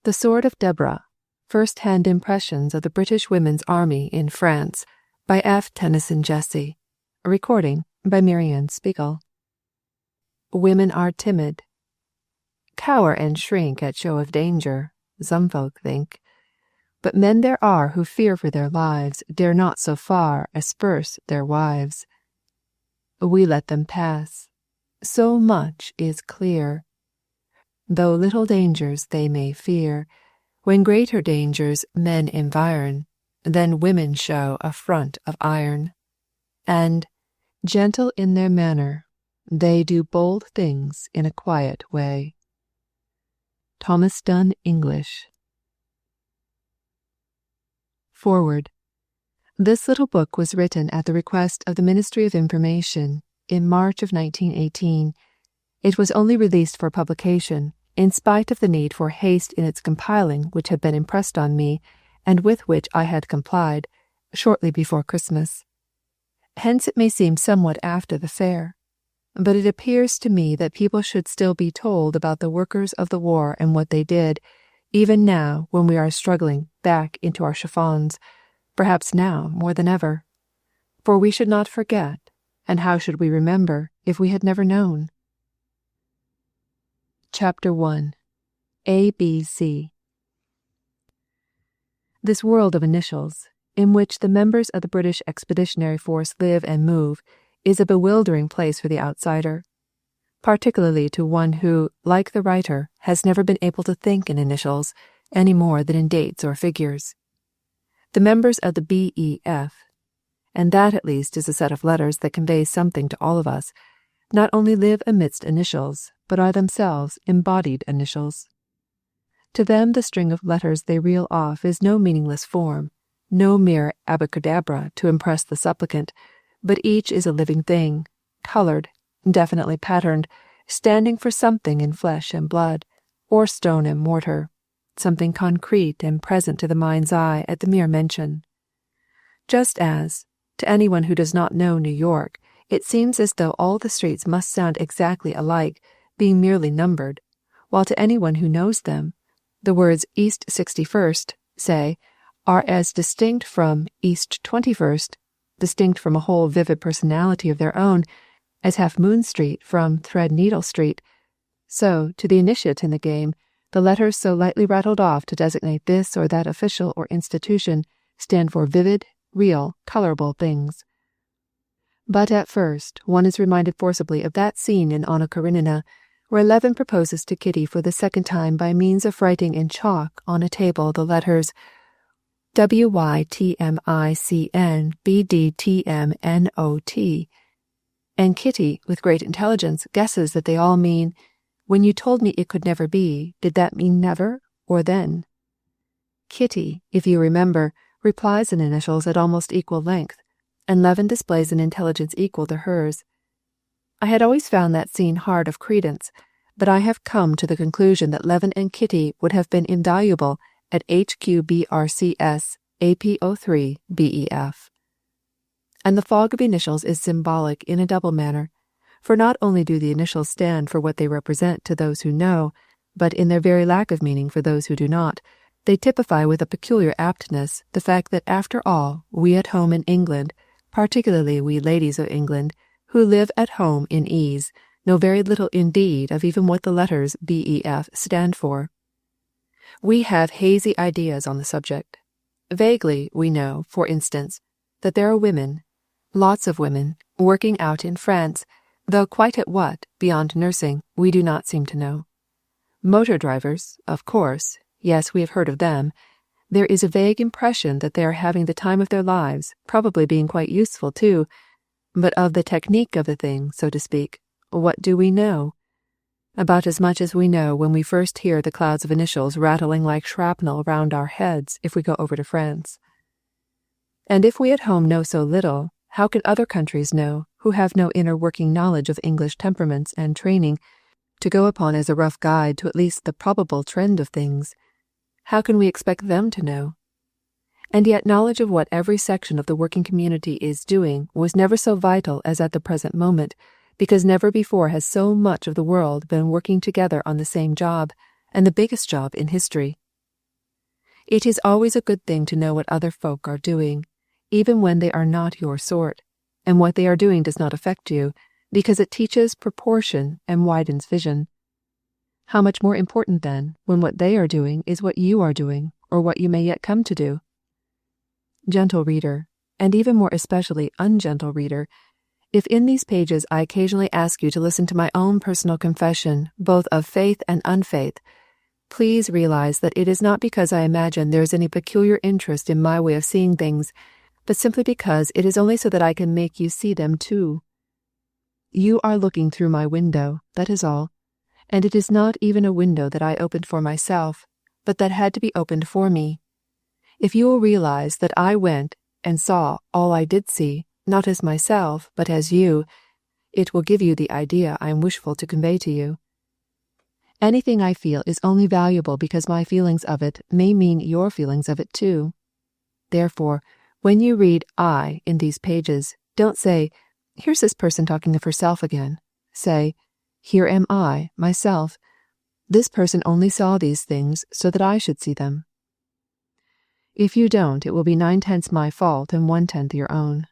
The Sword of Deborah, First-Hand Impressions of the British Women's Army in France, by F Tennyson Jesse. A recording by Marianne Spiegel. Women are timid. Cower and shrink at show of danger, some folk think. But men there are who fear for their lives, dare not so far asperse their wives. We let them pass. So much is clear. Though little dangers they may fear, when greater dangers men environ, then women show a front of iron. And, gentle in their manner, they do bold things in a quiet way. Thomas Dunn English. Forward. This little book was written at the request of the Ministry of Information in March of 1918. It was only released for publication, in spite of the need for haste in its compiling which had been impressed on me, and with which I had complied, shortly before Christmas. Hence it may seem somewhat after the fair, but it appears to me that people should still be told about the workers of the war and what they did, even now when we are struggling back into our chiffons, perhaps now more than ever. For we should not forget, and how should we remember if we had never known? Chapter 1. A.B.C. This world of initials, in which the members of the British Expeditionary Force live and move, is a bewildering place for the outsider, particularly to one who, like the writer, has never been able to think in initials any more than in dates or figures. The members of the B.E.F., and that at least is a set of letters that conveys something to all of us, not only live amidst initials, but are themselves embodied initials. To them the string of letters they reel off is no meaningless form, no mere abracadabra to impress the supplicant, but each is a living thing, colored, definitely patterned, standing for something in flesh and blood, or stone and mortar, something concrete and present to the mind's eye at the mere mention. Just as, to anyone who does not know New York, it seems as though all the streets must sound exactly alike, being merely numbered, while to anyone who knows them, the words East 61st, say, are as distinct from East 21st, distinct from a whole vivid personality of their own, as Half Moon Street from Threadneedle Street. So, to the initiate in the game, the letters so lightly rattled off to designate this or that official or institution stand for vivid, real, colorable things. But at first one is reminded forcibly of that scene in Anna Karenina, where Levin proposes to Kitty for the second time by means of writing in chalk on a table the letters WYTMICNBDTMNOT, and Kitty, with great intelligence, guesses that they all mean, "When you told me it could never be, did that mean never, or then?" Kitty, if you remember, replies in initials at almost equal length, and Levin displays an intelligence equal to hers. I had always found that scene hard of credence, but I have come to the conclusion that Levin and Kitty would have been invaluable at HQBRCS AP03 BEF. And the fog of initials is symbolic in a double manner, for not only do the initials stand for what they represent to those who know, but in their very lack of meaning for those who do not, they typify with a peculiar aptness the fact that after all, we at home in England, particularly we ladies of England, who live at home in ease, know very little indeed of even what the letters BEF stand for. We have hazy ideas on the subject. Vaguely we know, for instance, that there are women, lots of women, working out in France, though quite at what, beyond nursing, we do not seem to know. Motor drivers, of course, yes, we have heard of them. There is a vague impression that they are having the time of their lives, probably being quite useful too, but of the technique of the thing, so to speak, what do we know? About as much as we know when we first hear the clouds of initials rattling like shrapnel round our heads if we go over to France. And if we at home know so little, how can other countries know, who have no inner working knowledge of English temperaments and training, to go upon as a rough guide to at least the probable trend of things? How can we expect them to know? And yet knowledge of what every section of the working community is doing was never so vital as at the present moment, because never before has so much of the world been working together on the same job, and the biggest job in history, It is always a good thing to know what other folk are doing, even when they are not your sort, and what they are doing does not affect you, because it teaches proportion and widens vision. How much more important, then, when what they are doing is what you are doing, or what you may yet come to do. Gentle reader, and even more especially ungentle reader, if in these pages I occasionally ask you to listen to my own personal confession, both of faith and unfaith, please realize that it is not because I imagine there is any peculiar interest in my way of seeing things, but simply because it is only so that I can make you see them too. You are looking through my window, that is all, and it is not even a window that I opened for myself, but that had to be opened for me. If you will realize that I went and saw all I did see, not as myself, but as you, it will give you the idea I am wishful to convey to you. Anything I feel is only valuable because my feelings of it may mean your feelings of it too. Therefore, when you read I in these pages, don't say, here's this person talking of herself again. Say, here am I, myself. This person only saw these things so that I should see them. If you don't, it will be 9/10 my fault and 1/10 your own.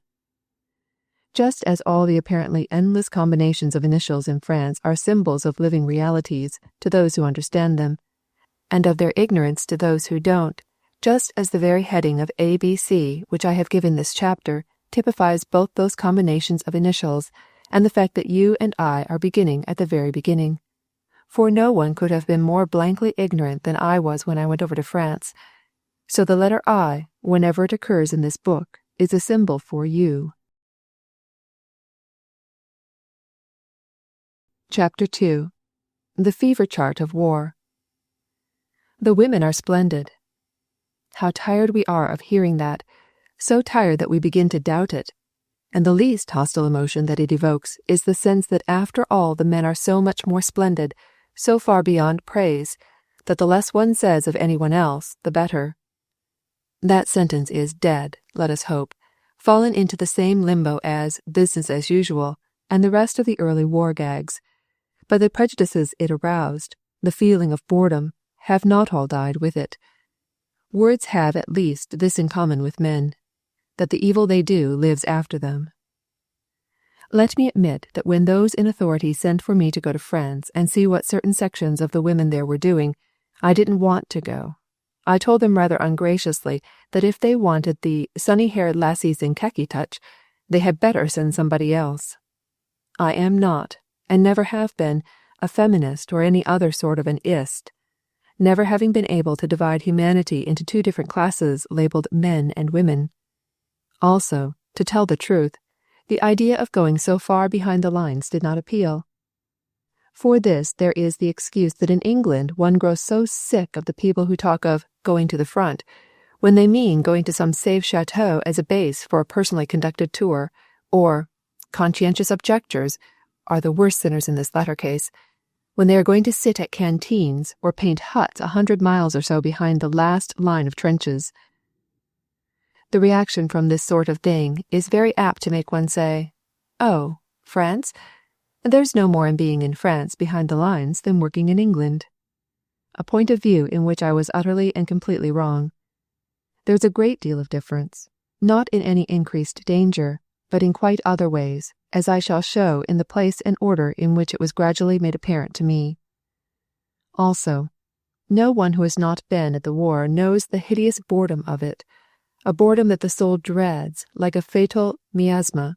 Just as all the apparently endless combinations of initials in France are symbols of living realities to those who understand them, and of their ignorance to those who don't, just as the very heading of A.B.C, which I have given this chapter, typifies both those combinations of initials and the fact that you and I are beginning at the very beginning. For no one could have been more blankly ignorant than I was when I went over to France. So the letter I, whenever it occurs in this book, is a symbol for you. Chapter 2. The Fever Chart of War. The women are splendid. How tired we are of hearing that, so tired that we begin to doubt it. And the least hostile emotion that it evokes is the sense that after all the men are so much more splendid, so far beyond praise, that the less one says of anyone else, the better. That sentence is dead, let us hope, fallen into the same limbo as business as usual and the rest of the early war gags. But the prejudices it aroused, the feeling of boredom, have not all died with it. Words have at least this in common with men, that the evil they do lives after them. Let me admit that when those in authority sent for me to go to France and see what certain sections of the women there were doing, I didn't want to go. I told them rather ungraciously that if they wanted the sunny-haired lassies in khaki touch, they had better send somebody else. I am not, and never have been, a feminist or any other sort of an ist, never having been able to divide humanity into two different classes labeled men and women. Also, to tell the truth, the idea of going so far behind the lines did not appeal. For this there is the excuse that in England one grows so sick of the people who talk of going to the front, when they mean going to some safe chateau as a base for a personally conducted tour, or conscientious objectors are the worst sinners in this latter case, when they are going to sit at canteens or paint huts 100 miles or so behind the last line of trenches. The reaction from this sort of thing is very apt to make one say, "Oh, France? There's no more in being in France behind the lines than working in England." A point of view in which I was utterly and completely wrong. There's a great deal of difference, not in any increased danger, but in quite other ways, as I shall show in the place and order in which it was gradually made apparent to me. Also, no one who has not been at the war knows the hideous boredom of it, a boredom that the soul dreads like a fatal miasma.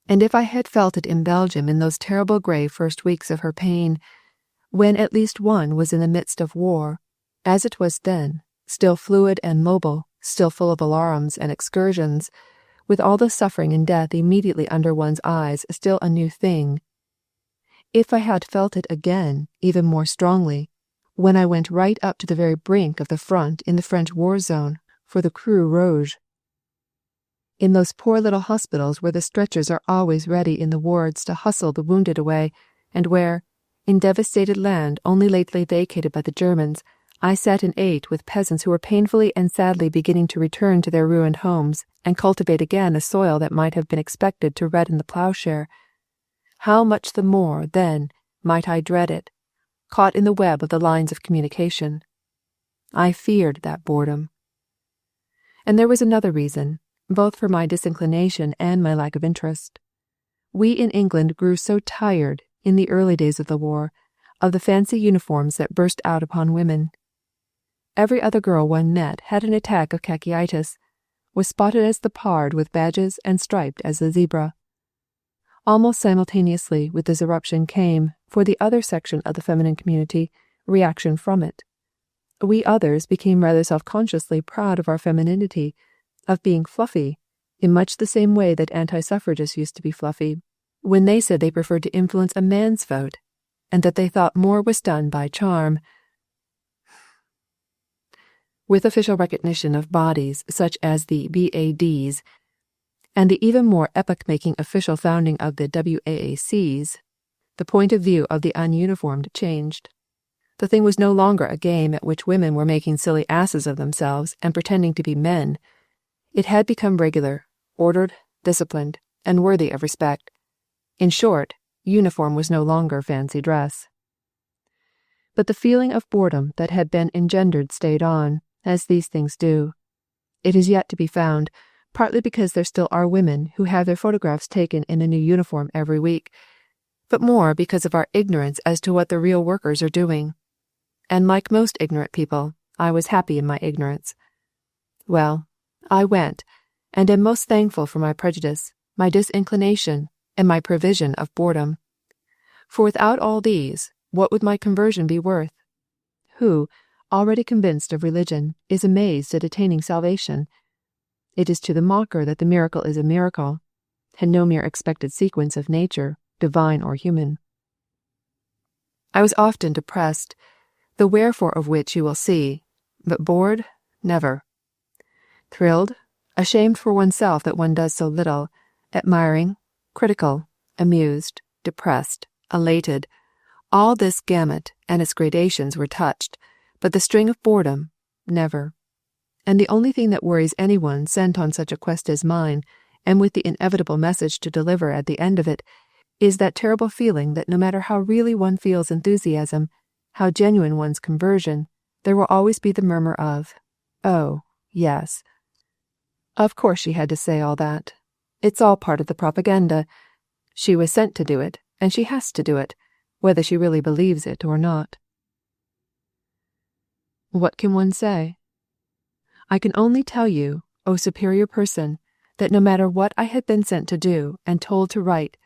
And if I had felt it in Belgium in those terrible grey first weeks of her pain, when at least one was in the midst of war, as it was then, still fluid and mobile, still full of alarms and excursions, with all the suffering and death immediately under one's eyes still a new thing. If I had felt it again, even more strongly, when I went right up to the very brink of the front in the French war zone for the Croix Rouge. In those poor little hospitals where the stretchers are always ready in the wards to hustle the wounded away, and where, in devastated land only lately vacated by the Germans, I sat and ate with peasants who were painfully and sadly beginning to return to their ruined homes and cultivate again a soil that might have been expected to redden the ploughshare. How much the more, then, might I dread it, caught in the web of the lines of communication. I feared that boredom. And there was another reason, both for my disinclination and my lack of interest. We in England grew so tired, in the early days of the war, of the fancy uniforms that burst out upon women. Every other girl one met had an attack of khakyitis, was spotted as the pard with badges and striped as the zebra. Almost simultaneously with this eruption came, for the other section of the feminine community, reaction from it. We others became rather self-consciously proud of our femininity, of being fluffy, in much the same way that anti-suffragists used to be fluffy, when they said they preferred to influence a man's vote, and that they thought more was done by charm. With official recognition of bodies such as the BADs, and the even more epoch-making official founding of the WAACs, the point of view of the ununiformed changed. The thing was no longer a game at which women were making silly asses of themselves and pretending to be men. It had become regular, ordered, disciplined, and worthy of respect. In short, uniform was no longer fancy dress. But the feeling of boredom that had been engendered stayed on, as these things do. It is yet to be found, partly because there still are women who have their photographs taken in a new uniform every week, but more because of our ignorance as to what the real workers are doing. And like most ignorant people, I was happy in my ignorance. Well, I went, and am most thankful for my prejudice, my disinclination, and my provision of boredom. For without all these, what would my conversion be worth? Who, already convinced of religion, is amazed at attaining salvation? It is to the mocker that the miracle is a miracle, and no mere expected sequence of nature, divine or human. I was often depressed, the wherefore of which you will see, but bored, never. Thrilled, ashamed for oneself that one does so little, admiring, critical, amused, depressed, elated, all this gamut and its gradations were touched, but the string of boredom, never. And the only thing that worries anyone sent on such a quest as mine, and with the inevitable message to deliver at the end of it, is that terrible feeling that no matter how really one feels enthusiasm, how genuine one's conversion, there will always be the murmur of, "Oh, yes." Of course she had to say all that. It's all part of the propaganda. She was sent to do it, and she has to do it, whether she really believes it or not. What can one say? I can only tell you, O superior person, that no matter what I had been sent to do and told to write,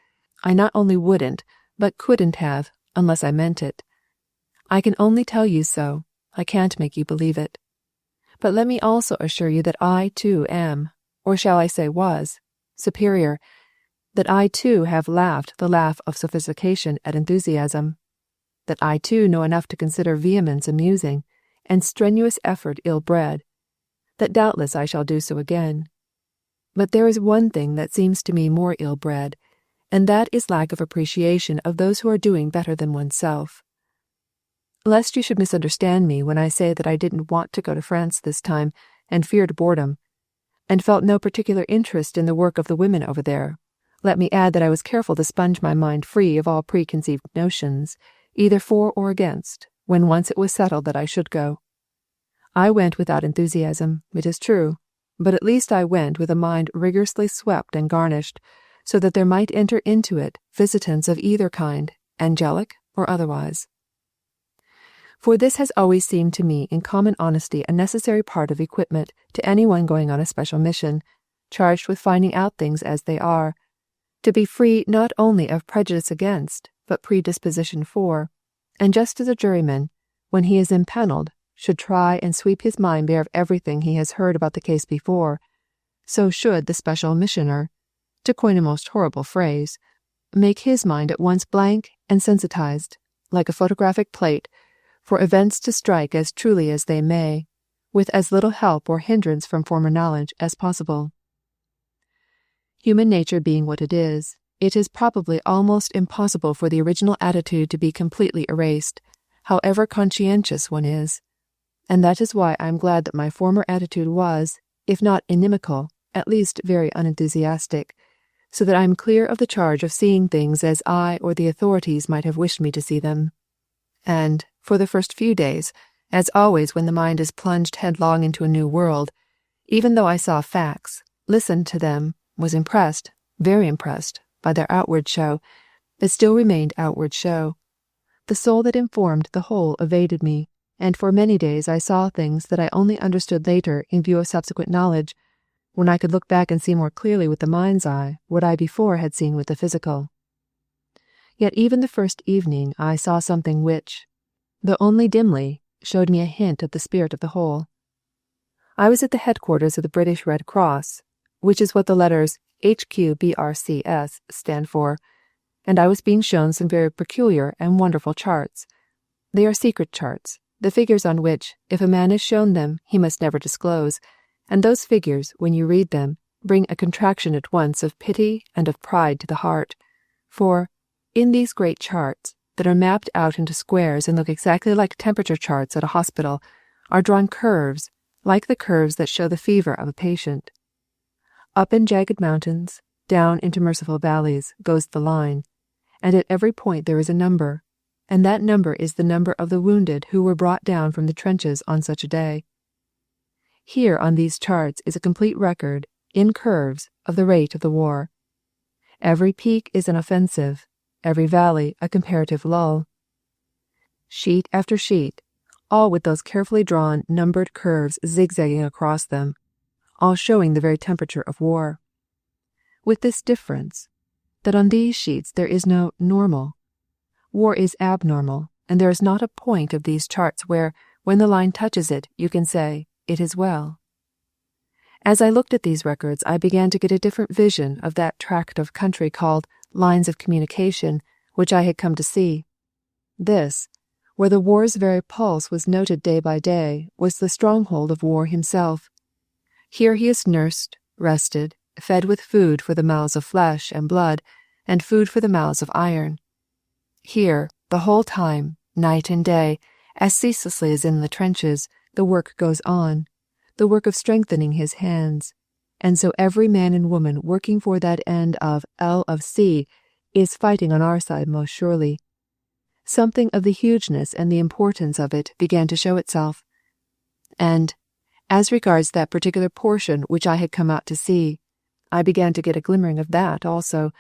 I not only wouldn't, but couldn't have, unless I meant it. I can only tell you so. I can't make you believe it. But let me also assure you that I, too, am, or shall I say was, superior, that I, too, have laughed the laugh of sophistication at enthusiasm, that I, too, know enough to consider vehemence amusing, and strenuous effort ill-bred, that doubtless I shall do so again. But there is one thing that seems to me more ill-bred, and that is lack of appreciation of those who are doing better than oneself. Lest you should misunderstand me when I say that I didn't want to go to France this time, and feared boredom, and felt no particular interest in the work of the women over there, let me add that I was careful to sponge my mind free of all preconceived notions, either for or against, when once it was settled that I should go. I went without enthusiasm, it is true, but at least I went with a mind rigorously swept and garnished, so that there might enter into it visitants of either kind, angelic or otherwise. For this has always seemed to me in common honesty a necessary part of equipment to anyone going on a special mission, charged with finding out things as they are, to be free not only of prejudice against, but predisposition for, and just as a juryman, when he is impaneled, should try and sweep his mind bare of everything he has heard about the case before, so should the special missioner, to coin a most horrible phrase, make his mind at once blank and sensitized, like a photographic plate, for events to strike as truly as they may, with as little help or hindrance from former knowledge as possible. Human nature being what it is probably almost impossible for the original attitude to be completely erased, however conscientious one is, and that is why I am glad that my former attitude was, if not inimical, at least very unenthusiastic, so that I am clear of the charge of seeing things as I or the authorities might have wished me to see them. And, for the first few days, As always when the mind is plunged headlong into a new world, even though I saw facts, listened to them, was impressed, very impressed, by their outward show, it still remained outward show. The soul that informed the whole evaded me, and for many days I saw things that I only understood later in view of subsequent knowledge, when I could look back and see more clearly with the mind's eye what I before had seen with the physical. Yet even the first evening I saw something which, though only dimly, showed me a hint of the spirit of the whole. I was at the headquarters of the British Red Cross, which is what the letters HQBRCS stand for, and I was being shown some very peculiar and wonderful charts. They are secret charts, the figures on which, if a man is shown them, he must never disclose, and those figures, when you read them, bring a contraction at once of pity and of pride to the heart. For, in these great charts, that are mapped out into squares and look exactly like temperature charts at a hospital, are drawn curves, like the curves that show the fever of a patient. Up in jagged mountains, down into merciful valleys, goes the line, and at every point there is a number, and that number is the number of the wounded who were brought down from the trenches on such a day. Here on these charts is a complete record, in curves, of the rate of the war. Every peak is an offensive, every valley a comparative lull. Sheet after sheet, all with those carefully drawn, numbered curves zigzagging across them, all showing the very temperature of war. With this difference, that on these sheets there is no normal. War is abnormal, and there is not a point of these charts where, when the line touches it, you can say, "It is well." As I looked at these records, I began to get a different vision of that tract of country called lines of communication, which I had come to see. This, where the war's very pulse was noted day by day, was the stronghold of war himself. Here he is nursed, rested, fed with food for the mouths of flesh and blood, and food for the mouths of iron. Here, the whole time, night and day, as ceaselessly as in the trenches, the work goes on, the work of strengthening his hands, and so every man and woman working for that end of L of C is fighting on our side most surely. Something of the hugeness and the importance of it began to show itself. And, as regards that particular portion which I had come out to see, I began to get a glimmering of that also,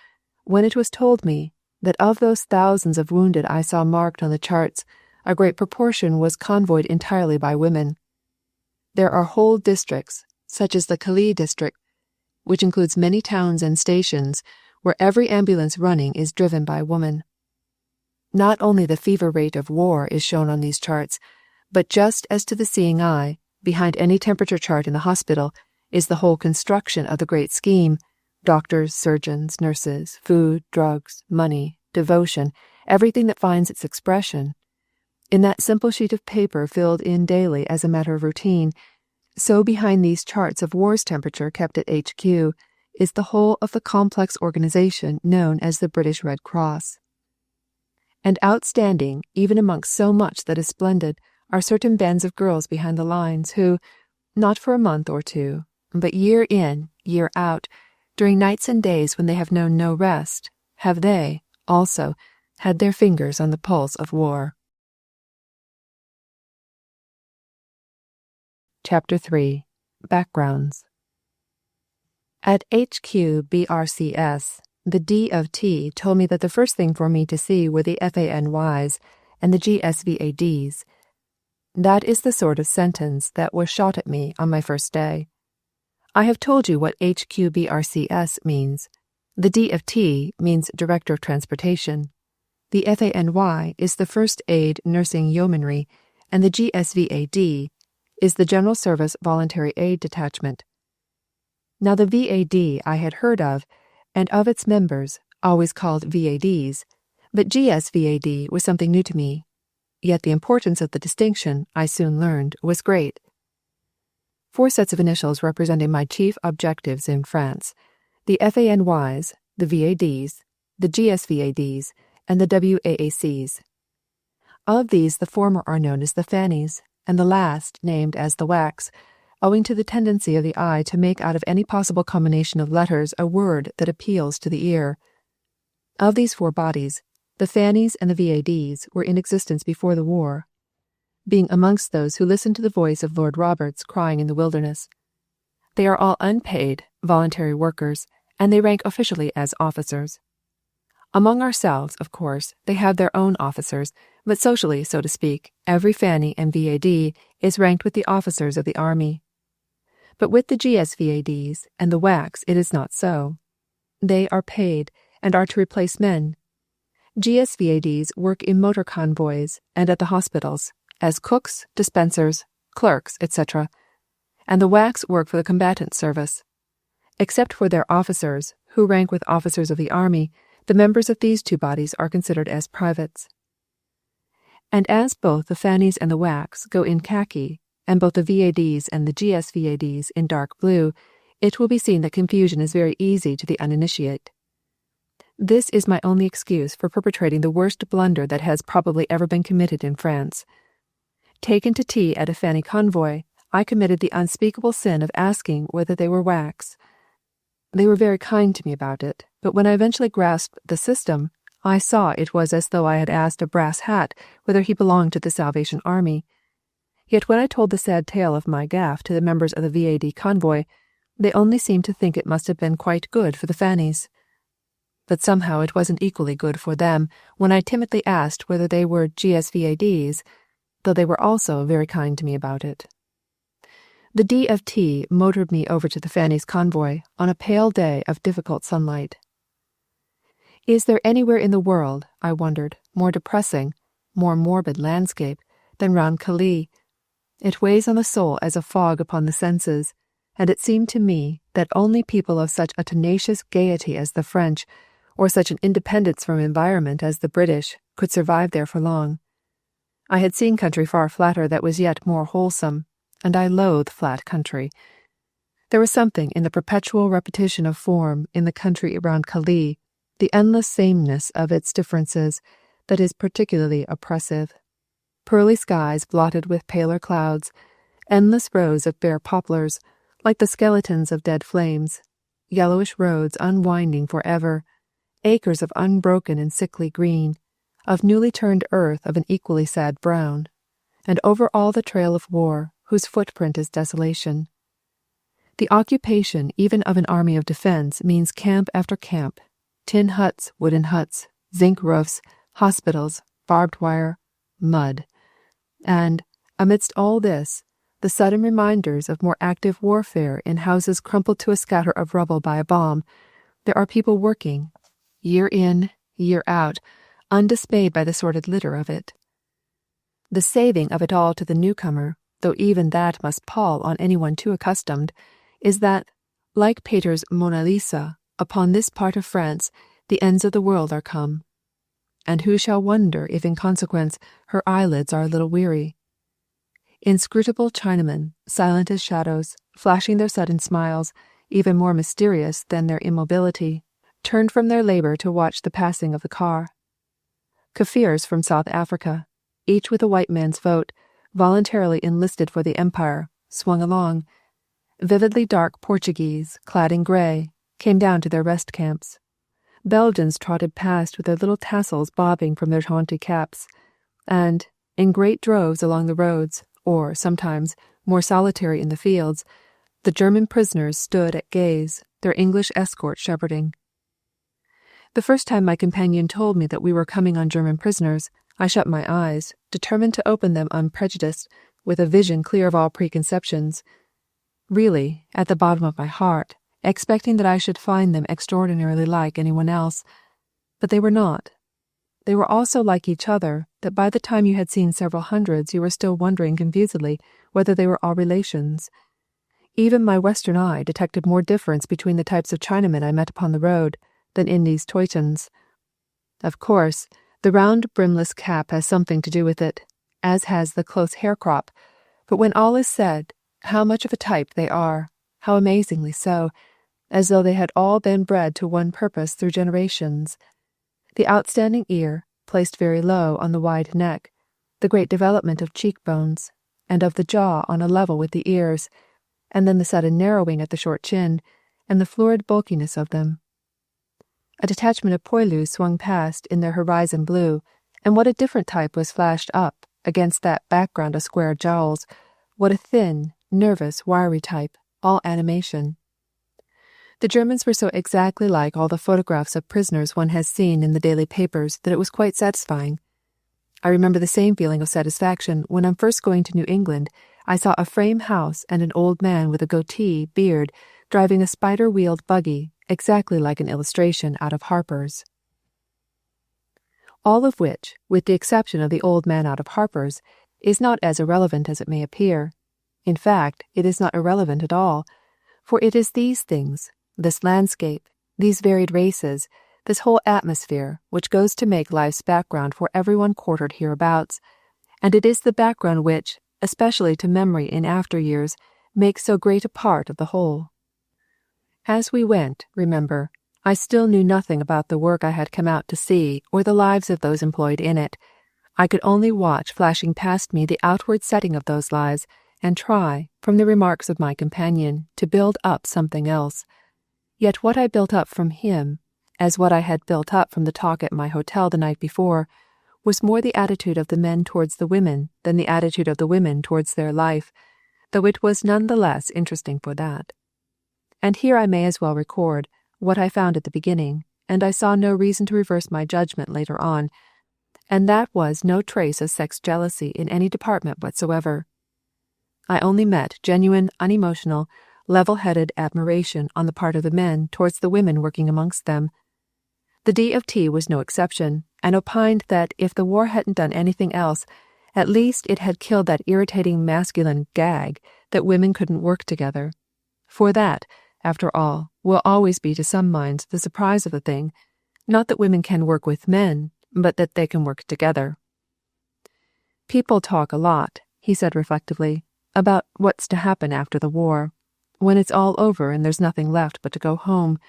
when it was told me that of those thousands of wounded I saw marked on the charts, a great proportion was convoyed entirely by women. There are whole districts, such as the Calais district, which includes many towns and stations, where every ambulance running is driven by a woman. Not only the fever rate of war is shown on these charts, but just as to the seeing eye, behind any temperature chart in the hospital, is the whole construction of the great scheme: doctors, surgeons, nurses, food, drugs, money, devotion, everything that finds its expression. In that simple sheet of paper filled in daily as a matter of routine, so behind these charts of war's temperature kept at HQ is the whole of the complex organization known as the British Red Cross. And outstanding, even amongst so much that is splendid, are certain bands of girls behind the lines who, not for a month or two, but year in, year out, during nights and days when they have known no rest, have they, also, had their fingers on the pulse of war. Chapter 3. Backgrounds. At HQ-BRCS, the D of T told me that the first thing for me to see were the FANYs and the GSVADs. That is the sort of sentence that was shot at me on my first day. I have told you what HQ-BRCS means. The D of T means Director of Transportation. The FANY is the First Aid Nursing Yeomanry, and the GSVAD is the General Service Voluntary Aid Detachment. Now the VAD I had heard of, and of its members, always called VADs, but GSVAD was something new to me. Yet the importance of the distinction, I soon learned, was great. 4 sets of initials representing my chief objectives in France: the FANYs, the VADs, the GSVADs, and the WAACs. Of these, the former are known as the Fannies, and the last named as the WAACs, owing to the tendency of the eye to make out of any possible combination of letters a word that appeals to the ear. Of these 4 bodies, the Fannies and the VADs were in existence before the war. being amongst those who listened to the voice of Lord Roberts crying in the wilderness. They are all unpaid, voluntary workers, and they rank officially as officers. Among ourselves, of course, they have their own officers, but socially, so to speak, every Fanny and VAD is ranked with the officers of the army. But with the GSVADs and the WAACs it is not so. They are paid, and are to replace men. GSVADs work in motor convoys and at the hospitals, as cooks, dispensers, clerks, etc., and the WAACs work for the combatant service. Except for their officers, who rank with officers of the army, the members of these two bodies are considered as privates. And as both the Fannies and the WAACs go in khaki, and both the VADs and the GSVADs in dark blue, it will be seen that confusion is very easy to the uninitiate. This is my only excuse for perpetrating the worst blunder that has probably ever been committed in France. Taken to tea at a Fanny convoy, I committed the unspeakable sin of asking whether they were WAACs. They were very kind to me about it, but when I eventually grasped the system, I saw it was as though I had asked a brass hat whether he belonged to the Salvation Army. Yet when I told the sad tale of my gaffe to the members of the VAD convoy, they only seemed to think it must have been quite good for the Fannies. But somehow it wasn't equally good for them when I timidly asked whether they were GSVADs, though they were also very kind to me about it. The D of T motored me over to the Fannies' convoy on a pale day of difficult sunlight. Is there anywhere in the world, I wondered, more depressing, more morbid landscape than round Calais? It weighs on the soul as a fog upon the senses, and it seemed to me that only people of such a tenacious gaiety as the French, or such an independence from environment as the British, could survive there for long. I had seen country far flatter that was yet more wholesome, and I loathe flat country. There was something in the perpetual repetition of form in the country around Calais, the endless sameness of its differences, that is particularly oppressive. Pearly skies blotted with paler clouds, endless rows of bare poplars, like the skeletons of dead flames, yellowish roads unwinding forever, acres of unbroken and sickly green, of newly turned earth of an equally sad brown, and over all the trail of war, whose footprint is desolation. The occupation even of an army of defense means camp after camp, tin huts, wooden huts, zinc roofs, hospitals, barbed wire, mud. And, amidst all this, the sudden reminders of more active warfare in houses crumpled to a scatter of rubble by a bomb, there are people working, year in, year out, undismayed by the sordid litter of it. The saving of it all to the newcomer, though even that must pall on anyone too accustomed, is that, like Pater's Mona Lisa, upon this part of France the ends of the world are come. And who shall wonder if in consequence her eyelids are a little weary? Inscrutable Chinamen, silent as shadows, flashing their sudden smiles, even more mysterious than their immobility, turned from their labor to watch the passing of the car. Kafirs from South Africa, each with a white man's vote, voluntarily enlisted for the Empire, swung along. Vividly dark Portuguese, clad in grey, came down to their rest camps. Belgians trotted past with their little tassels bobbing from their jaunty caps, and, in great droves along the roads, or, sometimes, more solitary in the fields, the German prisoners stood at gaze, their English escort shepherding. The first time my companion told me that we were coming on German prisoners, I shut my eyes, determined to open them unprejudiced, with a vision clear of all preconceptions, really, at the bottom of my heart, expecting that I should find them extraordinarily like anyone else. But they were not. They were all so like each other that by the time you had seen several hundreds you were still wondering confusedly whether they were all relations. Even my western eye detected more difference between the types of Chinamen I met upon the road than in these Teutons. Of course, the round brimless cap has something to do with it, as has the close hair crop, but when all is said, how much of a type they are, how amazingly so, as though they had all been bred to one purpose through generations. The outstanding ear, placed very low on the wide neck, the great development of cheekbones, and of the jaw on a level with the ears, and then the sudden narrowing at the short chin, and the florid bulkiness of them. A detachment of poilus swung past in their horizon blue, and what a different type was flashed up against that background of square jowls, what a thin, nervous, wiry type, all animation. The Germans were so exactly like all the photographs of prisoners one has seen in the daily papers that it was quite satisfying. I remember the same feeling of satisfaction when on first going to New England I saw a frame house and an old man with a goatee, beard, driving a spider-wheeled buggy, exactly like an illustration out of Harper's. All of which, with the exception of the old man out of Harper's, is not as irrelevant as it may appear. In fact, it is not irrelevant at all, for it is these things, this landscape, these varied races, this whole atmosphere, which goes to make life's background for everyone quartered hereabouts, and it is the background which, especially to memory in after years, makes so great a part of the whole. As we went, remember, I still knew nothing about the work I had come out to see or the lives of those employed in it. I could only watch flashing past me the outward setting of those lives and try, from the remarks of my companion, to build up something else. Yet what I built up from him, as what I had built up from the talk at my hotel the night before, was more the attitude of the men towards the women than the attitude of the women towards their life, though it was none the less interesting for that. And here I may as well record what I found at the beginning, and I saw no reason to reverse my judgment later on, and that was no trace of sex jealousy in any department whatsoever. I only met genuine, unemotional, level-headed admiration on the part of the men towards the women working amongst them. The D.F.T. was no exception, and opined that if the war hadn't done anything else, at least it had killed that irritating masculine gag that women couldn't work together. For that, after all, will always be to some minds the surprise of the thing, not that women can work with men, but that they can work together. People talk a lot, he said reflectively, about what's to happen after the war, when it's all over and there's nothing left but to go home.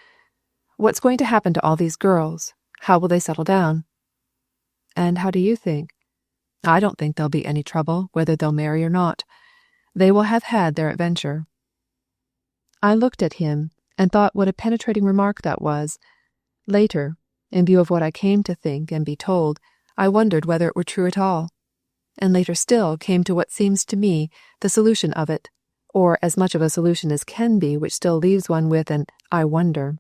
What's going to happen to all these girls? How will they settle down? And how do you think? I don't think there'll be any trouble, whether they'll marry or not. They will have had their adventure. I looked at him and thought what a penetrating remark that was. Later, in view of what I came to think and be told, I wondered whether it were true at all. And later still came to what seems to me the solution of it, or as much of a solution as can be, which still leaves one with an I wonder.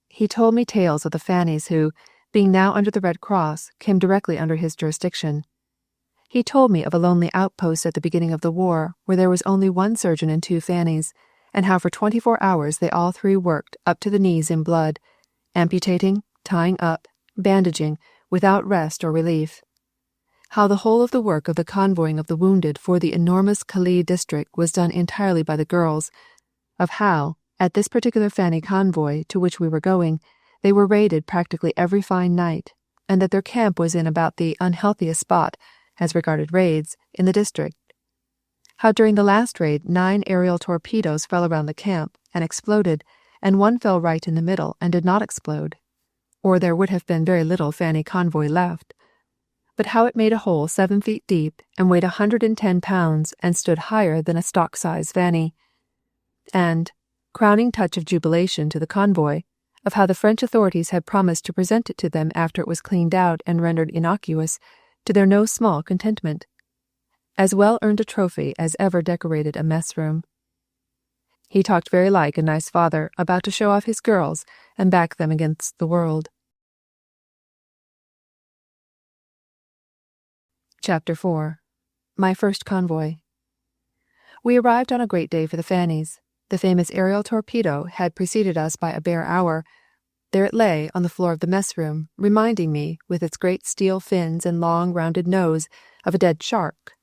He told me tales of the Fannies who, being now under the Red Cross, came directly under his jurisdiction. He told me of a lonely outpost at the beginning of the war where there was only one surgeon and 2 Fannies, and how for 24 hours they all 3 worked up to the knees in blood, amputating, tying up, bandaging, without rest or relief. How the whole of the work of the convoying of the wounded for the enormous Calais district was done entirely by the girls, of how, at this particular Fanny convoy to which we were going, they were raided practically every fine night, and that their camp was in about the unhealthiest spot, as regarded raids, in the district. How during the last raid 9 aerial torpedoes fell around the camp and exploded, and one fell right in the middle and did not explode, or there would have been very little Fanny convoy left. But how it made a hole 7 feet deep and weighed 110 pounds and stood higher than a stock-size Fanny. And, crowning touch of jubilation to the convoy, of how the French authorities had promised to present it to them after it was cleaned out and rendered innocuous, to their no small contentment. As well earned a trophy as ever decorated a mess room. He talked very like a nice father about to show off his girls and back them against the world. Chapter 4. My First Convoy. We arrived on a great day for the Fannies. The famous aerial torpedo had preceded us by a bare hour. There it lay on the floor of the mess room, reminding me, with its great steel fins and long rounded nose, of a dead shark.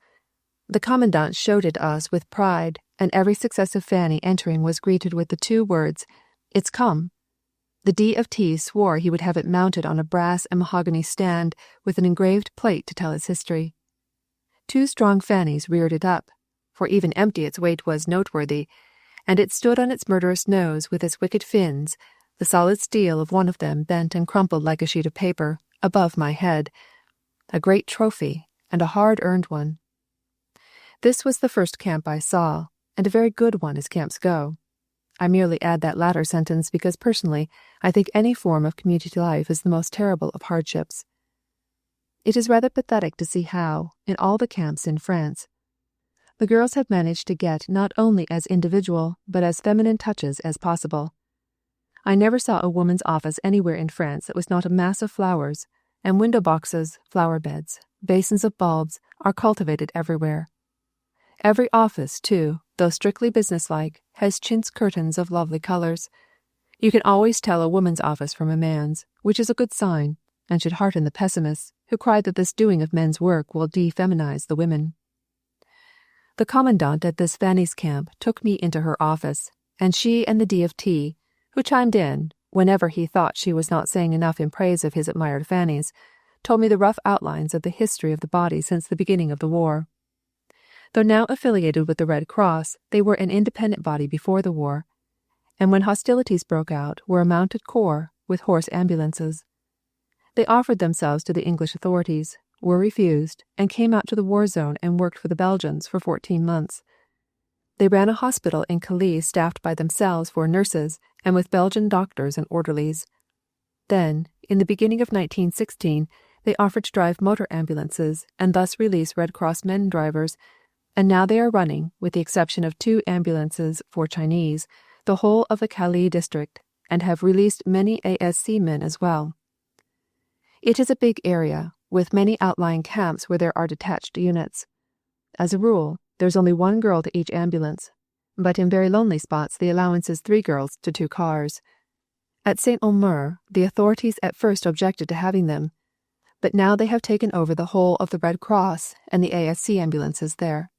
The commandant showed it us with pride, and every successive Fanny entering was greeted with the 2 words, "It's come." The D.F.T. swore he would have it mounted on a brass and mahogany stand with an engraved plate to tell its history. 2 strong Fannies reared it up, for even empty its weight was noteworthy, and it stood on its murderous nose with its wicked fins, the solid steel of one of them bent and crumpled like a sheet of paper, above my head. A great trophy, and a hard-earned one. This was the first camp I saw, and a very good one as camps go. I merely add that latter sentence because personally I think any form of community life is the most terrible of hardships. It is rather pathetic to see how, in all the camps in France, the girls have managed to get not only as individual but as feminine touches as possible. I never saw a woman's office anywhere in France that was not a mass of flowers, and window boxes, flower beds, basins of bulbs are cultivated everywhere. Every office, too, though strictly businesslike, has chintz curtains of lovely colours. You can always tell a woman's office from a man's, which is a good sign, and should hearten the pessimists who cry that this doing of men's work will defeminize the women. The commandant at this Fanny's camp took me into her office, and she and the D of T, who chimed in whenever he thought she was not saying enough in praise of his admired Fannies, told me the rough outlines of the history of the body since the beginning of the war. Though now affiliated with the Red Cross, they were an independent body before the war, and when hostilities broke out were a mounted corps with horse ambulances. They offered themselves to the English authorities, were refused, and came out to the war zone and worked for the Belgians for 14 months. They ran a hospital in Calais staffed by themselves for nurses and with Belgian doctors and orderlies. Then, in the beginning of 1916, they offered to drive motor ambulances and thus release Red Cross men drivers, and now they are running, with the exception of 2 ambulances for Chinese, the whole of the Calais district, and have released many A.S.C. men as well. It is a big area, with many outlying camps where there are detached units. As a rule, there's only 1 girl to each ambulance, but in very lonely spots the allowance is 3 girls to 2 cars. At Saint-Omer, the authorities at first objected to having them, but now they have taken over the whole of the Red Cross and the A.S.C. ambulances there.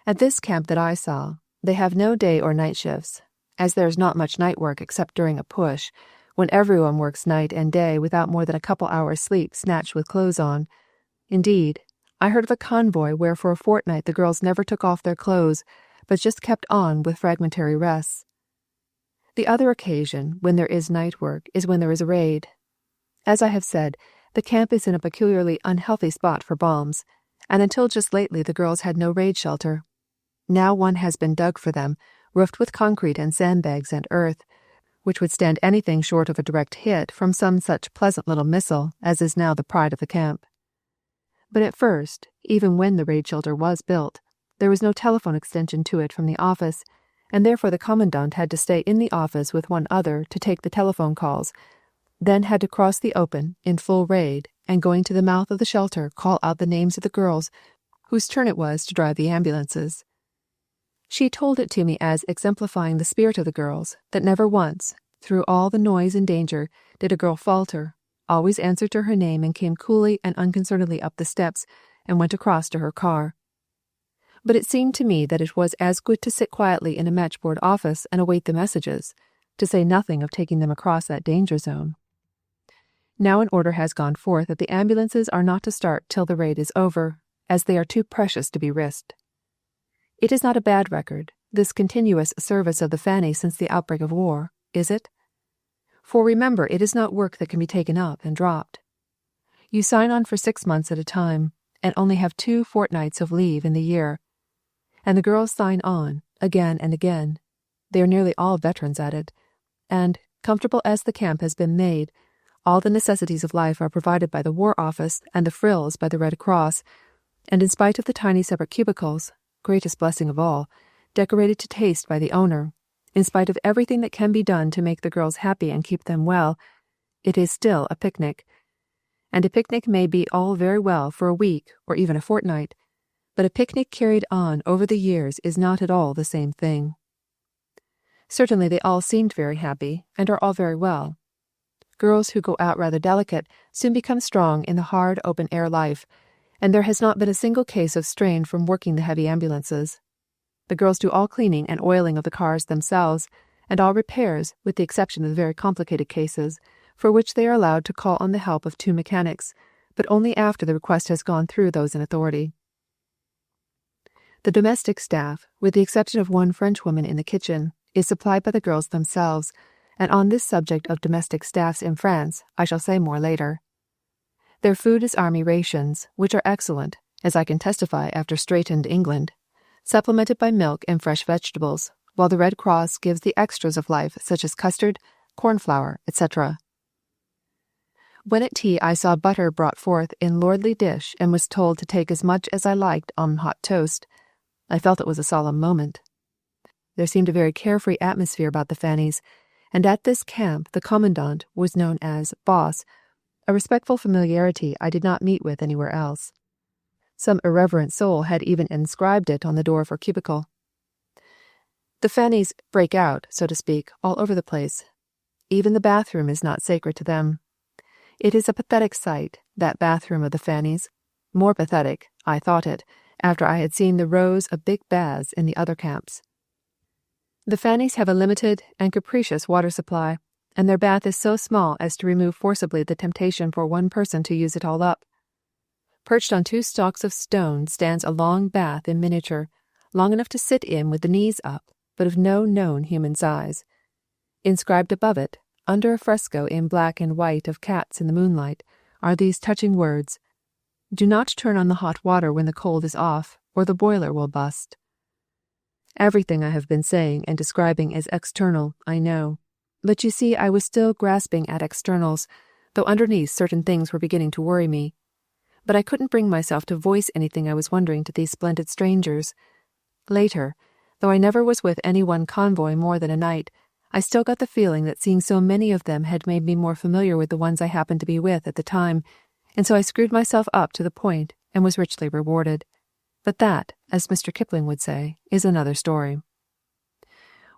At this camp that I saw, they have no day or night shifts, as there is not much night work except during a push, when everyone works night and day without more than a couple hours' sleep snatched with clothes on. Indeed, I heard of a convoy where for a fortnight the girls never took off their clothes, but just kept on with fragmentary rests. The other occasion, when there is night work, is when there is a raid. As I have said, the camp is in a peculiarly unhealthy spot for bombs, and until just lately the girls had no raid shelter. Now one has been dug for them, roofed with concrete and sandbags and earth, which would stand anything short of a direct hit from some such pleasant little missile as is now the pride of the camp. But at first, even when the raid shelter was built, there was no telephone extension to it from the office, and therefore the commandant had to stay in the office with one other to take the telephone calls, then had to cross the open, in full raid, and going to the mouth of the shelter call out the names of the girls whose turn it was to drive the ambulances. She told it to me as exemplifying the spirit of the girls, that never once, through all the noise and danger, did a girl falter, always answered to her name and came coolly and unconcernedly up the steps and went across to her car. But it seemed to me that it was as good to sit quietly in a matchboard office and await the messages, to say nothing of taking them across that danger zone. Now an order has gone forth that the ambulances are not to start till the raid is over, as they are too precious to be risked. It is not a bad record, this continuous service of the Fanny since the outbreak of war, is it? For remember, it is not work that can be taken up and dropped. You sign on for 6 months at a time, and only have 2 fortnights of leave in the year. And the girls sign on, again and again. They are nearly all veterans at it, and, comfortable as the camp has been made, all the necessities of life are provided by the War Office and the frills by the Red Cross, and in spite of the tiny separate cubicles, greatest blessing of all, decorated to taste by the owner, in spite of everything that can be done to make the girls happy and keep them well, it is still a picnic. And a picnic may be all very well for a week or even a fortnight, but a picnic carried on over the years is not at all the same thing. Certainly they all seemed very happy, and are all very well. Girls who go out rather delicate soon become strong in the hard open-air life, and there has not been a single case of strain from working the heavy ambulances. The girls do all cleaning and oiling of the cars themselves, and all repairs, with the exception of the very complicated cases, for which they are allowed to call on the help of 2 mechanics, but only after the request has gone through those in authority. The domestic staff, with the exception of 1 Frenchwoman in the kitchen, is supplied by the girls themselves, and on this subject of domestic staffs in France I shall say more later. Their food is army rations, which are excellent, as I can testify after straitened England, supplemented by milk and fresh vegetables, while the Red Cross gives the extras of life such as custard, cornflour, etc. When at tea I saw butter brought forth in lordly dish and was told to take as much as I liked on hot toast, I felt it was a solemn moment. There seemed a very carefree atmosphere about the Fannies, and at this camp the commandant was known as Boss, a respectful familiarity I did not meet with anywhere else. Some irreverent soul had even inscribed it on the door of her cubicle. The Fannies break out, so to speak, all over the place. Even the bathroom is not sacred to them. It is a pathetic sight, that bathroom of the Fannies. More pathetic, I thought it, after I had seen the rows of big baths in the other camps. The Fannies have a limited and capricious water supply, and their bath is so small as to remove forcibly the temptation for one person to use it all up. Perched on 2 stalks of stone stands a long bath in miniature, long enough to sit in with the knees up, but of no known human size. Inscribed above it, under a fresco in black and white of cats in the moonlight, are these touching words: "Do not turn on the hot water when the cold is off, or the boiler will bust." Everything I have been saying and describing is external, I know, but you see I was still grasping at externals, though underneath certain things were beginning to worry me. But I couldn't bring myself to voice anything I was wondering to these splendid strangers. Later, though I never was with any one convoy more than a night, I still got the feeling that seeing so many of them had made me more familiar with the ones I happened to be with at the time, and so I screwed myself up to the point and was richly rewarded. But that, as Mr. Kipling would say, is another story.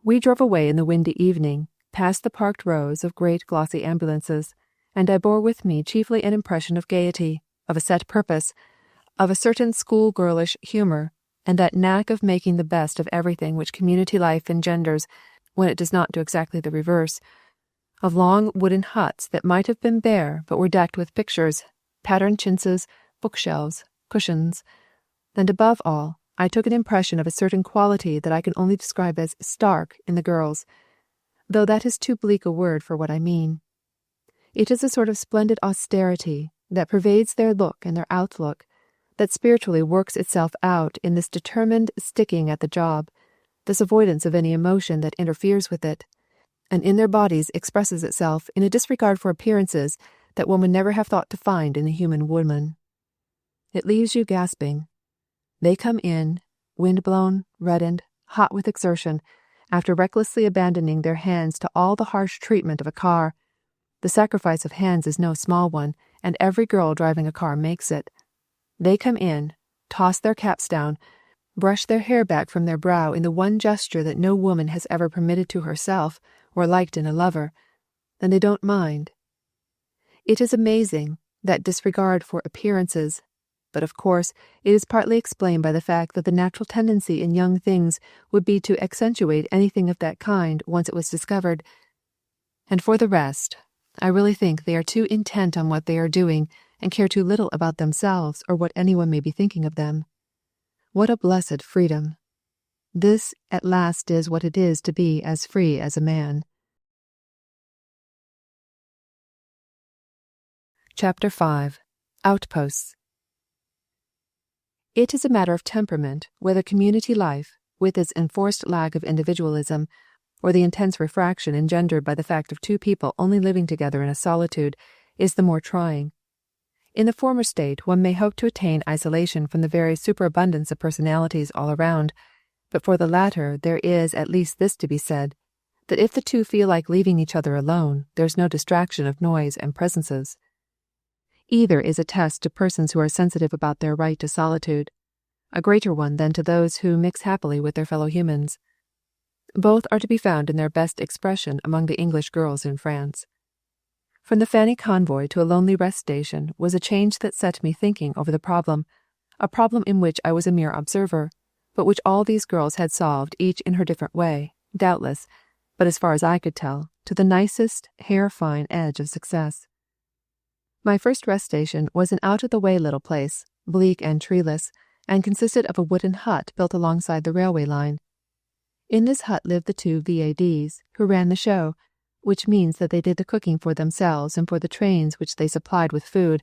We drove away in the windy evening, past the parked rows of great glossy ambulances, and I bore with me chiefly an impression of gaiety, of a set purpose, of a certain schoolgirlish humour, and that knack of making the best of everything which community life engenders when it does not do exactly the reverse, of long wooden huts that might have been bare but were decked with pictures, patterned chintzes, bookshelves, cushions, and above all, I took an impression of a certain quality that I can only describe as stark in the girls, though that is too bleak a word for what I mean. It is a sort of splendid austerity that pervades their look and their outlook, that spiritually works itself out in this determined sticking at the job, this avoidance of any emotion that interferes with it, and in their bodies expresses itself in a disregard for appearances that one would never have thought to find in a human woman. It leaves you gasping. They come in, wind-blown, reddened, hot with exertion, after recklessly abandoning their hands to all the harsh treatment of a car. The sacrifice of hands is no small one, and every girl driving a car makes it. They come in, toss their caps down, brush their hair back from their brow in the one gesture that no woman has ever permitted to herself or liked in a lover, and they don't mind. It is amazing, that disregard for appearances, but of course it is partly explained by the fact that the natural tendency in young things would be to accentuate anything of that kind once it was discovered. And for the rest, I really think they are too intent on what they are doing and care too little about themselves or what anyone may be thinking of them. What a blessed freedom! This at last is what it is to be as free as a man. Chapter 5. Outposts. It is a matter of temperament whether community life, with its enforced lack of individualism, or the intense refraction engendered by the fact of 2 people only living together in a solitude, is the more trying. In the former state one may hope to attain isolation from the very superabundance of personalities all around, but for the latter there is at least this to be said, that if the 2 feel like leaving each other alone, there is no distraction of noise and presences. Either is a test to persons who are sensitive about their right to solitude, a greater one than to those who mix happily with their fellow humans. Both are to be found in their best expression among the English girls in France. From the Fanny convoy to a lonely rest station was a change that set me thinking over the problem, a problem in which I was a mere observer, but which all these girls had solved each in her different way, doubtless, but as far as I could tell, to the nicest, hair-fine edge of success. My first rest station was an out-of-the-way little place, bleak and treeless, and consisted of a wooden hut built alongside the railway line. In this hut lived the 2 VADs, who ran the show, which means that they did the cooking for themselves and for the trains which they supplied with food,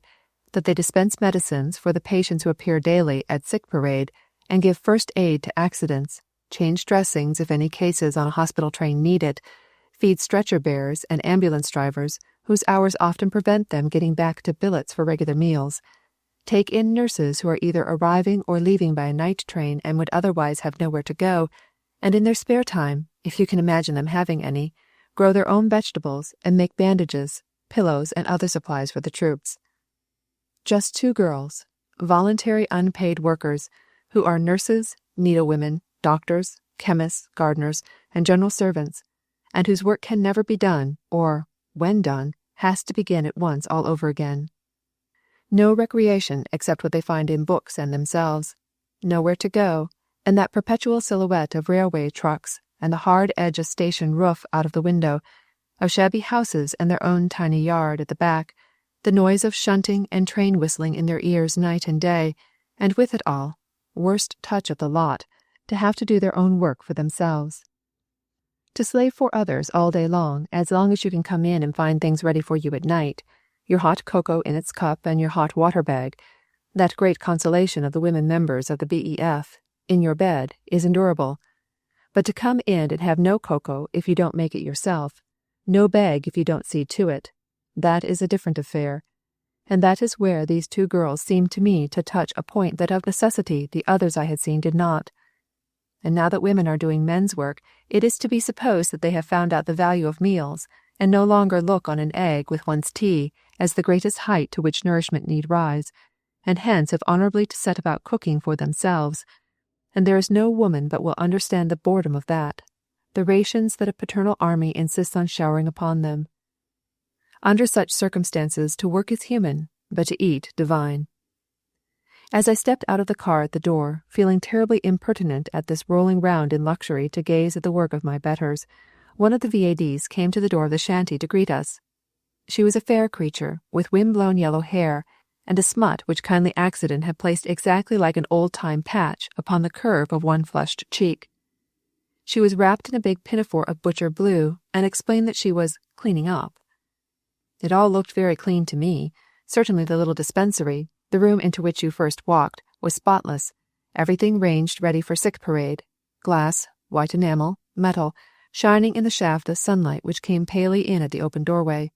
that they dispense medicines for the patients who appear daily at sick parade, and give first aid to accidents, change dressings if any cases on a hospital train need it, feed stretcher bearers and ambulance drivers, whose hours often prevent them getting back to billets for regular meals, take in nurses who are either arriving or leaving by a night train and would otherwise have nowhere to go, and in their spare time, if you can imagine them having any, grow their own vegetables and make bandages, pillows, and other supplies for the troops. Just 2 girls, voluntary unpaid workers, who are nurses, needlewomen, doctors, chemists, gardeners, and general servants, and whose work can never be done, or, when done, has to begin at once all over again. No recreation except what they find in books and themselves, nowhere to go, and that perpetual silhouette of railway trucks and the hard edge of station roof out of the window, of shabby houses and their own tiny yard at the back, the noise of shunting and train whistling in their ears night and day, and with it all, worst touch of the lot, to have to do their own work for themselves. To slave for others all day long as you can come in and find things ready for you at night, your hot cocoa in its cup and your hot water bag, that great consolation of the women members of the B.E.F., in your bed, is endurable. But to come in and have no cocoa if you don't make it yourself, no bag if you don't see to it, that is a different affair. And that is where these 2 girls seemed to me to touch a point that of necessity the others I had seen did not. And now that women are doing men's work, it is to be supposed that they have found out the value of meals, and no longer look on an egg with one's tea as the greatest height to which nourishment need rise, and hence have honourably to set about cooking for themselves. And there is no woman but will understand the boredom of that, the rations that a paternal army insists on showering upon them. Under such circumstances, to work is human, but to eat divine. As I stepped out of the car at the door, feeling terribly impertinent at this rolling round in luxury to gaze at the work of my betters, one of the V.A.D.s came to the door of the shanty to greet us. She was a fair creature, with wind-blown yellow hair, and a smut which kindly accident had placed exactly like an old-time patch upon the curve of one flushed cheek. She was wrapped in a big pinafore of butcher blue, and explained that she was cleaning up. It all looked very clean to me. Certainly the little dispensary, the room into which you first walked, was spotless, everything ranged ready for sick parade, glass, white enamel, metal, shining in the shaft of sunlight which came palely in at the open doorway.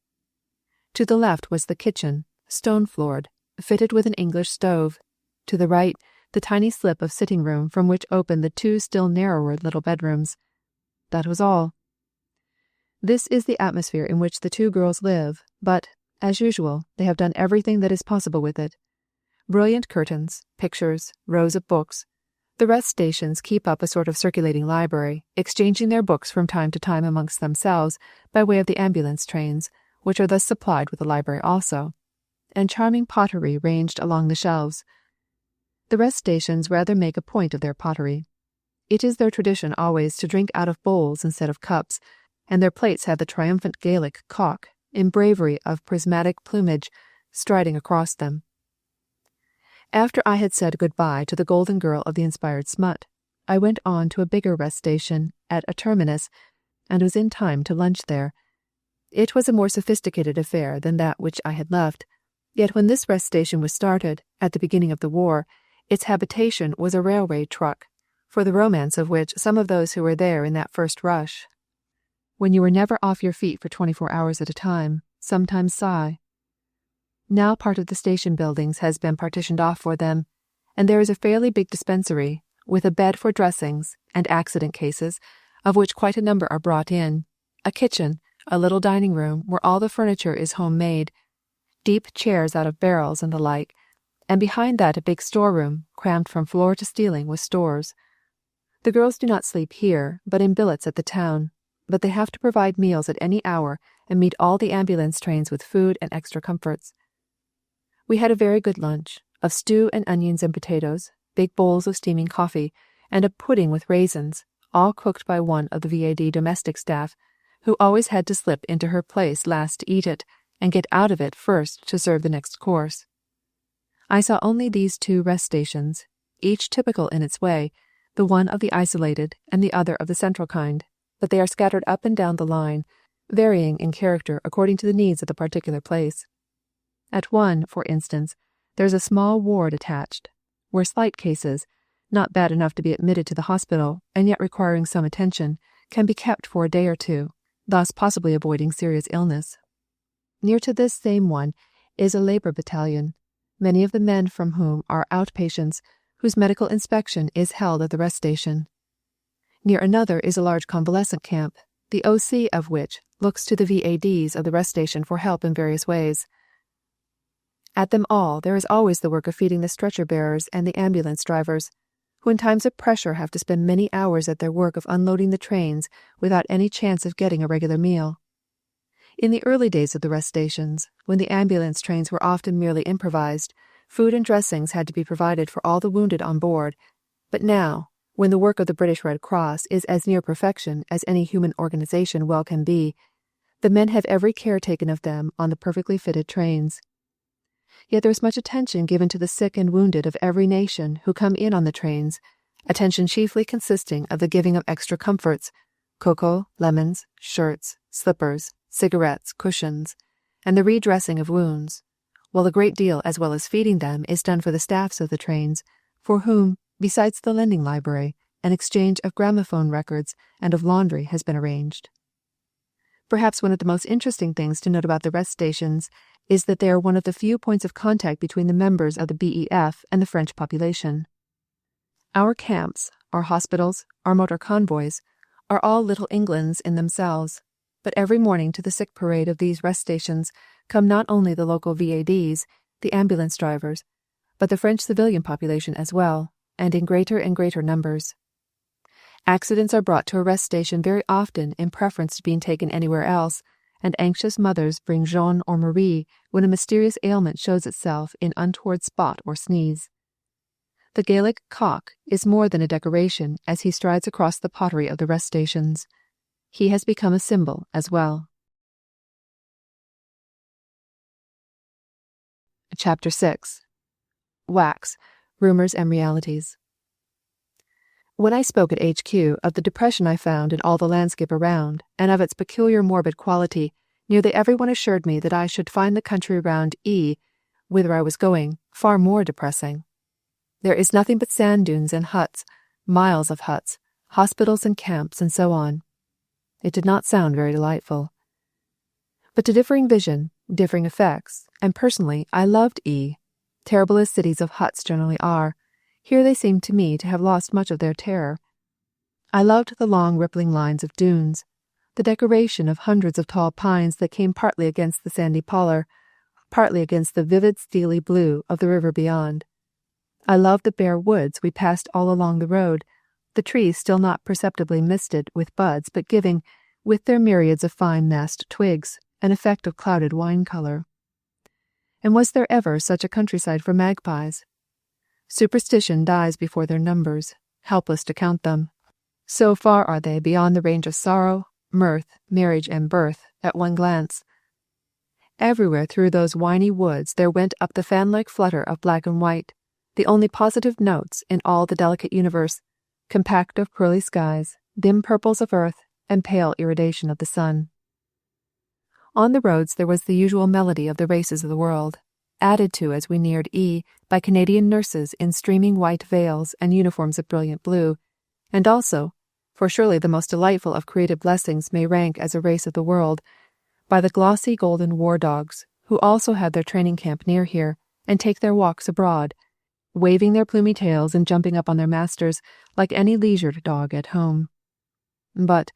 To the left was the kitchen, stone-floored, fitted with an English stove. To the right, the tiny slip of sitting-room from which opened the 2 still narrower little bedrooms. That was all. This is the atmosphere in which the 2 girls live, but, as usual, they have done everything that is possible with it. Brilliant curtains, pictures, rows of books. The rest stations keep up a sort of circulating library, exchanging their books from time to time amongst themselves by way of the ambulance trains, which are thus supplied with a library also, and charming pottery ranged along the shelves. The rest stations rather make a point of their pottery. It is their tradition always to drink out of bowls instead of cups, and their plates have the triumphant Gaelic cock, in bravery of prismatic plumage, striding across them. After I had said good-bye to the golden girl of the inspired smut, I went on to a bigger rest station at a terminus, and was in time to lunch there. It was a more sophisticated affair than that which I had left, yet when this rest station was started, at the beginning of the war, its habitation was a railway truck, for the romance of which some of those who were there in that first rush, when you were never off your feet for 24 hours at a time, sometimes sigh. Now part of the station buildings has been partitioned off for them, and there is a fairly big dispensary, with a bed for dressings and accident cases, of which quite a number are brought in, a kitchen, a little dining room where all the furniture is home-made, deep chairs out of barrels and the like, and behind that a big storeroom, crammed from floor to ceiling with stores. The girls do not sleep here, but in billets at the town, but they have to provide meals at any hour and meet all the ambulance trains with food and extra comforts. We had a very good lunch, of stew and onions and potatoes, big bowls of steaming coffee, and a pudding with raisins, all cooked by one of the V.A.D. domestic staff, who always had to slip into her place last to eat it, and get out of it first to serve the next course. I saw only these 2 rest stations, each typical in its way, the one of the isolated and the other of the central kind, but they are scattered up and down the line, varying in character according to the needs of the particular place. At one, for instance, there is a small ward attached, where slight cases, not bad enough to be admitted to the hospital and yet requiring some attention, can be kept for a day or 2, thus possibly avoiding serious illness. Near to this same one is a labor battalion, many of the men from whom are outpatients whose medical inspection is held at the rest station. Near another is a large convalescent camp, the OC of which looks to the VADs of the rest station for help in various ways. At them all there is always the work of feeding the stretcher bearers and the ambulance drivers, who in times of pressure have to spend many hours at their work of unloading the trains without any chance of getting a regular meal. In the early days of the rest stations, when the ambulance trains were often merely improvised, food and dressings had to be provided for all the wounded on board, but now, when the work of the British Red Cross is as near perfection as any human organization well can be, the men have every care taken of them on the perfectly fitted trains. Yet there is much attention given to the sick and wounded of every nation who come in on the trains, attention chiefly consisting of the giving of extra comforts, cocoa, lemons, shirts, slippers, cigarettes, cushions, and the redressing of wounds, while a great deal as well as feeding them is done for the staffs of the trains, for whom, besides the lending library, an exchange of gramophone records and of laundry has been arranged. Perhaps one of the most interesting things to note about the rest stations is that they are one of the few points of contact between the members of the BEF and the French population. Our camps, our hospitals, our motor convoys, are all little Englands in themselves, but every morning to the sick parade of these rest stations come not only the local VADs, the ambulance drivers, but the French civilian population as well, and in greater and greater numbers. Accidents are brought to a rest station very often in preference to being taken anywhere else, and anxious mothers bring Jean or Marie when a mysterious ailment shows itself in untoward spot or sneeze. The Gaelic cock is more than a decoration as he strides across the pottery of the rest stations. He has become a symbol as well. Chapter 6. WAAC, Rumours and Realities. When I spoke at HQ of the depression I found in all the landscape around, and of its peculiar morbid quality, nearly everyone assured me that I should find the country round E, whither I was going, far more depressing. There is nothing but sand dunes and huts, miles of huts, hospitals and camps, and so on. It did not sound very delightful. But to differing vision, differing effects, and personally I loved E. Terrible as cities of huts generally are, here they seemed to me to have lost much of their terror. I loved the long rippling lines of dunes, the decoration of hundreds of tall pines that came partly against the sandy pallor, partly against the vivid steely blue of the river beyond. I loved the bare woods we passed all along the road, the trees still not perceptibly misted with buds, but giving, with their myriads of fine massed twigs, an effect of clouded wine color. And was there ever such a countryside for magpies? Superstition dies before their numbers, helpless to count them. So far are they beyond the range of sorrow, mirth, marriage, and birth, at one glance. Everywhere through those winey woods there went up the fan-like flutter of black and white, the only positive notes in all the delicate universe, compact of pearly skies, dim purples of earth, and pale iridation of the sun. On the roads there was the usual melody of the races of the world, added to as we neared E by Canadian nurses in streaming white veils and uniforms of brilliant blue, and also, for surely the most delightful of creative blessings may rank as a race of the world, by the glossy golden war dogs, who also have their training camp near here, and take their walks abroad, waving their plumy tails and jumping up on their masters like any leisured dog at home. But,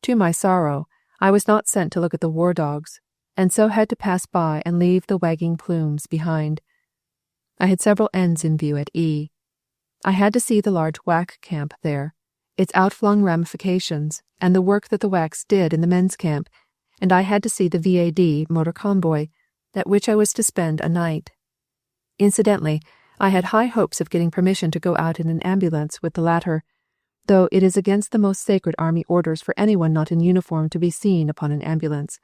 to my sorrow, I was not sent to look at the war dogs, and so had to pass by and leave the wagging plumes behind. I had several ends in view at E. I had to see the large WAAC camp there, its outflung ramifications, and the work that the WAACs did in the men's camp, and I had to see the VAD motor convoy, at which I was to spend a night. Incidentally, I had high hopes of getting permission to go out in an ambulance with the latter, though it is against the most sacred army orders for anyone not in uniform to be seen upon an ambulance.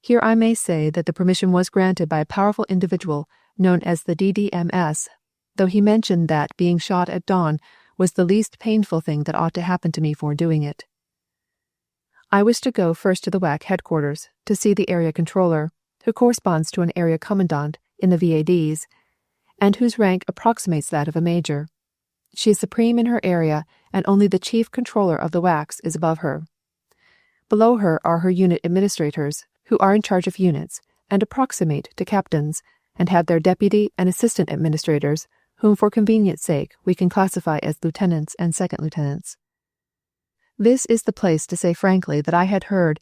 Here I may say that the permission was granted by a powerful individual known as the DDMS, though he mentioned that being shot at dawn was the least painful thing that ought to happen to me for doing it. I was to go first to the WAAC headquarters to see the area controller, who corresponds to an area commandant in the VADs, and whose rank approximates that of a major. She is supreme in her area, and only the chief controller of the WAACs is above her. Below her are her unit administrators, who are in charge of units and approximate to captains, and have their deputy and assistant administrators, whom for convenience sake we can classify as lieutenants and second lieutenants. This is the place to say frankly that I had heard,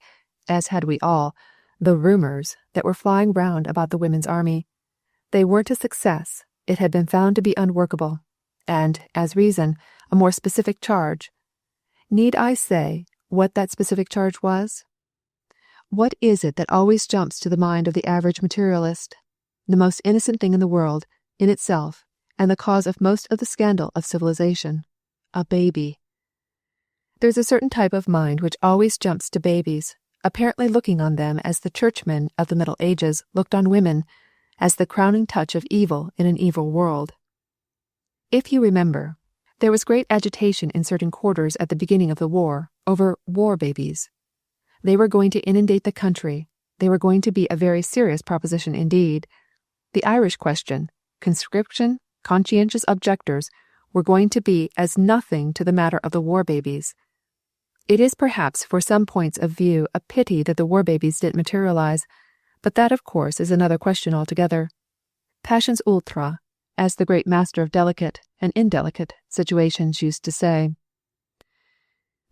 as had we all, the rumours that were flying round about the Women's Army. They weren't a success. It had been found to be unworkable, and, as reason, a more specific charge. Need I say what that specific charge was? What is it that always jumps to the mind of the average materialist? The most innocent thing in the world, in itself, and the cause of most of the scandal of civilization. A baby. There's a certain type of mind which always jumps to babies, apparently looking on them as the churchmen of the Middle Ages looked on women, as the crowning touch of evil in an evil world. If you remember, there was great agitation in certain quarters at the beginning of the war over war babies. They were going to inundate the country. They were going to be a very serious proposition indeed. The Irish question, conscription, conscientious objectors, were going to be as nothing to the matter of the war babies. It is perhaps for some points of view a pity that the war babies didn't materialize, but that of course is another question altogether. Passions ultra, as the great master of delicate and indelicate situations used to say.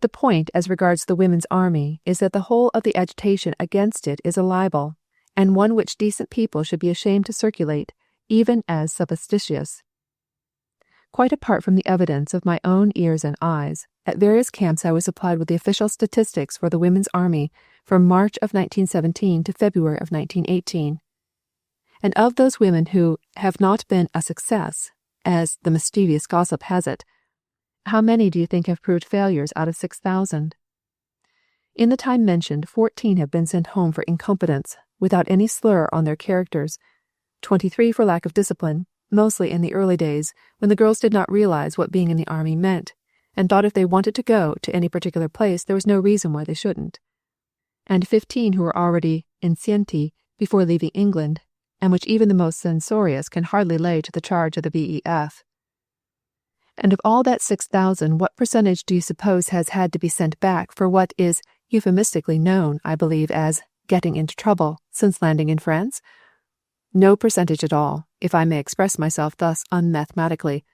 The point as regards the Women's Army is that the whole of the agitation against it is a libel, and one which decent people should be ashamed to circulate, even as supposititious. Quite apart from the evidence of my own ears and eyes, at various camps I was supplied with the official statistics for the Women's Army from March of 1917 to February of 1918. And of those women who have not been a success, as the mischievous gossip has it, how many do you think have proved failures out of 6,000? In the time mentioned, 14 have been sent home for incompetence, without any slur on their characters, 23 for lack of discipline, mostly in the early days, when the girls did not realize what being in the army meant, and thought if they wanted to go to any particular place there was no reason why they shouldn't, and 15 who were already enceinte before leaving England, and which even the most censorious can hardly lay to the charge of the VEF. And of all that 6,000, what percentage do you suppose has had to be sent back for what is euphemistically known, I believe, as getting into trouble since landing in France? No percentage at all, if I may express myself thus unmathematically,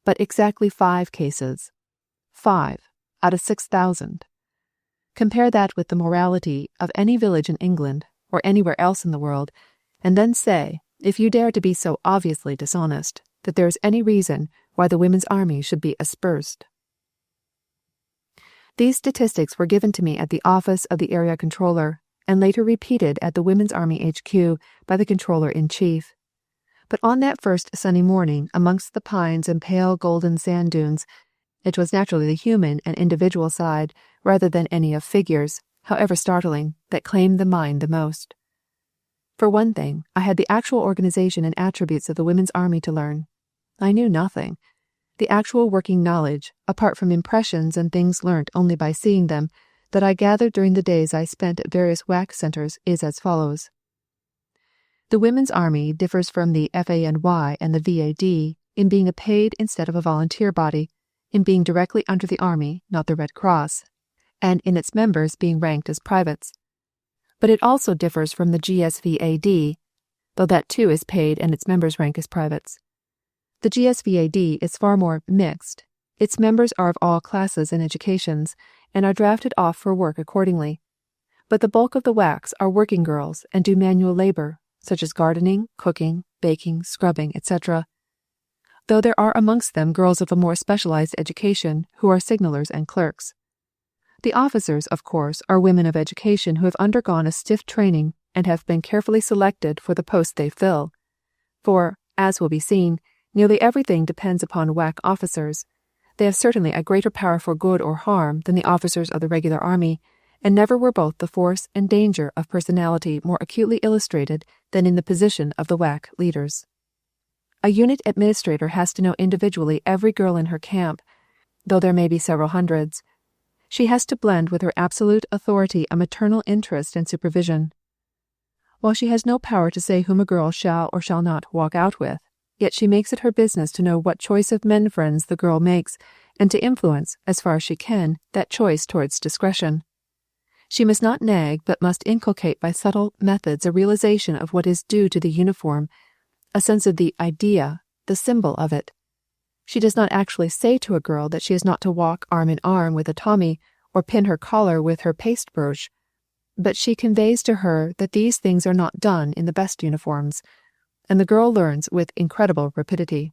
but exactly 5 cases. 5 out of 6,000. Compare that with the morality of any village in England, or anywhere else in the world, and then say, if you dare to be so obviously dishonest, that there is any reason why the Women's Army should be aspersed. These statistics were given to me at the office of the area controller, and later repeated at the Women's Army HQ by the controller-in-chief. But on that first sunny morning, amongst the pines and pale golden sand dunes, it was naturally the human and individual side, rather than any of figures, however startling, that claimed the mind the most. For one thing, I had the actual organization and attributes of the Women's Army to learn. I knew nothing. The actual working knowledge, apart from impressions and things learnt only by seeing them, that I gathered during the days I spent at various WAAC centers is as follows. The Women's Army differs from the FANY and the VAD in being a paid instead of a volunteer body, in being directly under the Army, not the Red Cross, and in its members being ranked as privates. But it also differs from the GSVAD, though that too is paid and its members rank as privates. The GSVAD is far more mixed. Its members are of all classes and educations, and are drafted off for work accordingly. But the bulk of the WAACs are working girls and do manual labor, such as gardening, cooking, baking, scrubbing, etc., though there are amongst them girls of a more specialized education who are signallers and clerks. The officers, of course, are women of education who have undergone a stiff training and have been carefully selected for the post they fill. For, as will be seen, nearly everything depends upon WAAC officers. They have certainly a greater power for good or harm than the officers of the regular army, and never were both the force and danger of personality more acutely illustrated than in the position of the WAAC leaders. A unit administrator has to know individually every girl in her camp, though there may be several hundreds. She has to blend with her absolute authority a maternal interest and supervision. While she has no power to say whom a girl shall or shall not walk out with, yet she makes it her business to know what choice of men friends the girl makes, and to influence, as far as she can, that choice towards discretion. She must not nag, but must inculcate by subtle methods a realization of what is due to the uniform, a sense of the idea, the symbol of it. She does not actually say to a girl that she is not to walk arm in arm with a Tommy or pin her collar with her paste brooch, but she conveys to her that these things are not done in the best uniforms, and the girl learns with incredible rapidity.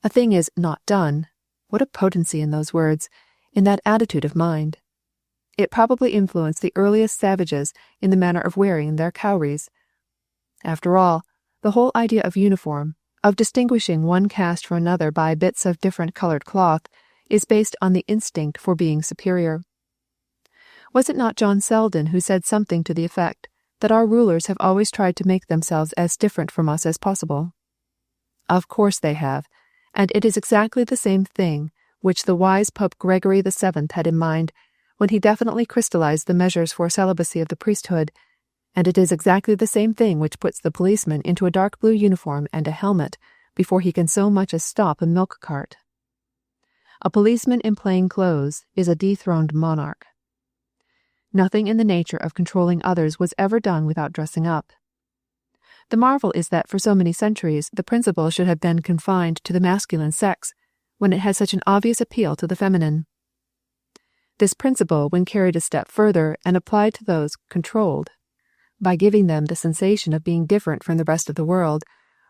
A thing is not done. What a potency in those words, in that attitude of mind. It probably influenced the earliest savages in the manner of wearing their cowries. After all, the whole idea of uniform, of distinguishing one caste from another by bits of different colored cloth, is based on the instinct for being superior. Was it not John Selden who said something to the effect that our rulers have always tried to make themselves as different from us as possible? Of course they have, and it is exactly the same thing which the wise Pope Gregory VII had in mind when he definitely crystallized the measures for celibacy of the priesthood, and it is exactly the same thing which puts the policeman into a dark blue uniform and a helmet before he can so much as stop a milk cart. A policeman in plain clothes is a dethroned monarch. Nothing in the nature of controlling others was ever done without dressing up. The marvel is that for so many centuries the principle should have been confined to the masculine sex, when it has such an obvious appeal to the feminine. This principle, when carried a step further and applied to those controlled, by giving them the sensation of being different from the rest of the world,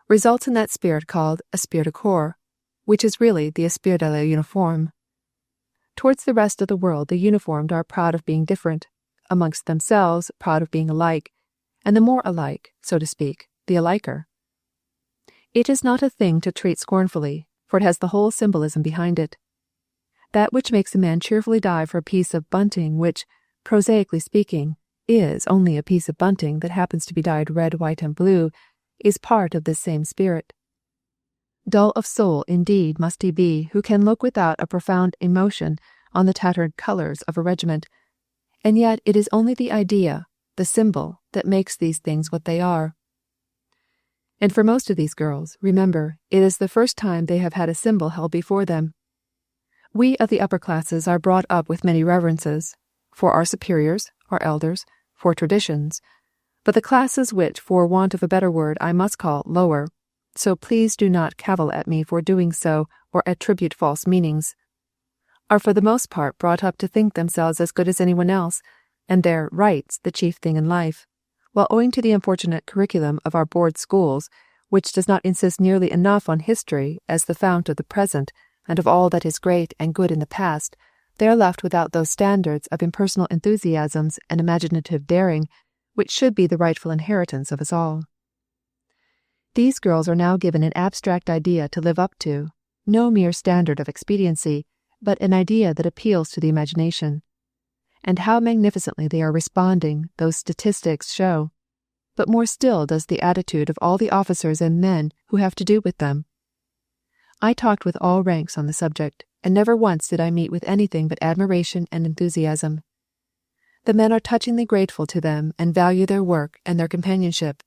results in that spirit called esprit de corps, which is really the esprit de l'uniforme. Towards the rest of the world the uniformed are proud of being different, amongst themselves proud of being alike, and the more alike, so to speak, the aliker. It is not a thing to treat scornfully, for it has the whole symbolism behind it. That which makes a man cheerfully die for a piece of bunting which, prosaically speaking, is only a piece of bunting that happens to be dyed red, white, and blue, is part of this same spirit. Dull of soul indeed must he be who can look without a profound emotion on the tattered colours of a regiment, and yet it is only the idea, the symbol, that makes these things what they are. And for most of these girls, remember, it is the first time they have had a symbol held before them. We of the upper classes are brought up with many reverences, for our superiors, our elders, for traditions, but the classes which, for want of a better word, I must call lower, so please do not cavil at me for doing so or attribute false meanings, are for the most part brought up to think themselves as good as anyone else, and their rights the chief thing in life, while owing to the unfortunate curriculum of our board schools, which does not insist nearly enough on history as the fount of the present and of all that is great and good in the past, they are left without those standards of impersonal enthusiasms and imaginative daring which should be the rightful inheritance of us all. These girls are now given an abstract idea to live up to, no mere standard of expediency, but an idea that appeals to the imagination. And how magnificently they are responding, those statistics show. But more still does the attitude of all the officers and men who have to do with them. I talked with all ranks on the subject, and never once did I meet with anything but admiration and enthusiasm. The men are touchingly grateful to them and value their work and their companionship,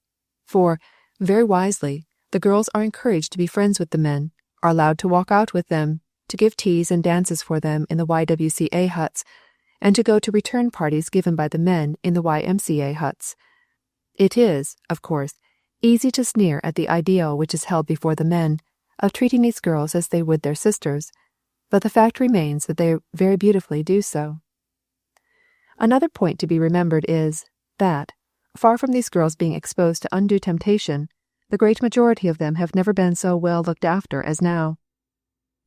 for, very wisely, the girls are encouraged to be friends with the men, are allowed to walk out with them, to give teas and dances for them in the YWCA huts, and to go to return parties given by the men in the YMCA huts. It is, of course, easy to sneer at the ideal which is held before the men, of treating these girls as they would their sisters, but the fact remains that they very beautifully do so. Another point to be remembered is, that, far from these girls being exposed to undue temptation, the great majority of them have never been so well looked after as now.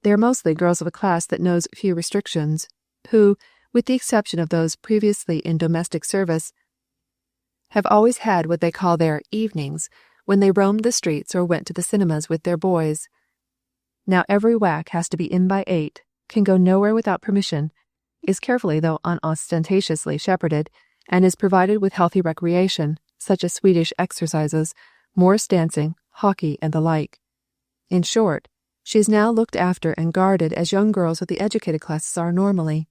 They are mostly girls of a class that knows few restrictions, who, with the exception of those previously in domestic service, have always had what they call their evenings, when they roamed the streets or went to the cinemas with their boys. Now every WAAC has to be in by 8, can go nowhere without permission, is carefully though unostentatiously shepherded, and is provided with healthy recreation, such as Swedish exercises, Morris dancing, hockey, and the like. In short, she is now looked after and guarded as young girls of the educated classes are normally.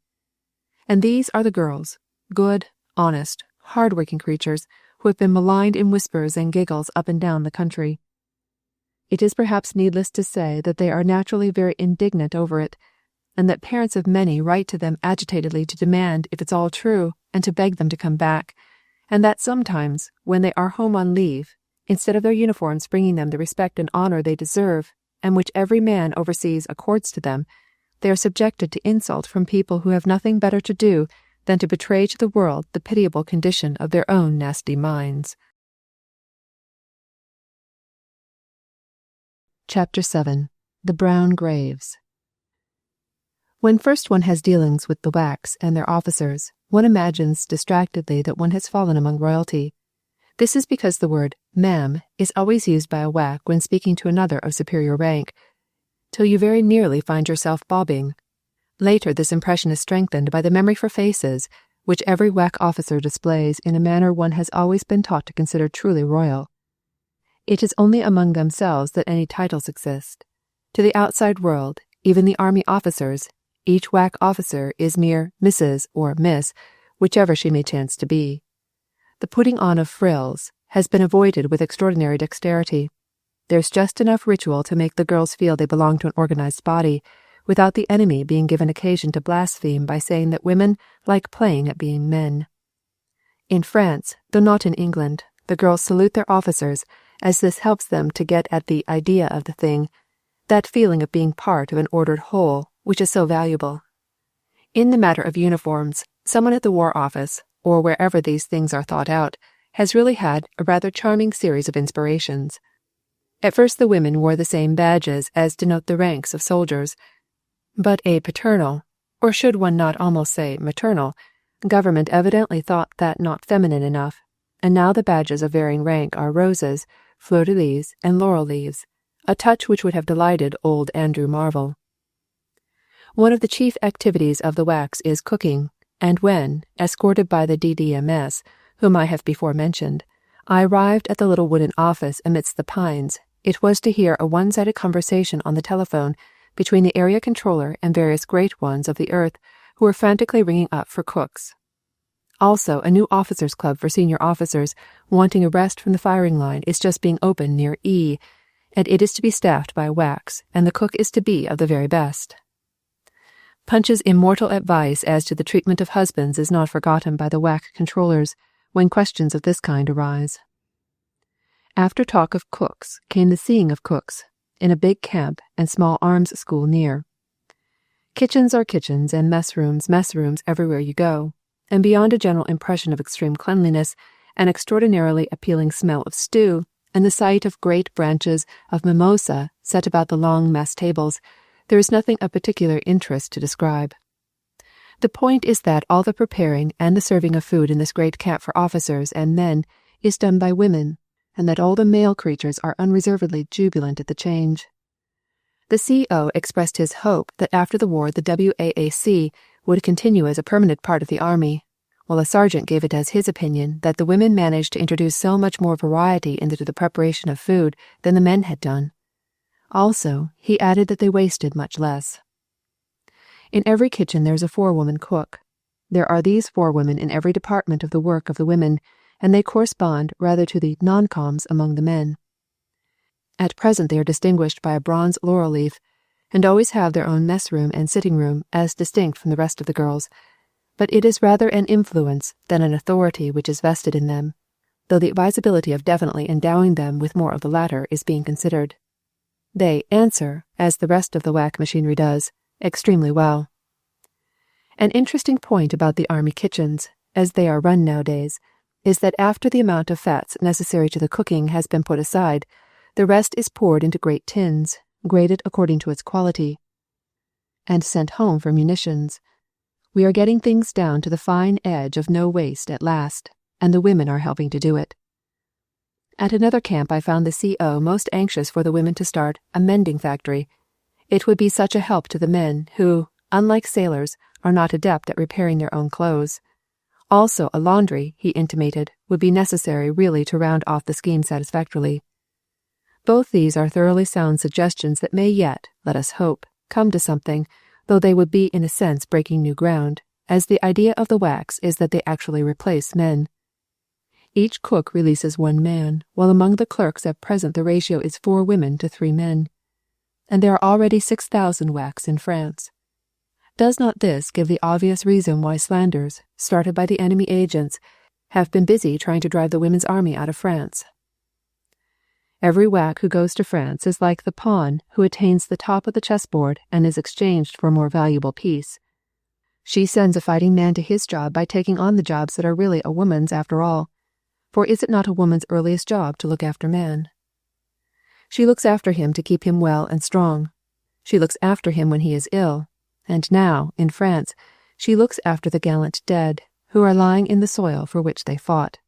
And these are the girls, good, honest, hard-working creatures, who have been maligned in whispers and giggles up and down the country. It is perhaps needless to say that they are naturally very indignant over it, and that parents of many write to them agitatedly to demand, if it's all true, and to beg them to come back, and that sometimes, when they are home on leave, instead of their uniforms bringing them the respect and honor they deserve, and which every man overseas accords to them, they are subjected to insult from people who have nothing better to do than to betray to the world the pitiable condition of their own nasty minds. Chapter 7. The Brown Graves. When first one has dealings with the WAACs and their officers, one imagines distractedly that one has fallen among royalty. This is because the word ma'am is always used by a WAAC when speaking to another of superior rank, till you very nearly find yourself bobbing. Later this impression is strengthened by the memory for faces, which every WAAC officer displays in a manner one has always been taught to consider truly royal. It is only among themselves that any titles exist. To the outside world, even the army officers, each WAAC officer is mere Mrs. or Miss, whichever she may chance to be. The putting on of frills has been avoided with extraordinary dexterity. There's just enough ritual to make the girls feel they belong to an organized body, without the enemy being given occasion to blaspheme by saying that women like playing at being men. In France, though not in England, the girls salute their officers, as this helps them to get at the idea of the thing, that feeling of being part of an ordered whole, which is so valuable. In the matter of uniforms, someone at the War Office, or wherever these things are thought out, has really had a rather charming series of inspirations. At first the women wore the same badges as denote the ranks of soldiers, but a paternal, or should one not almost say maternal, government evidently thought that not feminine enough, and now the badges of varying rank are roses, fleur-de-lis, and laurel leaves, a touch which would have delighted old Andrew Marvell. One of the chief activities of the WAACs is cooking, and when, escorted by the DDMS, whom I have before mentioned, I arrived at the little wooden office amidst the pines, it was to hear a one-sided conversation on the telephone between the area controller and various great ones of the earth who were frantically ringing up for cooks. Also, a new officers' club for senior officers wanting a rest from the firing line is just being opened near E, and it is to be staffed by WAACs, and the cook is to be of the very best. Punch's immortal advice as to the treatment of husbands is not forgotten by the WAAC controllers when questions of this kind arise. After talk of cooks came the seeing of cooks, in a big camp and small arms school near. Kitchens are kitchens and mess rooms everywhere you go, and beyond a general impression of extreme cleanliness, an extraordinarily appealing smell of stew, and the sight of great branches of mimosa set about the long mess tables, there is nothing of particular interest to describe. The point is that all the preparing and the serving of food in this great camp for officers and men is done by women, and that all the male creatures are unreservedly jubilant at the change. The CO expressed his hope that after the war the WAAC would continue as a permanent part of the army, while a sergeant gave it as his opinion that the women managed to introduce so much more variety into the preparation of food than the men had done. Also, he added that they wasted much less. In every kitchen there is a forewoman cook. There are these forewomen in every department of the work of the women, and they correspond rather to the non-coms among the men. At present they are distinguished by a bronze laurel leaf, and always have their own mess room and sitting room as distinct from the rest of the girls, but it is rather an influence than an authority which is vested in them, though the advisability of definitely endowing them with more of the latter is being considered. They answer, as the rest of the WAAC machinery does, extremely well. An interesting point about the army kitchens, as they are run nowadays, is that after the amount of fats necessary to the cooking has been put aside, the rest is poured into great tins, graded according to its quality, and sent home for munitions. We are getting things down to the fine edge of no waste at last, and the women are helping to do it. At another camp I found the CO most anxious for the women to start a mending factory. It would be such a help to the men who, unlike sailors, are not adept at repairing their own clothes. Also a laundry, he intimated, would be necessary really to round off the scheme satisfactorily. Both these are thoroughly sound suggestions that may yet, let us hope, come to something, though they would be in a sense breaking new ground, as the idea of the WAACs is that they actually replace men. Each cook releases one man, while among the clerks at present the ratio is 4 women to 3 men. And there are already 6,000 WAACs in France. Does not this give the obvious reason why slanders, started by the enemy agents, have been busy trying to drive the women's army out of France? Every WAAC who goes to France is like the pawn who attains the top of the chessboard and is exchanged for a more valuable piece. She sends a fighting man to his job by taking on the jobs that are really a woman's after all, for is it not a woman's earliest job to look after man? She looks after him to keep him well and strong. She looks after him when he is ill, and now, in France, she looks after the gallant dead, who are lying in the soil for which they fought.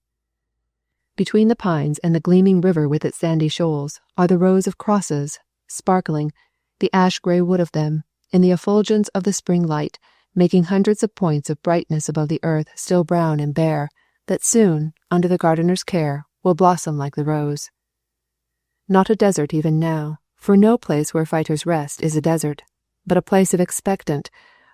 Between the pines and the gleaming river with its sandy shoals are the rows of crosses, sparkling, the ash-grey wood of them, in the effulgence of the spring light, making hundreds of points of brightness above the earth still brown and bare, that soon, under the gardener's care, will blossom like the rose. Not a desert even now, for no place where fighters rest is a desert, but a place of expectant,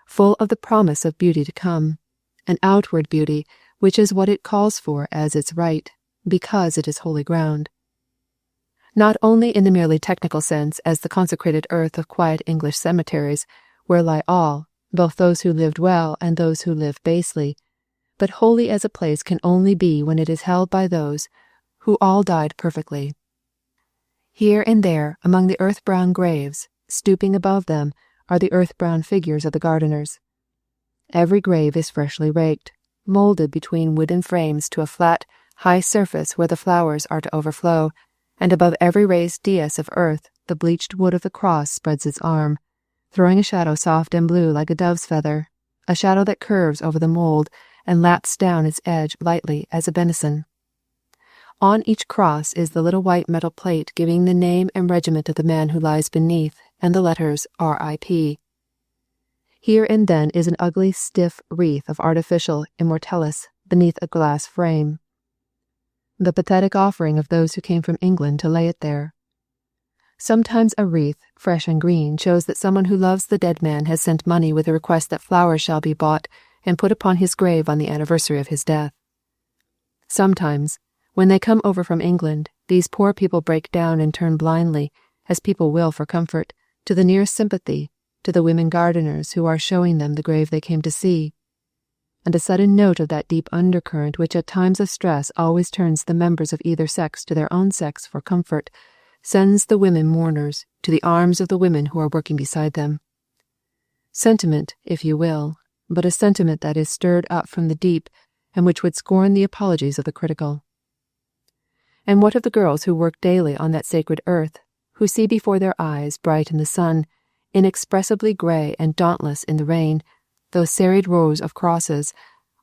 full of the promise of beauty to come, an outward beauty which is what it calls for as its right, because it is holy ground. Not only in the merely technical sense as the consecrated earth of quiet English cemeteries, where lie all, both those who lived well and those who live basely, but holy as a place can only be when it is held by those who all died perfectly. Here and there, among the earth-brown graves, stooping above them, are the earth-brown figures of the gardeners. Every grave is freshly raked, moulded between wooden frames to a flat, high surface where the flowers are to overflow, and above every raised dais of earth the bleached wood of the cross spreads its arm, throwing a shadow soft and blue like a dove's feather, a shadow that curves over the mould and laps down its edge lightly as a benison. On each cross is the little white metal plate giving the name and regiment of the man who lies beneath, and the letters R.I.P. Here and then is an ugly, stiff wreath of artificial immortelles beneath a glass frame, the pathetic offering of those who came from England to lay it there. Sometimes a wreath, fresh and green, shows that someone who loves the dead man has sent money with a request that flowers shall be bought and put upon his grave on the anniversary of his death. Sometimes, when they come over from England, these poor people break down and turn blindly, as people will for comfort, to the nearest sympathy, to the women gardeners who are showing them the grave they came to see. And a sudden note of that deep undercurrent which at times of stress always turns the members of either sex to their own sex for comfort, sends the women mourners to the arms of the women who are working beside them. Sentiment, if you will, but a sentiment that is stirred up from the deep and which would scorn the apologies of the critical. And what of the girls who work daily on that sacred earth, who see before their eyes, bright in the sun, inexpressibly grey and dauntless in the rain, those serried rows of crosses,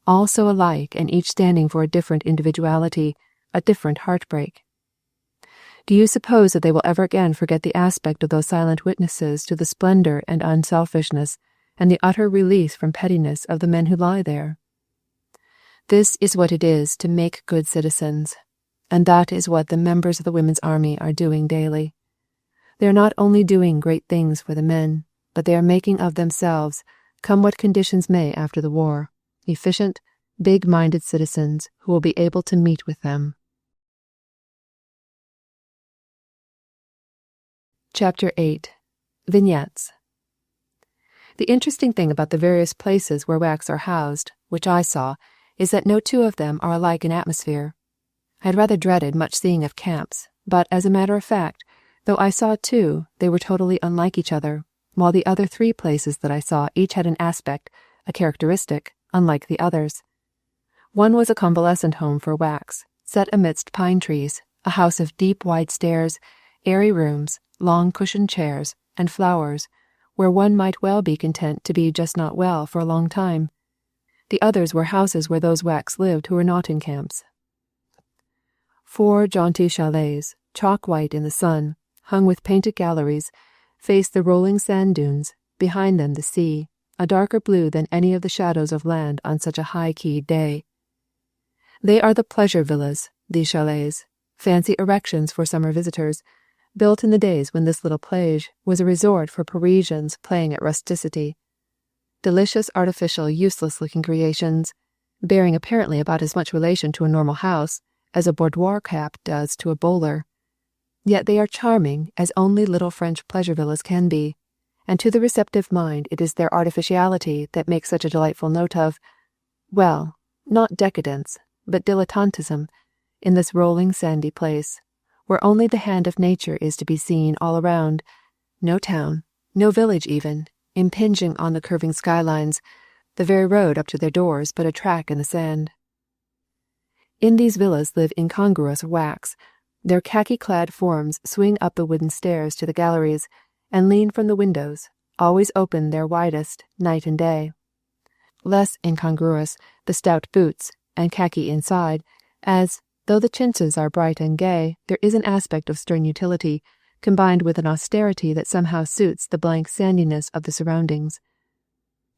all so alike and each standing for a different individuality, a different heartbreak? Do you suppose that they will ever again forget the aspect of those silent witnesses to the splendour and unselfishness and the utter release from pettiness of the men who lie there? This is what it is to make good citizens, and that is what the members of the Women's Army are doing daily. They are not only doing great things for the men, but they are making of themselves, come what conditions may after the war, efficient, big-minded citizens who will be able to meet with them. Chapter 8. Vignettes. The interesting thing about the various places where WAACs are housed, which I saw, is that no two of them are alike in atmosphere. I had rather dreaded much seeing of camps, but as a matter of fact, though I saw two, they were totally unlike each other, while the other three places that I saw each had an aspect, a characteristic, unlike the others. One was a convalescent home for WAACs, set amidst pine trees, a house of deep wide stairs, airy rooms, long cushioned chairs, and flowers, where one might well be content to be just not well for a long time. The others were houses where those WAACs lived who were not in camps. 4 jaunty chalets, chalk-white in the sun, hung with painted galleries, faced the rolling sand dunes, behind them the sea, a darker blue than any of the shadows of land on such a high-keyed day. They are the pleasure villas, these chalets, fancy erections for summer visitors, built in the days when this little plage was a resort for Parisians playing at rusticity. Delicious, artificial, useless-looking creations, bearing apparently about as much relation to a normal house as a boudoir cap does to a bowler. Yet they are charming as only little French pleasure villas can be, and to the receptive mind it is their artificiality that makes such a delightful note of, well, not decadence, but dilettantism, in this rolling sandy place, where only the hand of nature is to be seen all around, no town, no village even, impinging on the curving skylines, the very road up to their doors but a track in the sand. In these villas live incongruous WAACs. Their khaki-clad forms swing up the wooden stairs to the galleries and lean from the windows, always open their widest, night and day. Less incongruous, the stout boots, and khaki inside, as, though the chintzes are bright and gay, there is an aspect of stern utility, combined with an austerity that somehow suits the blank sandiness of the surroundings.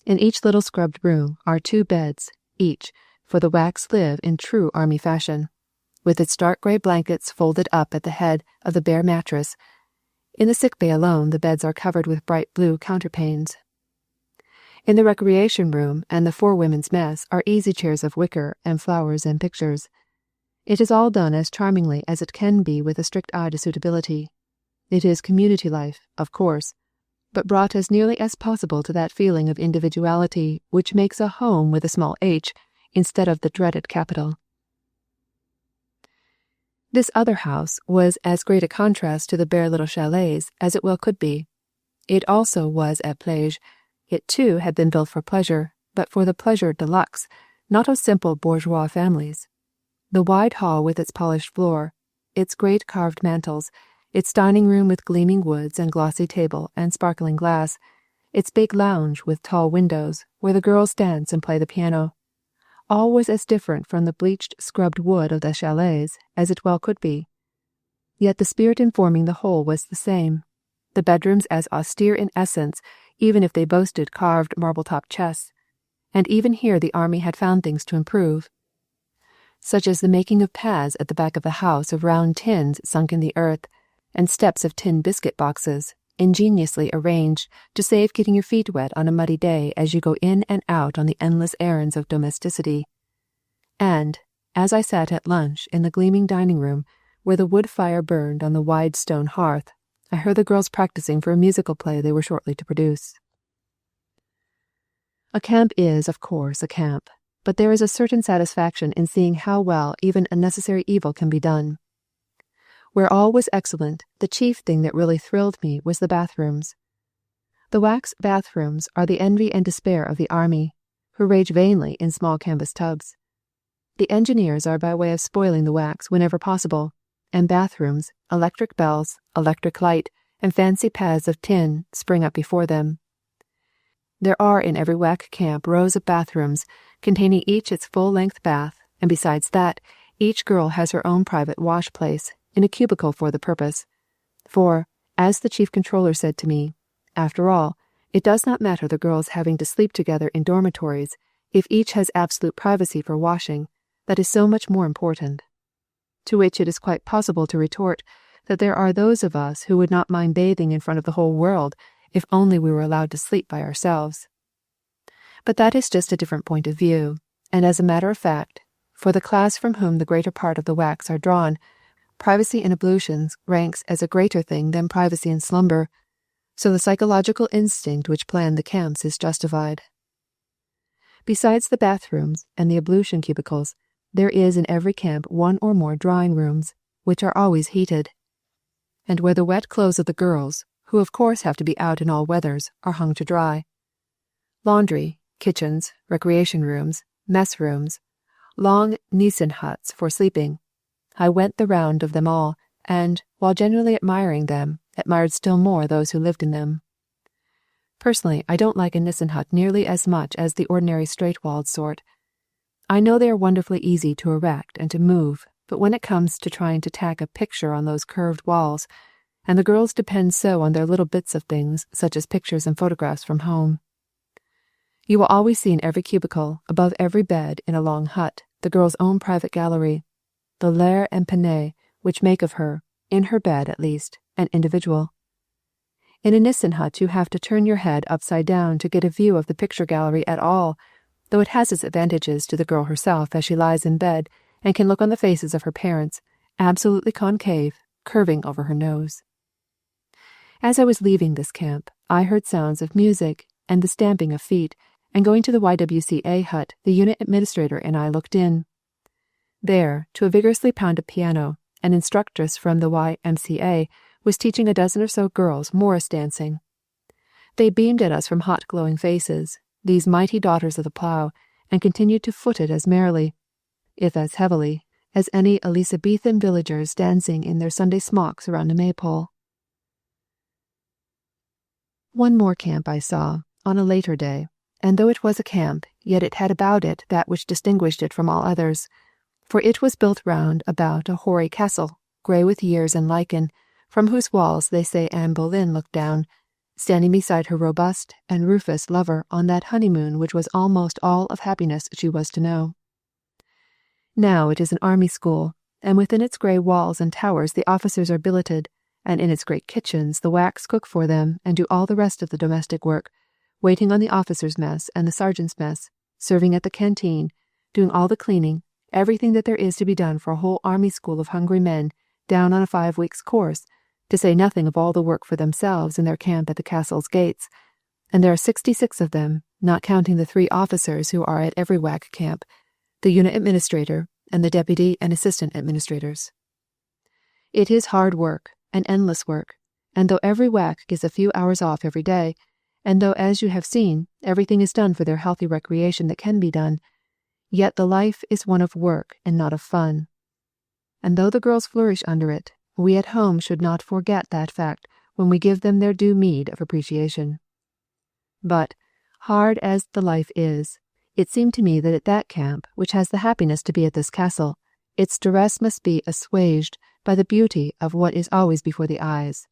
In each little scrubbed room are 2 beds, each, for the WAACs live in true army fashion, with its dark grey blankets folded up at the head of the bare mattress. In the sick bay alone the beds are covered with bright blue counterpanes. In the recreation room and the 4 women's mess are easy chairs of wicker and flowers and pictures. It is all done as charmingly as it can be with a strict eye to suitability. It is community life, of course, but brought as nearly as possible to that feeling of individuality which makes a home with a small h instead of the dreaded capital. This other house was as great a contrast to the bare little chalets as it well could be. It also was at plage. It too had been built for pleasure, but for the pleasure de luxe, not of simple bourgeois families. The wide hall with its polished floor, its great carved mantels, its dining room with gleaming woods and glossy table and sparkling glass, its big lounge with tall windows where the girls dance and play the piano, all was as different from the bleached, scrubbed wood of the chalets as it well could be. Yet the spirit informing the whole was the same, the bedrooms as austere in essence, even if they boasted carved marble-top chests, and even here the army had found things to improve, such as the making of paths at the back of the house of round tins sunk in the earth, and steps of tin biscuit boxes, ingeniously arranged to save getting your feet wet on a muddy day as you go in and out on the endless errands of domesticity. And, as I sat at lunch in the gleaming dining room, where the wood fire burned on the wide stone hearth, I heard the girls practicing for a musical play they were shortly to produce. A camp is, of course, a camp, but there is a certain satisfaction in seeing how well even a necessary evil can be done. Where all was excellent, the chief thing that really thrilled me was the bathrooms. The WAAC's bathrooms are the envy and despair of the army, who rage vainly in small canvas tubs. The engineers are by way of spoiling the WAACs whenever possible, and bathrooms, electric bells, electric light, and fancy paths of tin spring up before them. There are in every WAAC camp rows of bathrooms, containing each its full-length bath, and besides that, each girl has her own private wash place, in a cubicle for the purpose. For, as the chief controller said to me, after all, it does not matter the girls having to sleep together in dormitories if each has absolute privacy for washing. That is so much more important. To which it is quite possible to retort that there are those of us who would not mind bathing in front of the whole world if only we were allowed to sleep by ourselves. But that is just a different point of view, and as a matter of fact, for the class from whom the greater part of the WAACs are drawn, privacy in ablutions ranks as a greater thing than privacy in slumber, so the psychological instinct which planned the camps is justified. Besides the bathrooms and the ablution cubicles, there is in every camp 1 or more drawing rooms, which are always heated, and where the wet clothes of the girls, who of course have to be out in all weathers, are hung to dry. Laundry, kitchens, recreation rooms, mess rooms, long Nissen huts for sleeping. I went the round of them all, and, while generally admiring them, admired still more those who lived in them. Personally, I don't like a Nissen hut nearly as much as the ordinary straight-walled sort. I know they are wonderfully easy to erect and to move, but when it comes to trying to tack a picture on those curved walls, and the girls depend so on their little bits of things, such as pictures and photographs from home. You will always see in every cubicle, above every bed in a long hut, the girl's own private gallery, the lair and penée which make of her, in her bed at least, an individual. In a Nissen hut you have to turn your head upside down to get a view of the picture gallery at all, though it has its advantages to the girl herself as she lies in bed and can look on the faces of her parents, absolutely concave, curving over her nose. As I was leaving this camp, I heard sounds of music and the stamping of feet, and going to the YWCA hut, the unit administrator and I looked in. There, to a vigorously pounded piano, an instructress from the YMCA was teaching a dozen or so girls Morris dancing. They beamed at us from hot glowing faces, these mighty daughters of the plough, and continued to foot it as merrily, if as heavily, as any Elizabethan villagers dancing in their Sunday smocks around a maypole. One more camp I saw, on a later day, and though it was a camp, yet it had about it that which distinguished it from all others, for it was built round about a hoary castle, grey with years and lichen, from whose walls they say Anne Boleyn looked down, standing beside her robust and rufous lover on that honeymoon which was almost all of happiness she was to know. Now it is an army school, and within its grey walls and towers the officers are billeted, and in its great kitchens the WAACs cook for them and do all the rest of the domestic work, waiting on the officers' mess and the sergeants' mess, serving at the canteen, doing all the cleaning, everything that there is to be done for a whole army school of hungry men down on a 5 weeks' course, to say nothing of all the work for themselves in their camp at the castle's gates, and there are 66 of them, not counting the 3 officers who are at every WAAC camp, the unit administrator, and the deputy and assistant administrators. It is hard work, and endless work, and though every WAAC gives a few hours off every day, and though, as you have seen, everything is done for their healthy recreation that can be done, yet the life is one of work and not of fun. And though the girls flourish under it, we at home should not forget that fact when we give them their due meed of appreciation. But, hard as the life is, it seemed to me that at that camp, which has the happiness to be at this castle, its duress must be assuaged by the beauty of what is always before the eyes.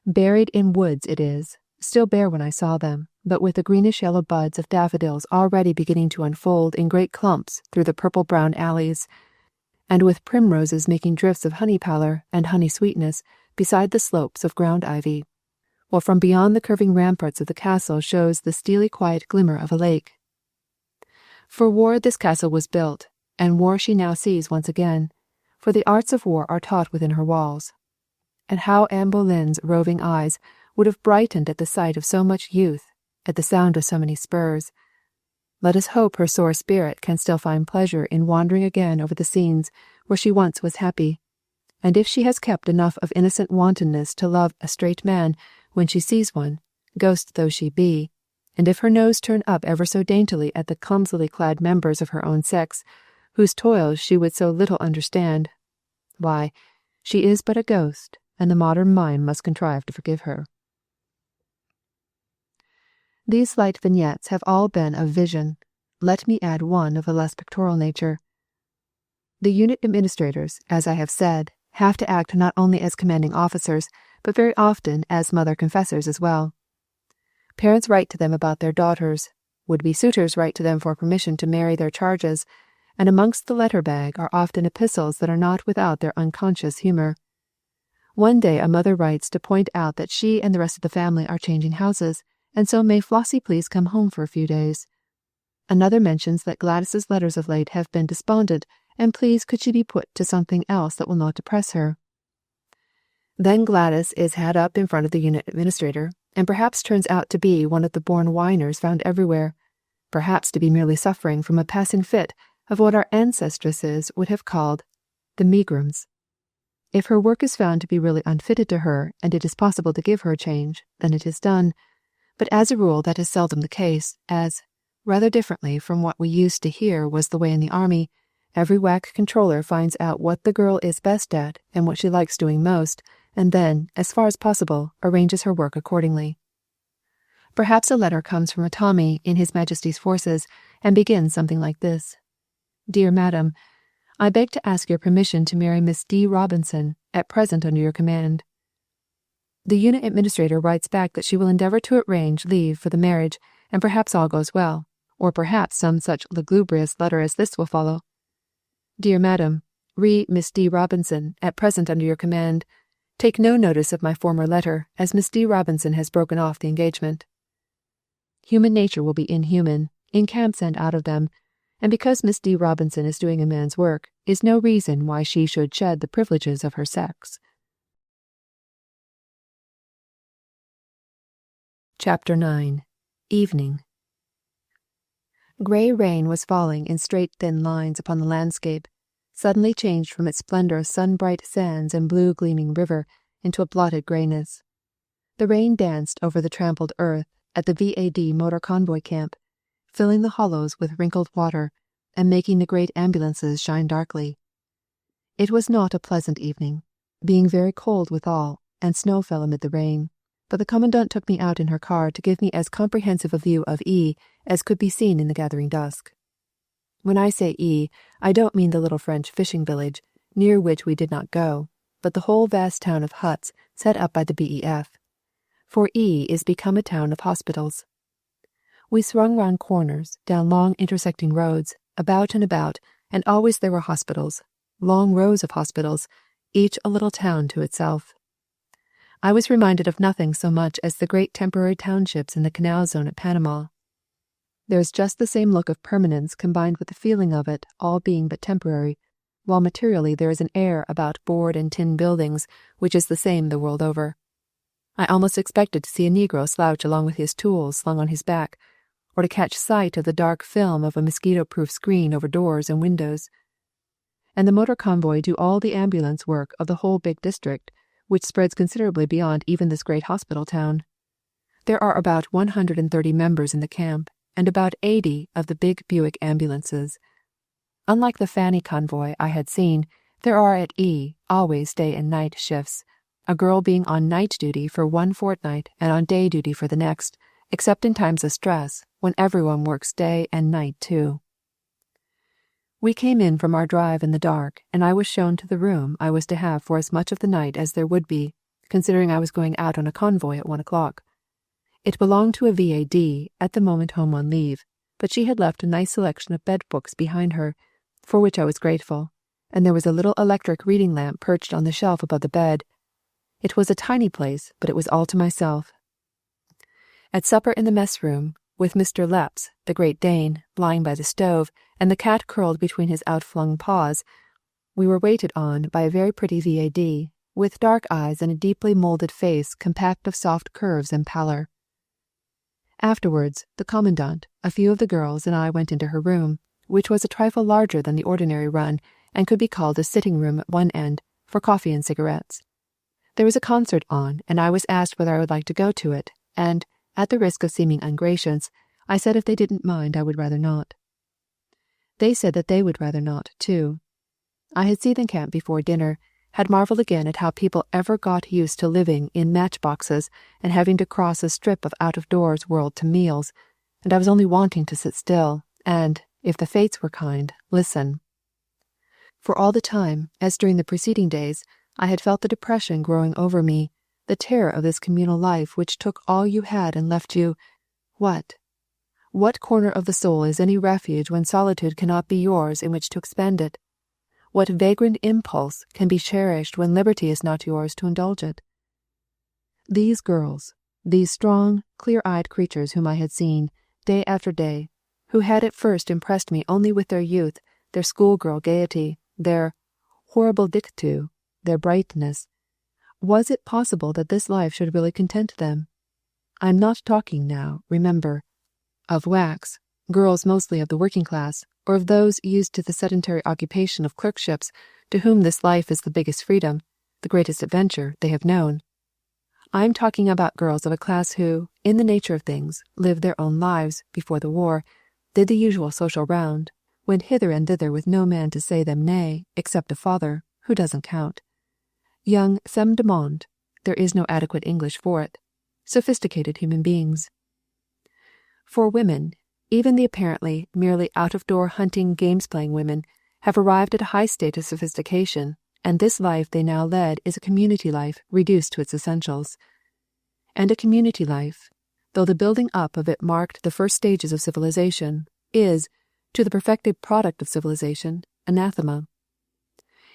Buried in woods it is, still bare when I saw them, but with the greenish-yellow buds of daffodils already beginning to unfold in great clumps through the purple-brown alleys, and with primroses making drifts of honey pallor and honey sweetness beside the slopes of ground ivy, while from beyond the curving ramparts of the castle shows the steely quiet glimmer of a lake. For war this castle was built, and war she now sees once again, for the arts of war are taught within her walls. And how Anne Boleyn's roving eyes would have brightened at the sight of so much youth, at the sound of so many spurs. Let us hope her sore spirit can still find pleasure in wandering again over the scenes where she once was happy, and if she has kept enough of innocent wantonness to love a straight man when she sees one, ghost though she be, and if her nose turn up ever so daintily at the clumsily clad members of her own sex, whose toils she would so little understand, why, she is but a ghost, and the modern mind must contrive to forgive her. These light vignettes have all been of vision. Let me add one of a less pictorial nature. The unit administrators, as I have said, have to act not only as commanding officers, but very often as mother confessors as well. Parents write to them about their daughters, would-be suitors write to them for permission to marry their charges, and amongst the letter bag are often epistles that are not without their unconscious humour. One day a mother writes to point out that she and the rest of the family are changing houses, and so may Flossie please come home for a few days. Another mentions that Gladys's letters of late have been despondent, and please could she be put to something else that will not depress her. Then Gladys is had up in front of the unit administrator, and perhaps turns out to be one of the born whiners found everywhere, perhaps to be merely suffering from a passing fit of what our ancestresses would have called the megrims. If her work is found to be really unfitted to her, and it is possible to give her a change, then it is done, but as a rule that is seldom the case, as, rather differently from what we used to hear was the way in the army, every WAAC controller finds out what the girl is best at and what she likes doing most, and then, as far as possible, arranges her work accordingly. Perhaps a letter comes from a Tommy in His Majesty's forces, and begins something like this. Dear Madam, I beg to ask your permission to marry Miss D. Robinson, at present under your command. The unit administrator writes back that she will endeavour to arrange leave for the marriage, and perhaps all goes well, or perhaps some such lugubrious letter as this will follow. Dear Madam, Miss D. Robinson, at present under your command. Take no notice of my former letter, as Miss D. Robinson has broken off the engagement. Human nature will be inhuman, in camps and out of them, and because Miss D. Robinson is doing a man's work, is no reason why she should shed the privileges of her sex. Chapter 9. Evening. Grey rain was falling in straight thin lines upon the landscape, suddenly changed from its splendour of sun-bright sands and blue gleaming river into a blotted greyness. The rain danced over the trampled earth at the VAD motor convoy camp, filling the hollows with wrinkled water and making the great ambulances shine darkly. It was not a pleasant evening, being very cold withal, and snow fell amid the rain. But the Commandant took me out in her car to give me as comprehensive a view of E as could be seen in the gathering dusk. When I say E, I don't mean the little French fishing village, near which we did not go, but the whole vast town of huts set up by the BEF. For E is become a town of hospitals. We swung round corners, down long intersecting roads, about, and always there were hospitals, long rows of hospitals, each a little town to itself. I was reminded of nothing so much as the great temporary townships in the canal zone at Panama. There is just the same look of permanence combined with the feeling of it all being but temporary, while materially there is an air about board and tin buildings which is the same the world over. I almost expected to see a Negro slouch along with his tools slung on his back, or to catch sight of the dark film of a mosquito-proof screen over doors and windows. And the motor convoy do all the ambulance work of the whole big district, which spreads considerably beyond even this great hospital town. There are about 130 members in the camp, and about 80 of the big Buick ambulances. Unlike the Fanny convoy I had seen, there are at E always day and night shifts, a girl being on night duty for one fortnight and on day duty for the next, except in times of stress, when everyone works day and night too. We came in from our drive in the dark, and I was shown to the room I was to have for as much of the night as there would be, considering I was going out on a convoy at 1 o'clock. It belonged to a VAD, at the moment home on leave, but she had left a nice selection of bed books behind her, for which I was grateful, and there was a little electric reading lamp perched on the shelf above the bed. It was a tiny place, but it was all to myself. At supper in the mess room, with Mr. Lepps, the Great Dane, lying by the stove, and the cat curled between his outflung paws, we were waited on by a very pretty VAD, with dark eyes and a deeply moulded face compact of soft curves and pallor. Afterwards, the Commandant, a few of the girls, and I went into her room, which was a trifle larger than the ordinary run, and could be called a sitting room at one end, for coffee and cigarettes. There was a concert on, and I was asked whether I would like to go to it, and, at the risk of seeming ungracious, I said if they didn't mind I would rather not. They said that they would rather not, too. I had seen the camp before dinner, had marvelled again at how people ever got used to living in matchboxes and having to cross a strip of out-of-doors world to meals, and I was only wanting to sit still and, if the fates were kind, listen. For all the time, as during the preceding days, I had felt the depression growing over me, the terror of this communal life which took all you had and left you, what? What corner of the soul is any refuge when solitude cannot be yours in which to expend it? What vagrant impulse can be cherished when liberty is not yours to indulge it? These girls, these strong, clear-eyed creatures whom I had seen, day after day, who had at first impressed me only with their youth, their schoolgirl gaiety, their horrible dictu, their brightness, was it possible that this life should really content them? I am not talking now, remember, of WAACs, girls mostly of the working class, or of those used to the sedentary occupation of clerkships, to whom this life is the biggest freedom, the greatest adventure they have known. I am talking about girls of a class who, in the nature of things, lived their own lives before the war, did the usual social round, went hither and thither with no man to say them nay, except a father, who doesn't count. Young femmes de monde, there is no adequate English for it, sophisticated human beings. For women, even the apparently merely out-of-door hunting games-playing women, have arrived at a high state of sophistication, and this life they now led is a community life reduced to its essentials. And a community life, though the building up of it marked the first stages of civilization, is, to the perfected product of civilization, anathema.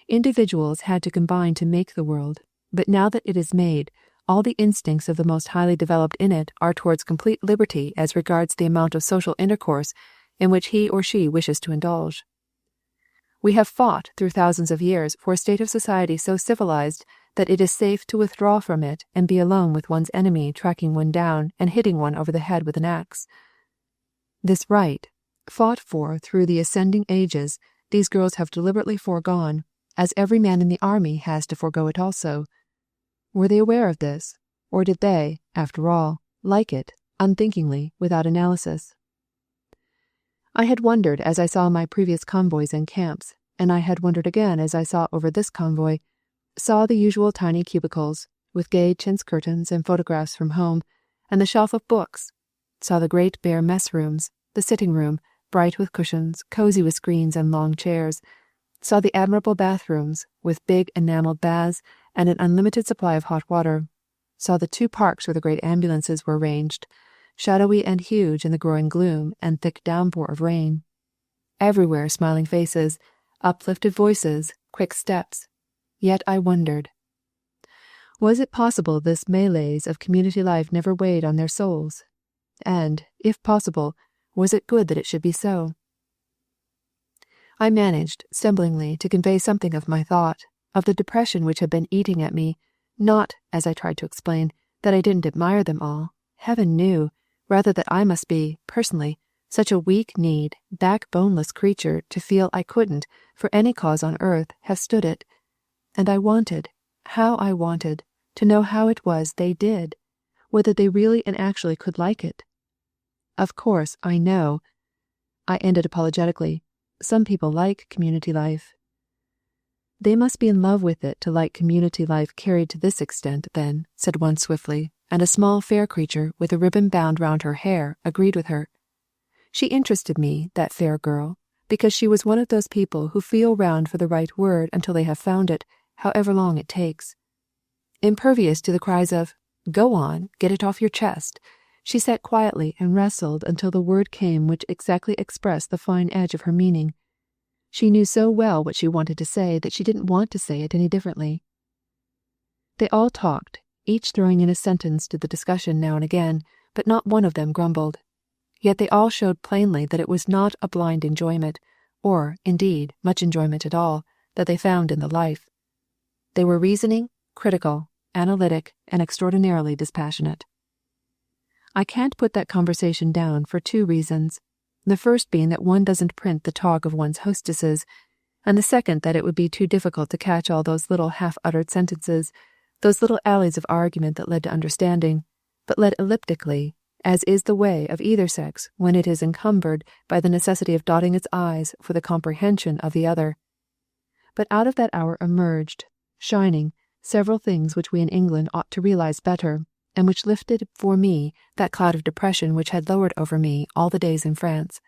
Individuals had to combine to make the world, but now that it is made, all the instincts of the most highly developed in it are towards complete liberty as regards the amount of social intercourse in which he or she wishes to indulge. We have fought through thousands of years for a state of society so civilized that it is safe to withdraw from it and be alone with one's enemy tracking one down and hitting one over the head with an axe. This right, fought for through the ascending ages, these girls have deliberately foregone, as every man in the army has to forego it also. Were they aware of this, or did they, after all, like it, unthinkingly, without analysis? I had wondered as I saw my previous convoys and camps, and I had wondered again as I saw over this convoy, saw the usual tiny cubicles, with gay chintz curtains and photographs from home, and the shelf of books, saw the great bare mess rooms, the sitting room, bright with cushions, cozy with screens and long chairs, saw the admirable bathrooms, with big enameled baths and an unlimited supply of hot water, saw the 2 parks where the great ambulances were ranged, shadowy and huge in the growing gloom and thick downpour of rain. Everywhere smiling faces, uplifted voices, quick steps. Yet I wondered. Was it possible this malaise of community life never weighed on their souls? And, if possible, was it good that it should be so? I managed, stumblingly, to convey something of my thought, of the depression which had been eating at me, not, as I tried to explain, that I didn't admire them all. Heaven knew, rather that I must be, personally, such a weak-kneed, backboneless creature to feel I couldn't, for any cause on earth, have stood it. And I wanted, how I wanted, to know how it was they did, whether they really and actually could like it. Of course, I know, I ended apologetically, some people like community life. They must be in love with it to like community life carried to this extent, then, said one swiftly, and a small fair creature with a ribbon bound round her hair agreed with her. She interested me, that fair girl, because she was one of those people who feel round for the right word until they have found it, however long it takes. Impervious to the cries of, "Go on, get it off your chest," she sat quietly and wrestled until the word came which exactly expressed the fine edge of her meaning. She knew so well what she wanted to say that she didn't want to say it any differently. They all talked, each throwing in a sentence to the discussion now and again, but not one of them grumbled. Yet they all showed plainly that it was not a blind enjoyment, or, indeed, much enjoyment at all, that they found in the life. They were reasoning, critical, analytic, and extraordinarily dispassionate. I can't put that conversation down for 2 reasons, the first being that one doesn't print the talk of one's hostesses, and the second that it would be too difficult to catch all those little half-uttered sentences, those little alleys of argument that led to understanding, but led elliptically, as is the way of either sex when it is encumbered by the necessity of dotting its I's for the comprehension of the other. But out of that hour emerged, shining, several things which we in England ought to realize better, and which lifted for me that cloud of depression which had lowered over me all the days in France.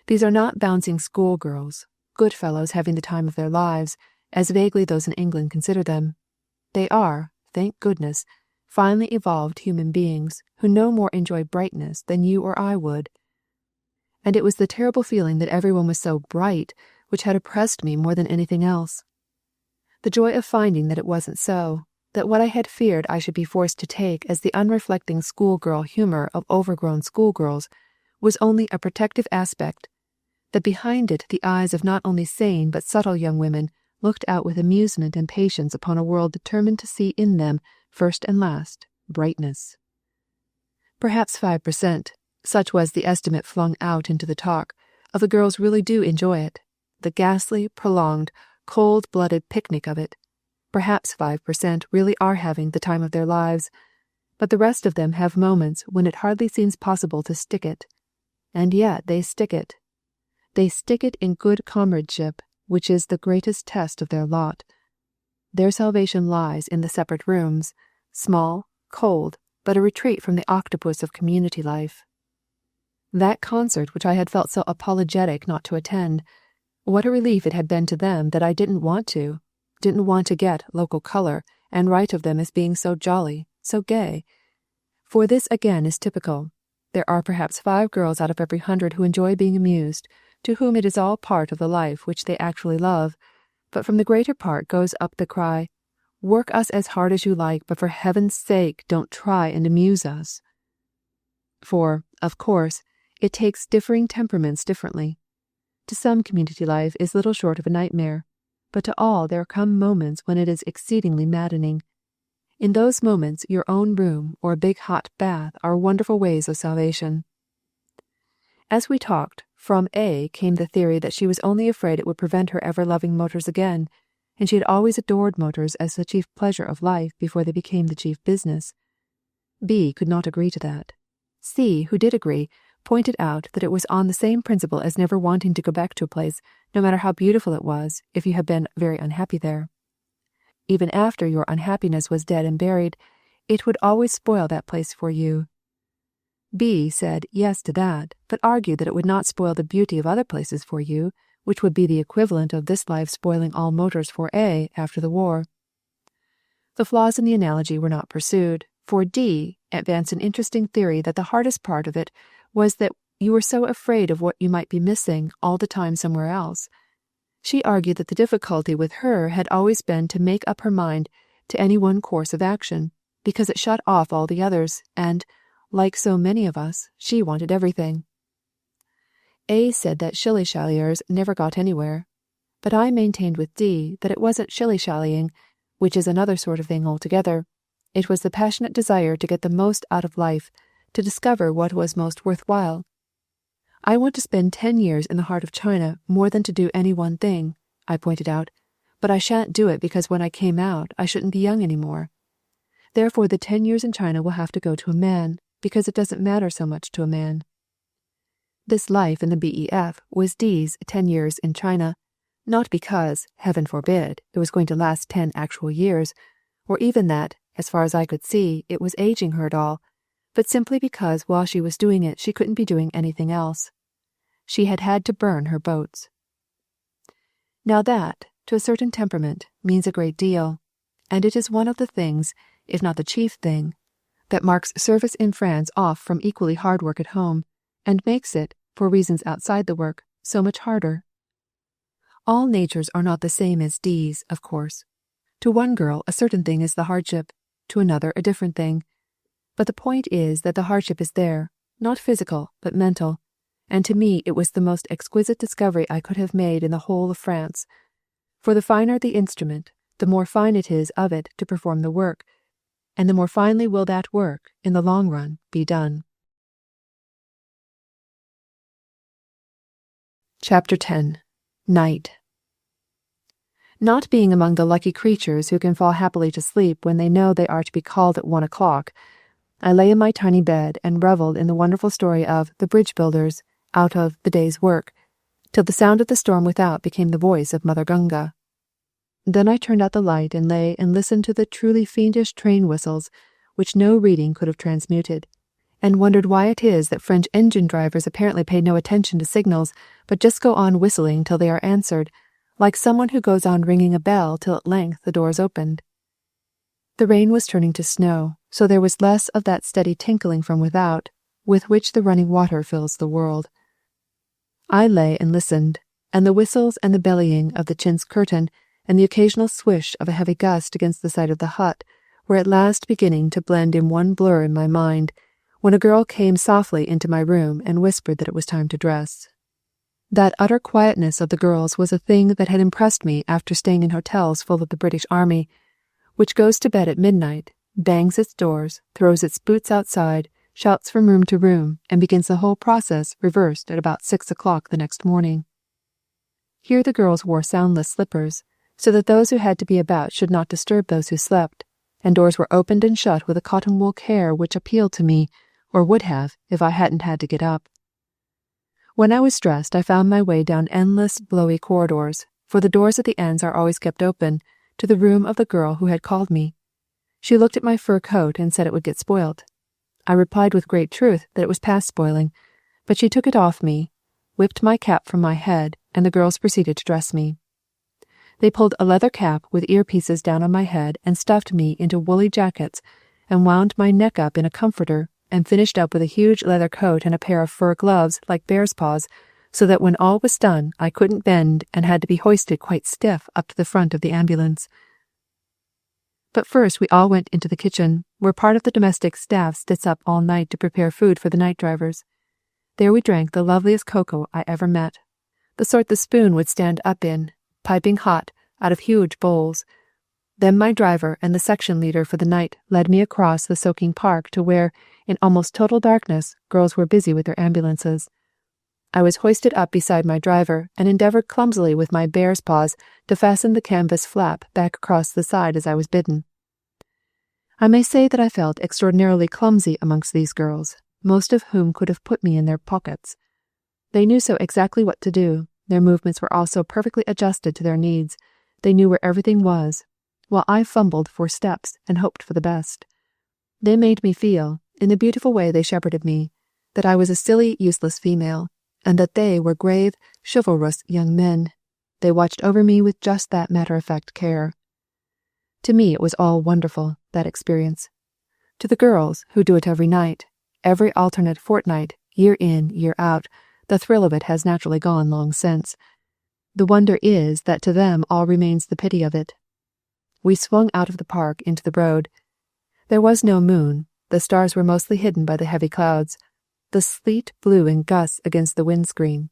These are not bouncing schoolgirls, good fellows having the time of their lives, as vaguely those in England consider them. They are, thank goodness, finely evolved human beings who no more enjoy brightness than you or I would. And it was the terrible feeling that everyone was so bright which had oppressed me more than anything else. The joy of finding that it wasn't so, that what I had feared I should be forced to take as the unreflecting schoolgirl humour of overgrown schoolgirls was only a protective aspect, that behind it the eyes of not only sane but subtle young women looked out with amusement and patience upon a world determined to see in them, first and last, brightness. Perhaps 5%, such was the estimate flung out into the talk, of the girls really do enjoy it, the ghastly, prolonged, cold-blooded picnic of it. Perhaps 5% really are having the time of their lives, but the rest of them have moments when it hardly seems possible to stick it. And yet they stick it. They stick it in good comradeship, which is the greatest test of their lot. Their salvation lies in the separate rooms, small, cold, but a retreat from the octopus of community life. That concert which I had felt so apologetic not to attend, what a relief it had been to them that I didn't want to get local colour and write of them as being so jolly, so gay. For this again is typical. There are perhaps 5 girls out of every 100 who enjoy being amused, to whom it is all part of the life which they actually love, but from the greater part goes up the cry, "Work us as hard as you like, but for heaven's sake don't try and amuse us." For, of course, it takes differing temperaments differently. To some community life is little short of a nightmare. but to all there come moments when it is exceedingly maddening. In those moments your own room or a big hot bath are wonderful ways of salvation. As we talked, from A came the theory that she was only afraid it would prevent her ever loving motors again, and she had always adored motors as the chief pleasure of life before they became the chief business. B could not agree to that. C, who did agree, pointed out that it was on the same principle as never wanting to go back to a place, no matter how beautiful it was, if you had been very unhappy there. Even after your unhappiness was dead and buried, it would always spoil that place for you. B said yes to that, but argued that it would not spoil the beauty of other places for you, which would be the equivalent of this life spoiling all motors for A after the war. The flaws in the analogy were not pursued, for D advanced an interesting theory that the hardest part of it was that you were so afraid of what you might be missing all the time somewhere else. She argued that the difficulty with her had always been to make up her mind to any one course of action, because it shut off all the others, and, like so many of us, she wanted everything. A said that shilly-shalliers never got anywhere, but I maintained with D that it wasn't shilly-shallying, which is another sort of thing altogether. It was the passionate desire to get the most out of life, to discover what was most worthwhile. I want to spend 10 years in the heart of China more than to do any one thing, I pointed out, but I shan't do it because when I came out I shouldn't be young any more. Therefore the 10 years in China will have to go to a man, because it doesn't matter so much to a man. This life in the BEF was D's 10 years in China, not because, heaven forbid, it was going to last 10 actual years, or even that, as far as I could see, it was aging her at all, but simply because while she was doing it she couldn't be doing anything else. She had had to burn her boats. Now that, to a certain temperament, means a great deal, and it is one of the things, if not the chief thing, that marks service in France off from equally hard work at home, and makes it, for reasons outside the work, so much harder. All natures are not the same as D's, of course. To one girl a certain thing is the hardship, to another a different thing. But the point is that the hardship is there, not physical, but mental, and to me it was the most exquisite discovery I could have made in the whole of France. For the finer the instrument, the more fine it is of it to perform the work, and the more finely will that work, in the long run, be done. Chapter 10. Night. Not being among the lucky creatures who can fall happily to sleep when they know they are to be called at 1 o'clock, I lay in my tiny bed and revelled in the wonderful story of the bridge builders out of the day's work, till the sound of the storm without became the voice of Mother Gunga. Then I turned out the light and lay and listened to the truly fiendish train whistles, which no reading could have transmuted, and wondered why it is that French engine drivers apparently pay no attention to signals, but just go on whistling till they are answered, like someone who goes on ringing a bell till at length the doors opened. The rain was turning to snow, so there was less of that steady tinkling from without, with which the running water fills the world. I lay and listened, and the whistles and the bellying of the chintz curtain and the occasional swish of a heavy gust against the side of the hut were at last beginning to blend in one blur in my mind, when a girl came softly into my room and whispered that it was time to dress. That utter quietness of the girls was a thing that had impressed me after staying in hotels full of the British Army, which goes to bed at midnight, bangs its doors, throws its boots outside, shouts from room to room, and begins the whole process reversed at about 6 o'clock the next morning. Here the girls wore soundless slippers, so that those who had to be about should not disturb those who slept, and doors were opened and shut with a cotton wool care which appealed to me, or would have if I hadn't had to get up. When I was dressed, I found my way down endless, blowy corridors, for the doors at the ends are always kept open, to the room of the girl who had called me. She looked at my fur coat and said it would get spoilt. I replied with great truth that it was past spoiling, but she took it off me, whipped my cap from my head, and the girls proceeded to dress me. They pulled a leather cap with earpieces down on my head and stuffed me into woolly jackets and wound my neck up in a comforter and finished up with a huge leather coat and a pair of fur gloves like bear's paws, so that when all was done I couldn't bend and had to be hoisted quite stiff up to the front of the ambulance. But first we all went into the kitchen, where part of the domestic staff sits up all night to prepare food for the night drivers. There we drank the loveliest cocoa I ever met, the sort the spoon would stand up in, piping hot, out of huge bowls. Then my driver and the section leader for the night led me across the soaking park to where, in almost total darkness, girls were busy with their ambulances. I was hoisted up beside my driver and endeavored clumsily with my bear's paws to fasten the canvas flap back across the side as I was bidden. I may say that I felt extraordinarily clumsy amongst these girls, most of whom could have put me in their pockets. They knew so exactly what to do, their movements were all so perfectly adjusted to their needs, they knew where everything was, while I fumbled for steps and hoped for the best. They made me feel, in the beautiful way they shepherded me, that I was a silly, useless female, and that they were grave, chivalrous young men. They watched over me with just that matter-of-fact care. To me it was all wonderful, that experience. To the girls, who do it every night, every alternate fortnight, year in, year out, the thrill of it has naturally gone long since. The wonder is that to them all remains the pity of it. We swung out of the park into the road. There was no moon, the stars were mostly hidden by the heavy clouds. The sleet blew in gusts against the windscreen.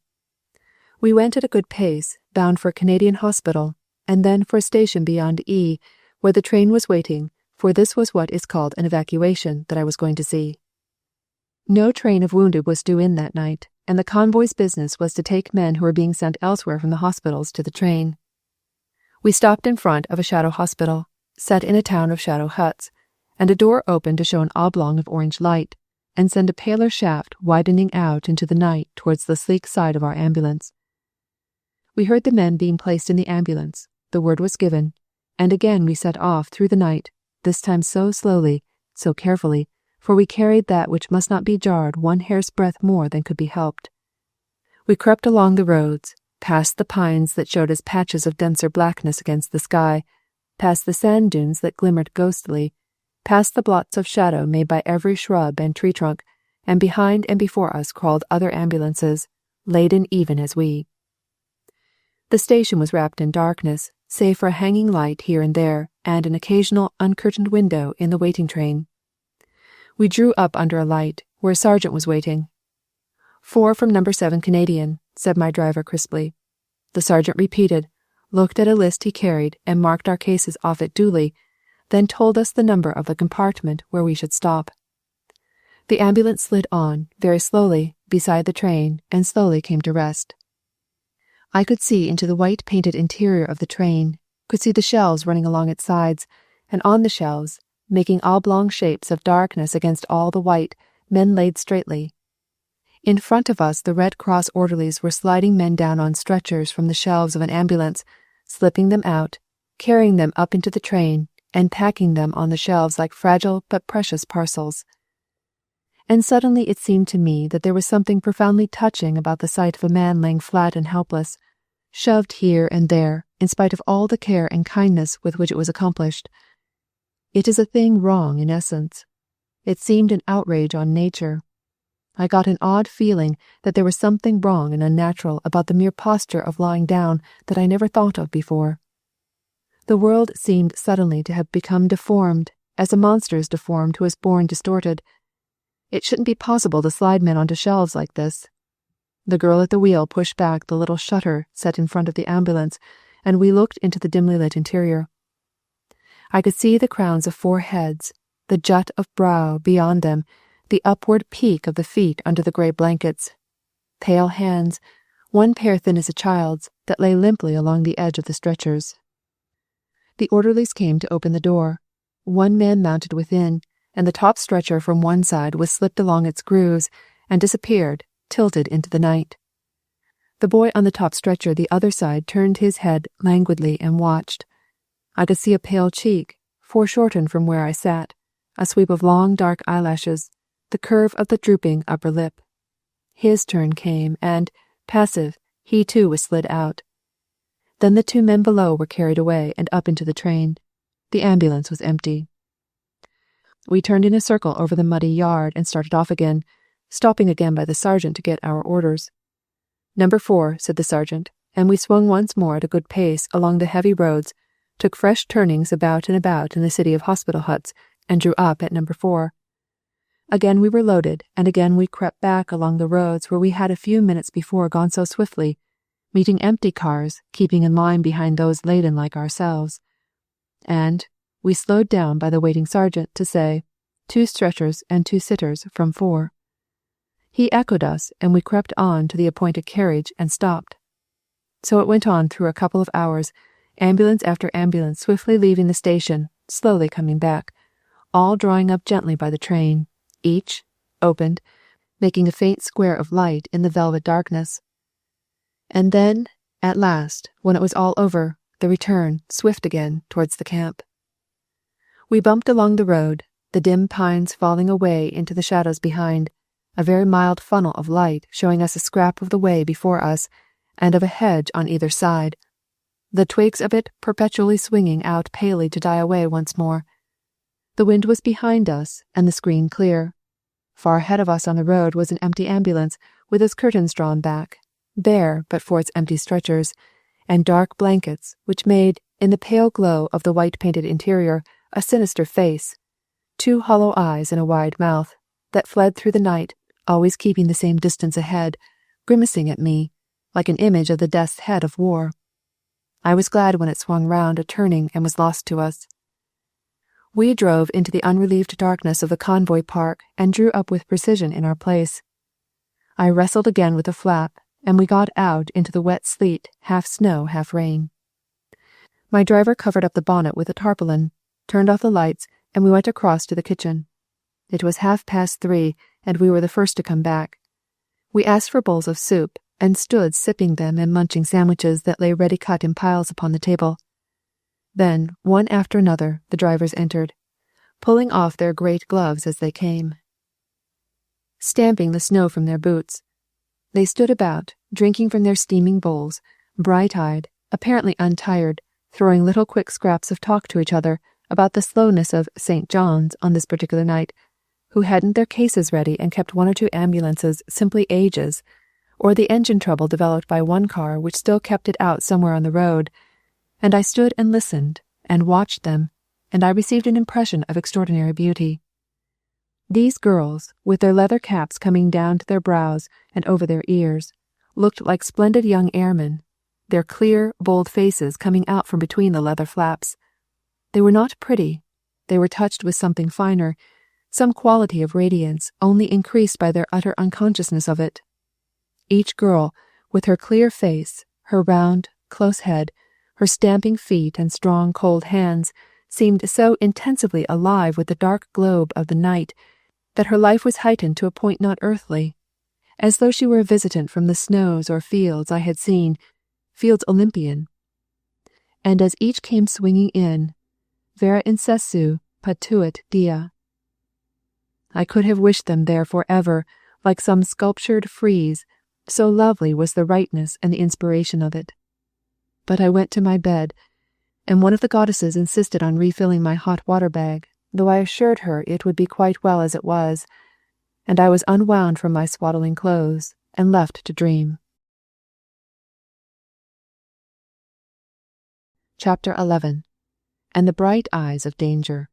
We went at a good pace, bound for a Canadian hospital, and then for a station beyond E, where the train was waiting, for this was what is called an evacuation that I was going to see. No train of wounded was due in that night, and the convoy's business was to take men who were being sent elsewhere from the hospitals to the train. We stopped in front of a shadow hospital, set in a town of shadow huts, and a door opened to show an oblong of orange light, and send a paler shaft widening out into the night towards the sleek side of our ambulance. We heard the men being placed in the ambulance, the word was given, and again we set off through the night, this time so slowly, so carefully, for we carried that which must not be jarred one hair's breadth more than could be helped. We crept along the roads, past the pines that showed as patches of denser blackness against the sky, past the sand dunes that glimmered ghostly, past the blots of shadow made by every shrub and tree trunk, and behind and before us crawled other ambulances, laden even as we. The station was wrapped in darkness, save for a hanging light here and there, and an occasional uncurtained window in the waiting train. We drew up under a light, where a sergeant was waiting. 4 from No. 7 Canadian, said my driver crisply. The sergeant repeated, looked at a list he carried, and marked our cases off it duly, then told us the number of the compartment where we should stop. The ambulance slid on, very slowly, beside the train, and slowly came to rest. I could see into the white-painted interior of the train, could see the shelves running along its sides, and on the shelves, making oblong shapes of darkness against all the white, men laid straightly. In front of us the Red Cross orderlies were sliding men down on stretchers from the shelves of an ambulance, slipping them out, carrying them up into the train, and packing them on the shelves like fragile but precious parcels. And suddenly it seemed to me that there was something profoundly touching about the sight of a man laying flat and helpless, shoved here and there, in spite of all the care and kindness with which it was accomplished. It is a thing wrong in essence. It seemed an outrage on nature. I got an odd feeling that there was something wrong and unnatural about the mere posture of lying down that I never thought of before. The world seemed suddenly to have become deformed, as a monster is deformed who is born distorted. It shouldn't be possible to slide men onto shelves like this. The girl at the wheel pushed back the little shutter set in front of the ambulance, and we looked into the dimly lit interior. I could see the crowns of 4 heads, the jut of brow beyond them, the upward peak of the feet under the grey blankets. Pale hands, one pair thin as a child's, that lay limply along the edge of the stretchers. The orderlies came to open the door. One man mounted within, and the top stretcher from one side was slipped along its grooves and disappeared, tilted into the night. The boy on the top stretcher the other side turned his head languidly and watched. I could see a pale cheek, foreshortened from where I sat, a sweep of long dark eyelashes, the curve of the drooping upper lip. His turn came, and, passive, he too was slid out. Then the 2 men below were carried away and up into the train. The ambulance was empty. We turned in a circle over the muddy yard and started off again, stopping again by the sergeant to get our orders. No. 4, said the sergeant, and we swung once more at a good pace along the heavy roads, took fresh turnings about and about in the city of hospital huts, and drew up at No. 4. Again we were loaded, and again we crept back along the roads where we had a few minutes before gone so swiftly, meeting empty cars, keeping in line behind those laden like ourselves. And we slowed down by the waiting sergeant to say, 2 stretchers and 2 sitters from 4. He echoed us, and we crept on to the appointed carriage and stopped. So it went on through a couple of hours, ambulance after ambulance swiftly leaving the station, slowly coming back, all drawing up gently by the train, each, opened, making a faint square of light in the velvet darkness. And then, at last, when it was all over, the return, swift again, towards the camp. We bumped along the road, the dim pines falling away into the shadows behind, a very mild funnel of light showing us a scrap of the way before us, and of a hedge on either side, the twigs of it perpetually swinging out palely to die away once more. The wind was behind us, and the screen clear. Far ahead of us on the road was an empty ambulance, with its curtains drawn back, bare but for its empty stretchers, and dark blankets, which made, in the pale glow of the white-painted interior, a sinister face, 2 hollow eyes and a wide mouth, that fled through the night, always keeping the same distance ahead, grimacing at me, like an image of the death's head of war. I was glad when it swung round a turning and was lost to us. We drove into the unrelieved darkness of the Convoy Park and drew up with precision in our place. I wrestled again with the flap, and we got out into the wet sleet, half snow, half rain. My driver covered up the bonnet with a tarpaulin, turned off the lights, and we went across to the kitchen. It was 3:30, and we were the first to come back. We asked for bowls of soup, and stood sipping them and munching sandwiches that lay ready cut in piles upon the table. Then, one after another, the drivers entered, pulling off their great gloves as they came, stamping the snow from their boots. They stood about, drinking from their steaming bowls, bright-eyed, apparently untired, throwing little quick scraps of talk to each other about the slowness of St. John's on this particular night, who hadn't their cases ready and kept 1 or 2 ambulances simply ages, or the engine trouble developed by one car which still kept it out somewhere on the road, and I stood and listened, and watched them, and I received an impression of extraordinary beauty. These girls, with their leather caps coming down to their brows and over their ears, looked like splendid young airmen, their clear, bold faces coming out from between the leather flaps. They were not pretty. They were touched with something finer, some quality of radiance only increased by their utter unconsciousness of it. Each girl, with her clear face, her round, close head, her stamping feet and strong, cold hands, seemed so intensively alive with the dark globe of the night that her life was heightened to a point not earthly, as though she were a visitant from the snows or fields I had seen, fields Olympian. And as each came swinging in, vera incessu patuit dia. I could have wished them there forever, like some sculptured frieze, so lovely was the rightness and the inspiration of it. But I went to my bed, and one of the goddesses insisted on refilling my hot water bag, though I assured her it would be quite well as it was, and I was unwound from my swaddling clothes and left to dream. Chapter 11. And the Bright Eyes of Danger.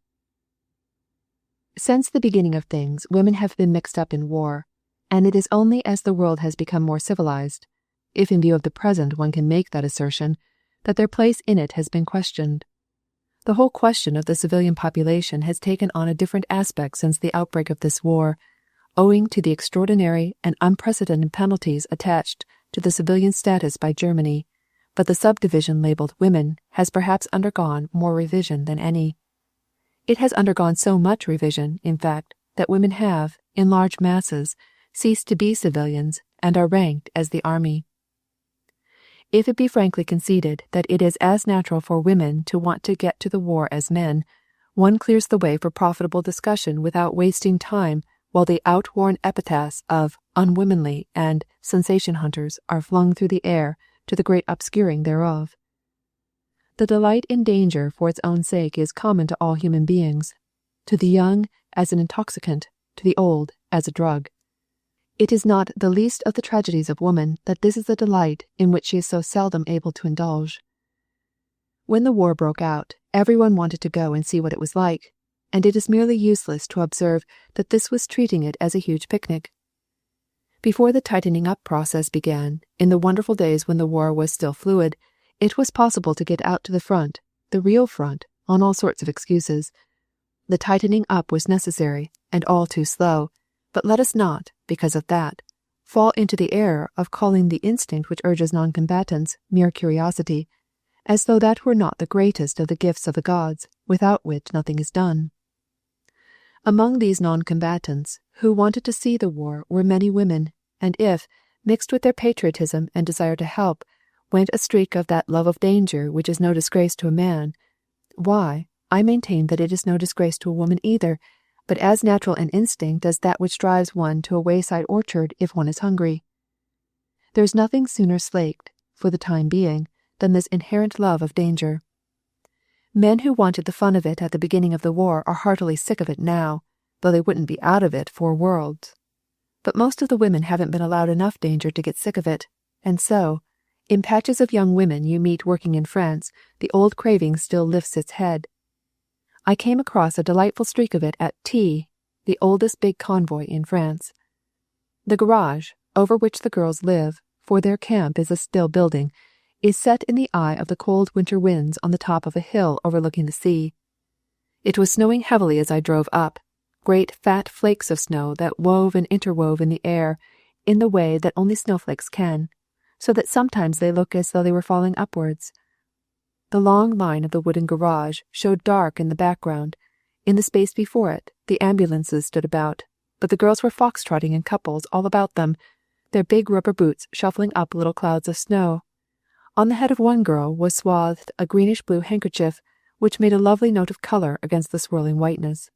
Since the beginning of things, women have been mixed up in war, and it is only as the world has become more civilized, if in view of the present one can make that assertion, that their place in it has been questioned. The whole question of the civilian population has taken on a different aspect since the outbreak of this war, owing to the extraordinary and unprecedented penalties attached to the civilian status by Germany, but the subdivision labeled women has perhaps undergone more revision than any. It has undergone so much revision, in fact, that women have, in large masses, ceased to be civilians and are ranked as the army. If it be frankly conceded that it is as natural for women to want to get to the war as men, one clears the way for profitable discussion without wasting time while the outworn epithets of unwomanly and sensation hunters are flung through the air to the great obscuring thereof. The delight in danger for its own sake is common to all human beings, to the young as an intoxicant, to the old as a drug. It is not the least of the tragedies of woman that this is a delight in which she is so seldom able to indulge. When the war broke out, everyone wanted to go and see what it was like, and it is merely useless to observe that this was treating it as a huge picnic. Before the tightening up process began, in the wonderful days when the war was still fluid, it was possible to get out to the front, the real front, on all sorts of excuses. The tightening up was necessary, and all too slow, but let us not, because of that, fall into the error of calling the instinct which urges non-combatants mere curiosity, as though that were not the greatest of the gifts of the gods, without which nothing is done. Among these non-combatants who wanted to see the war were many women, and if, mixed with their patriotism and desire to help, went a streak of that love of danger which is no disgrace to a man, why, I maintain that it is no disgrace to a woman either, but as natural an instinct as that which drives one to a wayside orchard if one is hungry. There is nothing sooner slaked, for the time being, than this inherent love of danger. Men who wanted the fun of it at the beginning of the war are heartily sick of it now, though they wouldn't be out of it for worlds. But most of the women haven't been allowed enough danger to get sick of it, and so, in patches of young women you meet working in France, the old craving still lifts its head. I came across a delightful streak of it at T, the oldest big convoy in France. The garage, over which the girls live, for their camp is a still building, is set in the eye of the cold winter winds on the top of a hill overlooking the sea. It was snowing heavily as I drove up, great fat flakes of snow that wove and interwove in the air in the way that only snowflakes can, so that sometimes they look as though they were falling upwards. The long line of the wooden garage showed dark in the background. In the space before it, the ambulances stood about, but the girls were foxtrotting in couples all about them, their big rubber boots shuffling up little clouds of snow. On the head of one girl was swathed a greenish-blue handkerchief, which made a lovely note of colour against the swirling whiteness.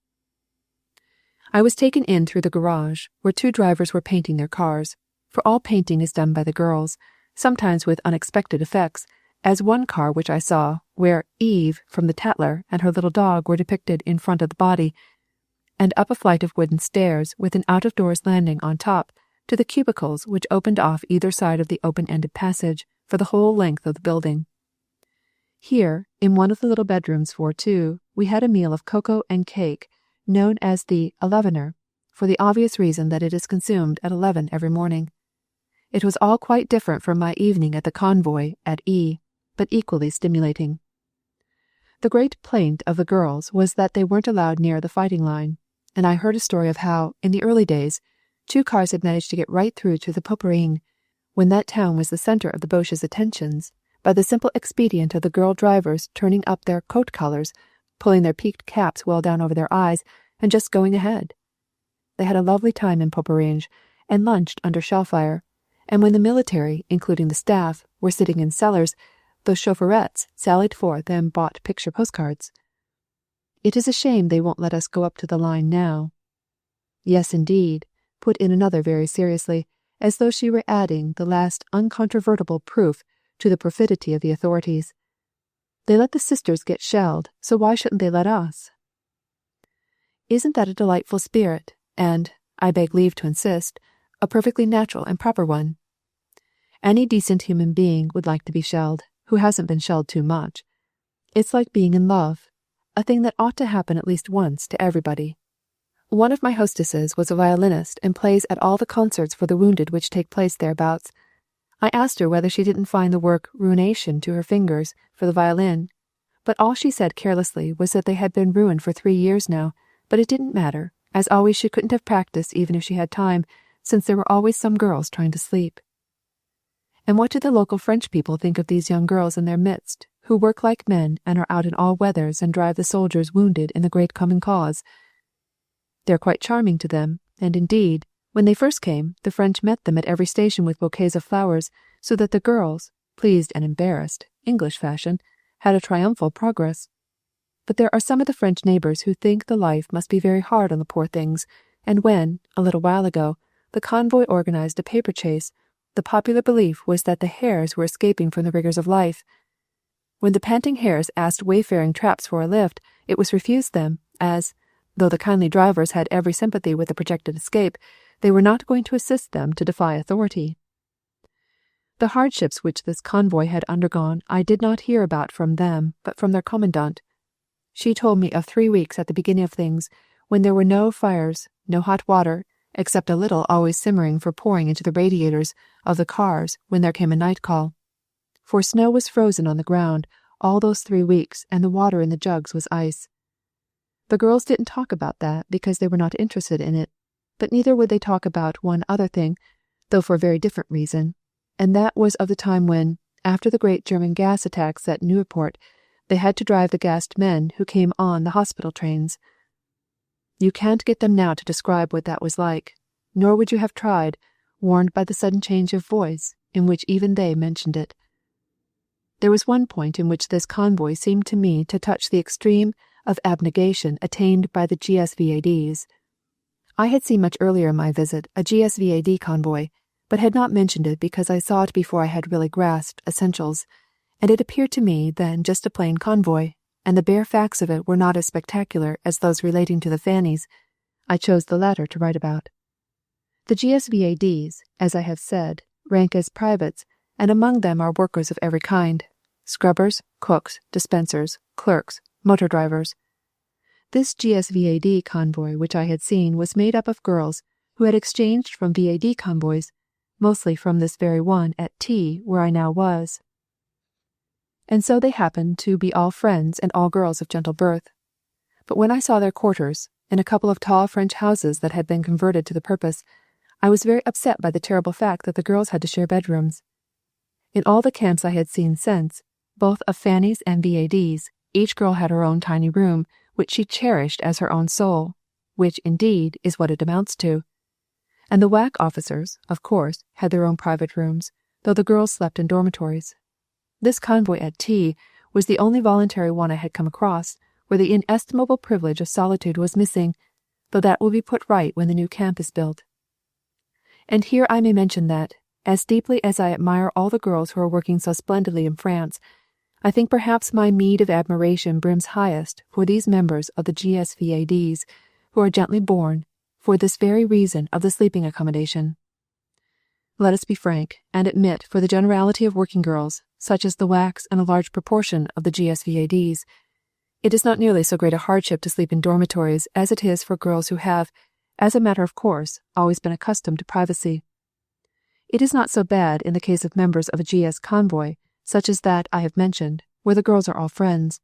I was taken in through the garage, where two drivers were painting their cars, for all painting is done by the girls, sometimes with unexpected effects, as one car which I saw, where Eve from the Tatler and her little dog were depicted in front of the body, and up a flight of wooden stairs with an out-of-doors landing on top, to the cubicles which opened off either side of the open-ended passage for the whole length of the building. Here, in one of the little bedrooms for two, we had a meal of cocoa and cake, known as the 11er, for the obvious reason that it is consumed at 11 every morning. It was all quite different from my evening at the Convoy at E, but equally stimulating. The great plaint of the girls was that they weren't allowed near the fighting line, and I heard a story of how, in the early days, two cars had managed to get right through to the Poperinghe, when that town was the centre of the Boches' attentions, by the simple expedient of the girl drivers turning up their coat collars, pulling their peaked caps well down over their eyes, and just going ahead. They had a lovely time in Poperinghe, and lunched under shellfire, and when the military, including the staff, were sitting in cellars, those chaufferettes sallied forth and bought picture postcards. It is a shame they won't let us go up to the line now. Yes, indeed, put in another very seriously, as though she were adding the last uncontrovertible proof to the perfidy of the authorities. They let the sisters get shelled, so why shouldn't they let us? Isn't that a delightful spirit, and, I beg leave to insist, a perfectly natural and proper one? Any decent human being would like to be shelled, who hasn't been shelled too much. It's like being in love, a thing that ought to happen at least once to everybody. One of my hostesses was a violinist and plays at all the concerts for the wounded which take place thereabouts. I asked her whether she didn't find the work ruination to her fingers for the violin, but all she said carelessly was that they had been ruined for 3 years now, but it didn't matter, as always she couldn't have practiced even if she had time, since there were always some girls trying to sleep. And what do the local French people think of these young girls in their midst, who work like men and are out in all weathers and drive the soldiers wounded in the great common cause? They're quite charming to them, and indeed, when they first came, the French met them at every station with bouquets of flowers, so that the girls, pleased and embarrassed, English fashion, had a triumphal progress. But there are some of the French neighbours who think the life must be very hard on the poor things, and when, a little while ago, the convoy organised a paper chase, the popular belief was that the hares were escaping from the rigours of life. When the panting hares asked wayfaring traps for a lift, it was refused them, as, though the kindly drivers had every sympathy with the projected escape, they were not going to assist them to defy authority. The hardships which this convoy had undergone I did not hear about from them, but from their commandant. She told me of 3 weeks at the beginning of things, when there were no fires, no hot water, except a little always simmering for pouring into the radiators of the cars when there came a night call. For snow was frozen on the ground all those 3 weeks, and the water in the jugs was ice. The girls didn't talk about that because they were not interested in it, but neither would they talk about one other thing, though for a very different reason, and that was of the time when, after the great German gas attacks at Nieuport, they had to drive the gassed men who came on the hospital trains. You can't get them now to describe what that was like, nor would you have tried, warned by the sudden change of voice in which even they mentioned it. There was one point in which this convoy seemed to me to touch the extreme of abnegation attained by the GSVADs. I had seen much earlier in my visit a GSVAD convoy, but had not mentioned it because I saw it before I had really grasped essentials, and it appeared to me then just a plain convoy, and the bare facts of it were not as spectacular as those relating to the Fannies. I chose the latter to write about. The GSVADs, as I have said, rank as privates, and among them are workers of every kind: scrubbers, cooks, dispensers, clerks, motor drivers. This GSVAD convoy which I had seen was made up of girls who had exchanged from VAD convoys, mostly from this very one at T, where I now was. And so they happened to be all friends and all girls of gentle birth. But when I saw their quarters, in a couple of tall French houses that had been converted to the purpose, I was very upset by the terrible fact that the girls had to share bedrooms. In all the camps I had seen since, both of Fannies and VADs, each girl had her own tiny room, which she cherished as her own soul, which, indeed, is what it amounts to. And the WAAC officers, of course, had their own private rooms, though the girls slept in dormitories. This convoy at T was the only voluntary one I had come across where the inestimable privilege of solitude was missing, though that will be put right when the new camp is built. And here I may mention that, as deeply as I admire all the girls who are working so splendidly in France, I think perhaps my meed of admiration brims highest for these members of the GSVADs who are gently born, for this very reason of the sleeping accommodation. Let us be frank, and admit for the generality of working girls, such as the WAACs and a large proportion of the GSVADs, it is not nearly so great a hardship to sleep in dormitories as it is for girls who have, as a matter of course, always been accustomed to privacy. It is not so bad in the case of members of a GS convoy, such as that I have mentioned, where the girls are all friends.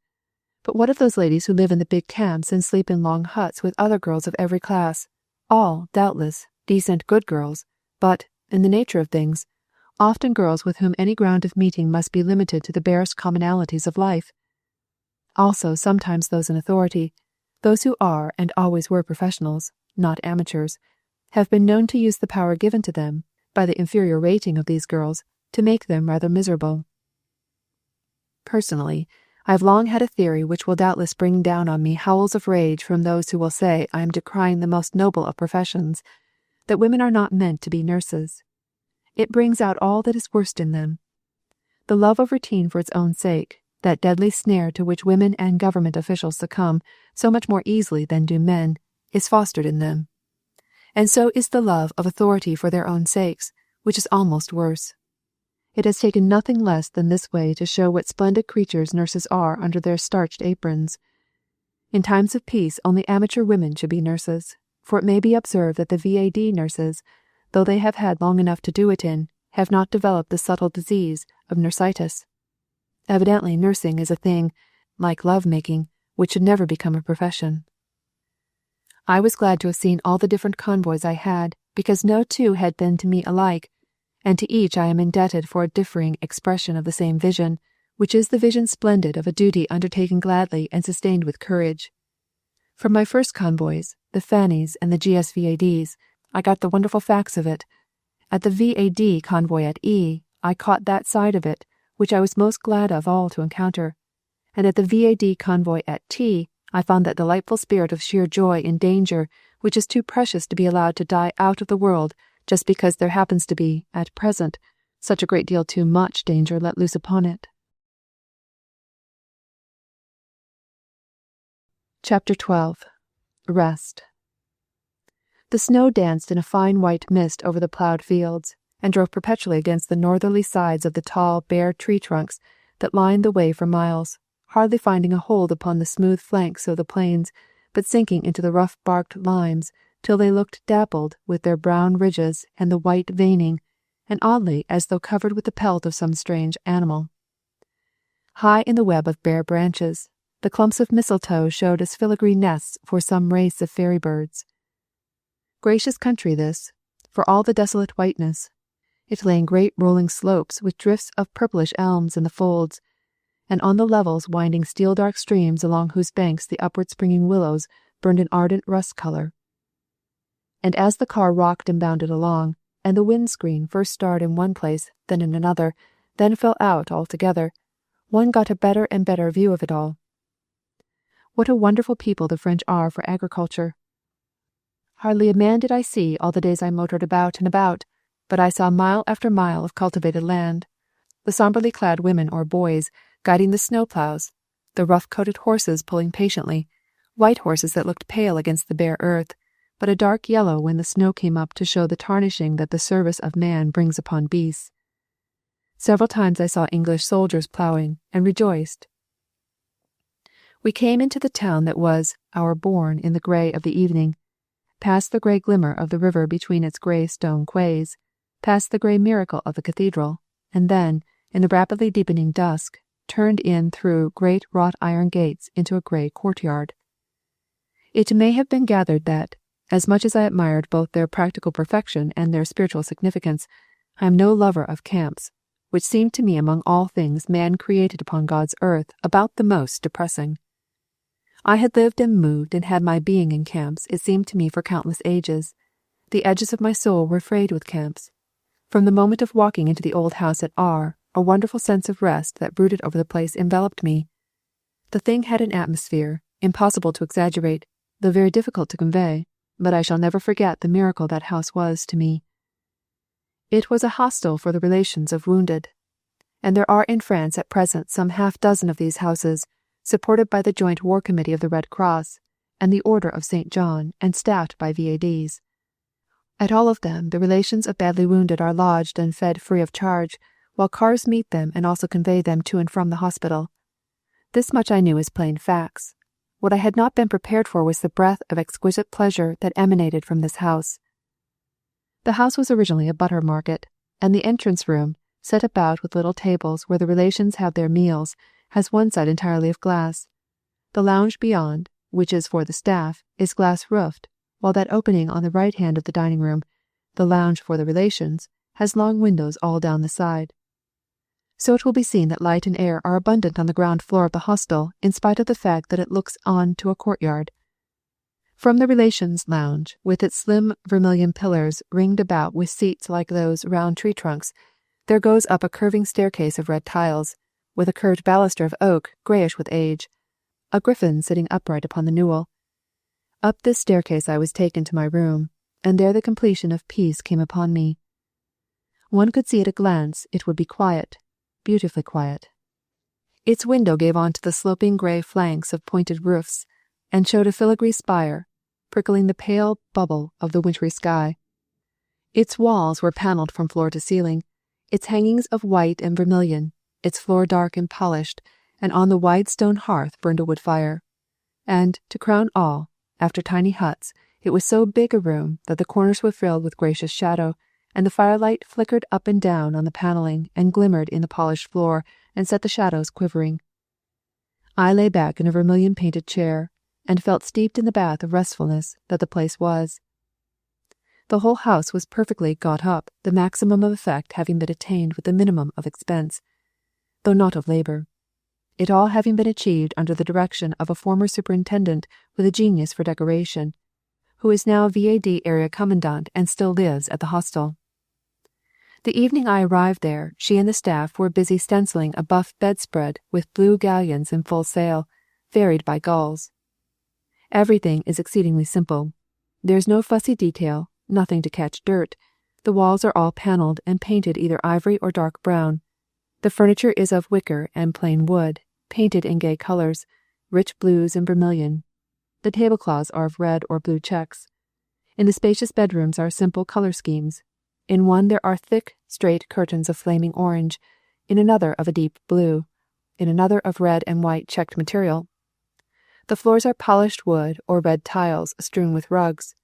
But what of those ladies who live in the big camps and sleep in long huts with other girls of every class, all, doubtless, decent good girls, but, in the nature of things, often girls with whom any ground of meeting must be limited to the barest commonalities of life? Also sometimes those in authority, those who are and always were professionals, not amateurs, have been known to use the power given to them, by the inferior rating of these girls, to make them rather miserable. Personally, I have long had a theory which will doubtless bring down on me howls of rage from those who will say I am decrying the most noble of professions, that women are not meant to be nurses. It brings out all that is worst in them. The love of routine for its own sake, that deadly snare to which women and government officials succumb so much more easily than do men, is fostered in them. And so is the love of authority for their own sakes, which is almost worse. It has taken nothing less than this way to show what splendid creatures nurses are under their starched aprons. In times of peace only amateur women should be nurses, for it may be observed that the VAD nurses, though they have had long enough to do it in, have not developed the subtle disease of nursitis. Evidently nursing is a thing, like love-making, which should never become a profession. I was glad to have seen all the different convoys I had, because no two had been to me alike, and to each I am indebted for a differing expression of the same vision, which is the vision splendid of a duty undertaken gladly and sustained with courage. From my first convoys, the Fannies and the GSVADs, I got the wonderful facts of it. At the VAD convoy at E, I caught that side of it, which I was most glad of all to encounter, and at the VAD convoy at T, I found that delightful spirit of sheer joy in danger, which is too precious to be allowed to die out of the world just because there happens to be, at present, such a great deal too much danger let loose upon it. Chapter 12. Rest. The snow danced in a fine white mist over the ploughed fields, and drove perpetually against the northerly sides of the tall, bare tree trunks that lined the way for miles, hardly finding a hold upon the smooth flanks of the plains, but sinking into the rough-barked limes till they looked dappled with their brown ridges and the white veining, and oddly as though covered with the pelt of some strange animal. High in the web of bare branches, the clumps of mistletoe showed as filigree nests for some race of fairy birds. Gracious country this, for all the desolate whiteness. It lay in great rolling slopes with drifts of purplish elms in the folds, and on the levels winding steel-dark streams along whose banks the upward-springing willows burned an ardent rust color. And as the car rocked and bounded along, and the wind-screen first starred in one place, then in another, then fell out altogether, one got a better and better view of it all. What a wonderful people the French are for agriculture! Hardly a man did I see all the days I motored about and about, but I saw mile after mile of cultivated land, the somberly clad women or boys guiding the snow-plows, the rough-coated horses pulling patiently, white horses that looked pale against the bare earth, but a dark yellow when the snow came up to show the tarnishing that the service of man brings upon beasts. Several times I saw English soldiers ploughing, and rejoiced. We came into the town that was our bourne in the grey of the evening, past the grey glimmer of the river between its grey stone quays, past the grey miracle of the cathedral, and then, in the rapidly deepening dusk, turned in through great wrought iron gates into a grey courtyard. It may have been gathered that, as much as I admired both their practical perfection and their spiritual significance, I am no lover of camps, which seem to me among all things man created upon God's earth about the most depressing. I had lived and moved and had my being in camps, it seemed to me, for countless ages. The edges of my soul were frayed with camps. From the moment of walking into the old house at R, a wonderful sense of rest that brooded over the place enveloped me. The thing had an atmosphere, impossible to exaggerate, though very difficult to convey, but I shall never forget the miracle that house was to me. It was a hostel for the relations of wounded, and there are in France at present some half-dozen of these houses, supported by the Joint War Committee of the Red Cross and the Order of St. John, and staffed by VADs. At all of them the relations of badly wounded are lodged and fed free of charge, while cars meet them and also convey them to and from the hospital. This much I knew as plain facts. What I had not been prepared for was the breath of exquisite pleasure that emanated from this house. The house was originally a butter market, and the entrance room, set about with little tables where the relations have their meals, has one side entirely of glass. The lounge beyond, which is for the staff, is glass-roofed, while that opening on the right hand of the dining room, the lounge for the relations, has long windows all down the side. So it will be seen that light and air are abundant on the ground floor of the hostel, in spite of the fact that it looks on to a courtyard. From the relations' lounge, with its slim vermilion pillars ringed about with seats like those round tree trunks, there goes up a curving staircase of red tiles, with a curved baluster of oak, greyish with age, a griffin sitting upright upon the newel. Up this staircase I was taken to my room, and there the completion of peace came upon me. One could see at a glance it would be quiet, beautifully quiet. Its window gave on to the sloping grey flanks of pointed roofs, and showed a filigree spire, prickling the pale bubble of the wintry sky. Its walls were panelled from floor to ceiling, its hangings of white and vermilion, its floor dark and polished, and on the wide stone hearth burned a wood fire. And, to crown all, after tiny huts, it was so big a room that the corners were filled with gracious shadow, and the firelight flickered up and down on the panelling and glimmered in the polished floor and set the shadows quivering. I lay back in a vermilion-painted chair, and felt steeped in the bath of restfulness that the place was. The whole house was perfectly got up, the maximum of effect having been attained with the minimum of expense, though not of labour. It all having been achieved under the direction of a former superintendent with a genius for decoration, who is now VAD area commandant and still lives at the hostel. The evening I arrived there, she and the staff were busy stenciling a buff bedspread with blue galleons in full sail, varied by gulls. Everything is exceedingly simple. There is no fussy detail, nothing to catch dirt. The walls are all panelled and painted either ivory or dark brown. The furniture is of wicker and plain wood, painted in gay colours, rich blues and vermilion. The tablecloths are of red or blue checks. In the spacious bedrooms are simple colour schemes. In one there are thick, straight curtains of flaming orange, in another of a deep blue, in another of red and white checked material. The floors are polished wood or red tiles strewn with rugs.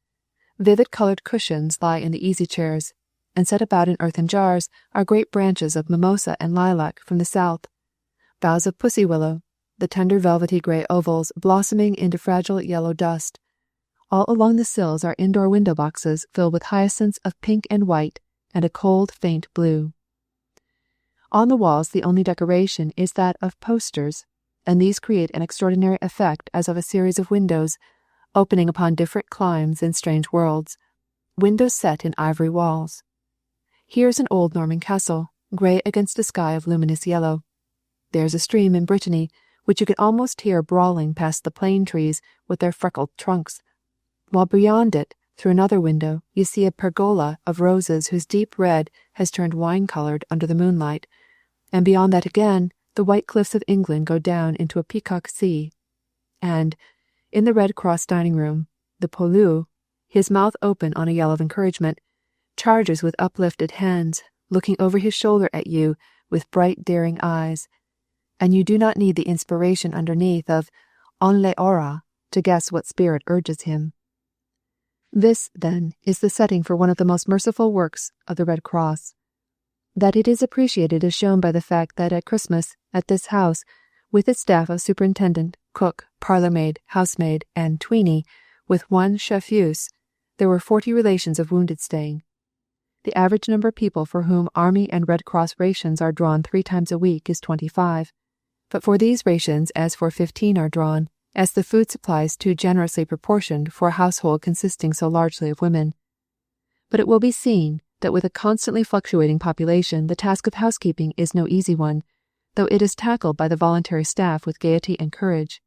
Vivid colored cushions lie in the easy chairs, and set about in earthen jars are great branches of mimosa and lilac from the south, boughs of pussy willow, the tender velvety gray ovals blossoming into fragile yellow dust. All along the sills are indoor window boxes filled with hyacinths of pink and white and a cold, faint blue. On the walls the only decoration is that of posters, and these create an extraordinary effect as of a series of windows, opening upon different climes and strange worlds, windows set in ivory walls. Here's an old Norman castle, grey against a sky of luminous yellow. There's a stream in Brittany, which you can almost hear brawling past the plane trees with their freckled trunks, while beyond it, through another window, you see a pergola of roses whose deep red has turned wine-coloured under the moonlight, and beyond that again, the white cliffs of England go down into a peacock sea. And, in the Red Cross dining room, the Poilu, his mouth open on a yell of encouragement, charges with uplifted hands, looking over his shoulder at you with bright daring eyes, and you do not need the inspiration underneath of "on les aura" to guess what spirit urges him. This, then, is the setting for one of the most merciful works of the Red Cross. That it is appreciated is shown by the fact that at Christmas, at this house, with its staff of superintendent, cook, parlour-maid, housemaid, and tweenie, with one chef-use, there were 40 relations of wounded staying. The average number of people for whom Army and Red Cross rations are drawn 3 times a week is 25, but for these rations as for 15 are drawn, as the food supply is too generously proportioned for a household consisting so largely of women. But it will be seen that with a constantly fluctuating population the task of housekeeping is no easy one, though it is tackled by the voluntary staff with gaiety and courage.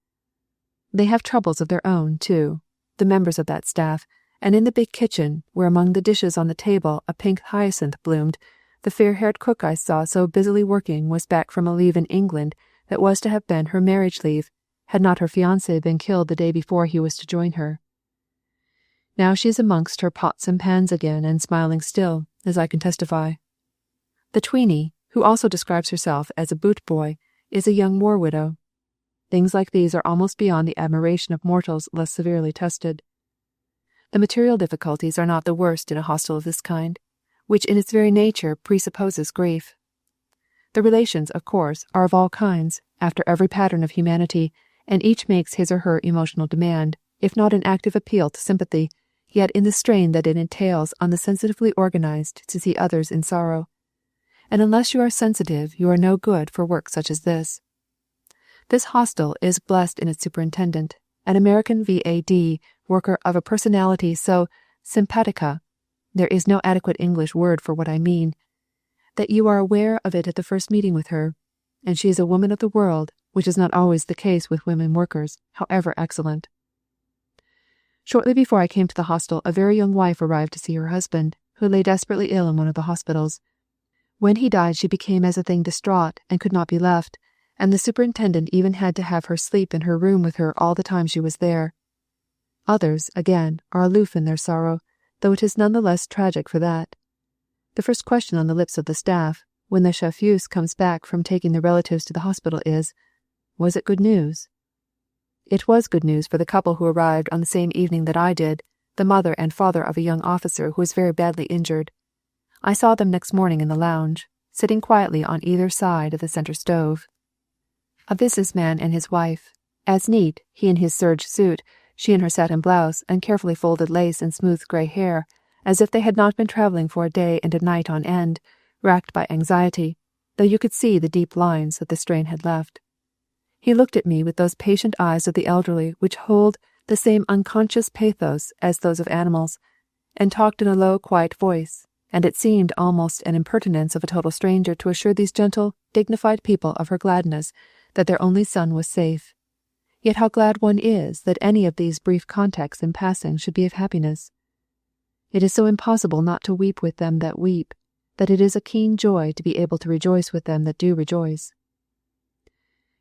They have troubles of their own, too, the members of that staff, and in the big kitchen, where among the dishes on the table a pink hyacinth bloomed, the fair-haired cook I saw so busily working was back from a leave in England that was to have been her marriage leave, had not her fiancé been killed the day before he was to join her. Now she is amongst her pots and pans again, and smiling still, as I can testify. The tweenie, who also describes herself as a boot boy, is a young war widow. Things like these are almost beyond the admiration of mortals less severely tested. The material difficulties are not the worst in a hostel of this kind, which in its very nature presupposes grief. The relations, of course, are of all kinds, after every pattern of humanity, and each makes his or her emotional demand, if not an active appeal to sympathy, yet in the strain that it entails on the sensitively organized to see others in sorrow. And unless you are sensitive, you are no good for work such as this. This hostel is blessed in its superintendent, an American V.A.D., worker of a personality so simpatica, there is no adequate English word for what I mean, that you are aware of it at the first meeting with her, and she is a woman of the world, which is not always the case with women workers, however excellent. Shortly before I came to the hostel, a very young wife arrived to see her husband, who lay desperately ill in one of the hospitals. When he died, she became as a thing distraught and could not be left, and the superintendent even had to have her sleep in her room with her all the time she was there. Others, again, are aloof in their sorrow, though it is none the less tragic for that. The first question on the lips of the staff, when the chef-use comes back from taking the relatives to the hospital, is, "Was it good news?" It was good news for the couple who arrived on the same evening that I did, the mother and father of a young officer who was very badly injured. I saw them next morning in the lounge, sitting quietly on either side of the centre stove. A businessman and his wife, as neat, he in his serge suit, she in her satin blouse and carefully folded lace and smooth grey hair, as if they had not been travelling for a day and a night on end, racked by anxiety, though you could see the deep lines that the strain had left. He looked at me with those patient eyes of the elderly which hold the same unconscious pathos as those of animals, and talked in a low, quiet voice, and it seemed almost an impertinence of a total stranger to assure these gentle, dignified people of her gladness that their only son was safe. Yet how glad one is that any of these brief contacts in passing should be of happiness. It is so impossible not to weep with them that weep, that it is a keen joy to be able to rejoice with them that do rejoice.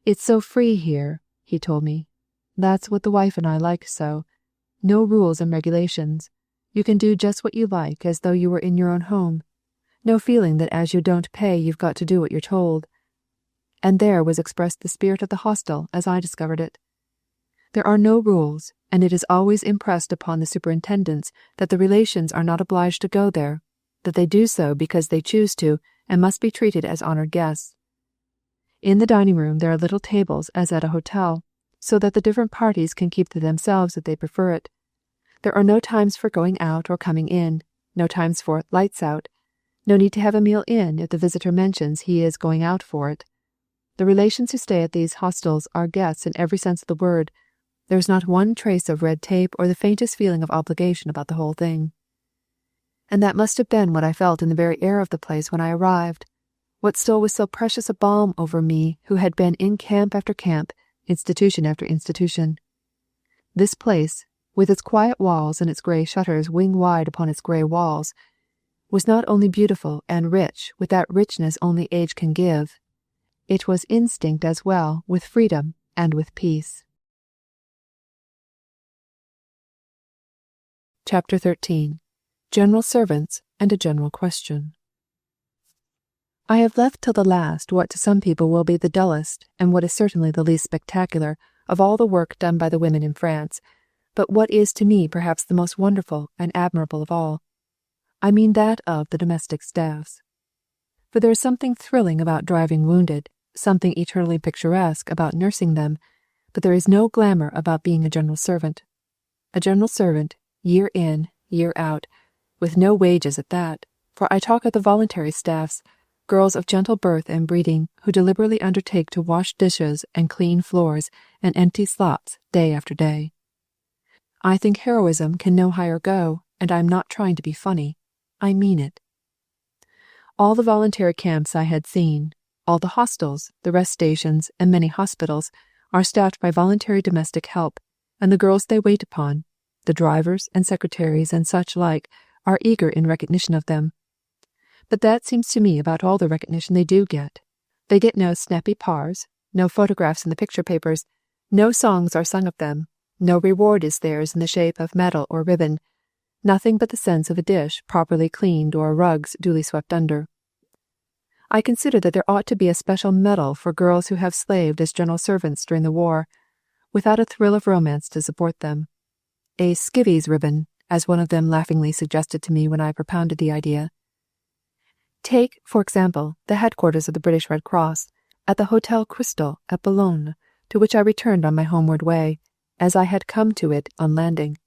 "It's so free here," he told me. "That's what the wife and I like so. No rules and regulations. You can do just what you like as though you were in your own home. No feeling that as you don't pay you've got to do what you're told." And there was expressed the spirit of the hostel as I discovered it. There are no rules, and it is always impressed upon the superintendents that the relations are not obliged to go there, that they do so because they choose to and must be treated as honored guests. In the dining room there are little tables as at a hotel, so that the different parties can keep to themselves if they prefer it. There are no times for going out or coming in, no times for lights out, no need to have a meal in if the visitor mentions he is going out for it. The relations who stay at these hostels are guests in every sense of the word. There is not one trace of red tape or the faintest feeling of obligation about the whole thing. And that must have been what I felt in the very air of the place when I arrived, what stole with so precious a balm over me who had been in camp after camp, institution after institution. This place, with its quiet walls and its grey shutters wing-wide upon its grey walls, was not only beautiful and rich with that richness only age can give, it was instinct as well with freedom and with peace. Chapter 13. General Servants and a General Question. I have left till the last what to some people will be the dullest, and what is certainly the least spectacular, of all the work done by the women in France, but what is to me perhaps the most wonderful and admirable of all. I mean that of the domestic staffs. For there is something thrilling about driving wounded, something eternally picturesque about nursing them, but there is no glamour about being a general servant. A general servant, year in, year out, with no wages at that, for I talk of the voluntary staffs, girls of gentle birth and breeding who deliberately undertake to wash dishes and clean floors and empty slops day after day. I think heroism can no higher go, and I am not trying to be funny. I mean it. All the voluntary camps I had seen, all the hostels, the rest stations, and many hospitals, are staffed by voluntary domestic help, and the girls they wait upon, the drivers and secretaries and such like, are eager in recognition of them. But that seems to me about all the recognition they do get. They get no snappy pars, no photographs in the picture papers, no songs are sung of them, no reward is theirs in the shape of medal or ribbon, nothing but the sense of a dish properly cleaned or rugs duly swept under. I consider that there ought to be a special medal for girls who have slaved as general servants during the war, without a thrill of romance to support them. A skivvies ribbon, as one of them laughingly suggested to me when I propounded the idea. Take, for example, the headquarters of the British Red Cross, at the Hotel Crystal at Boulogne, to which I returned on my homeward way, as I had come to it on landing.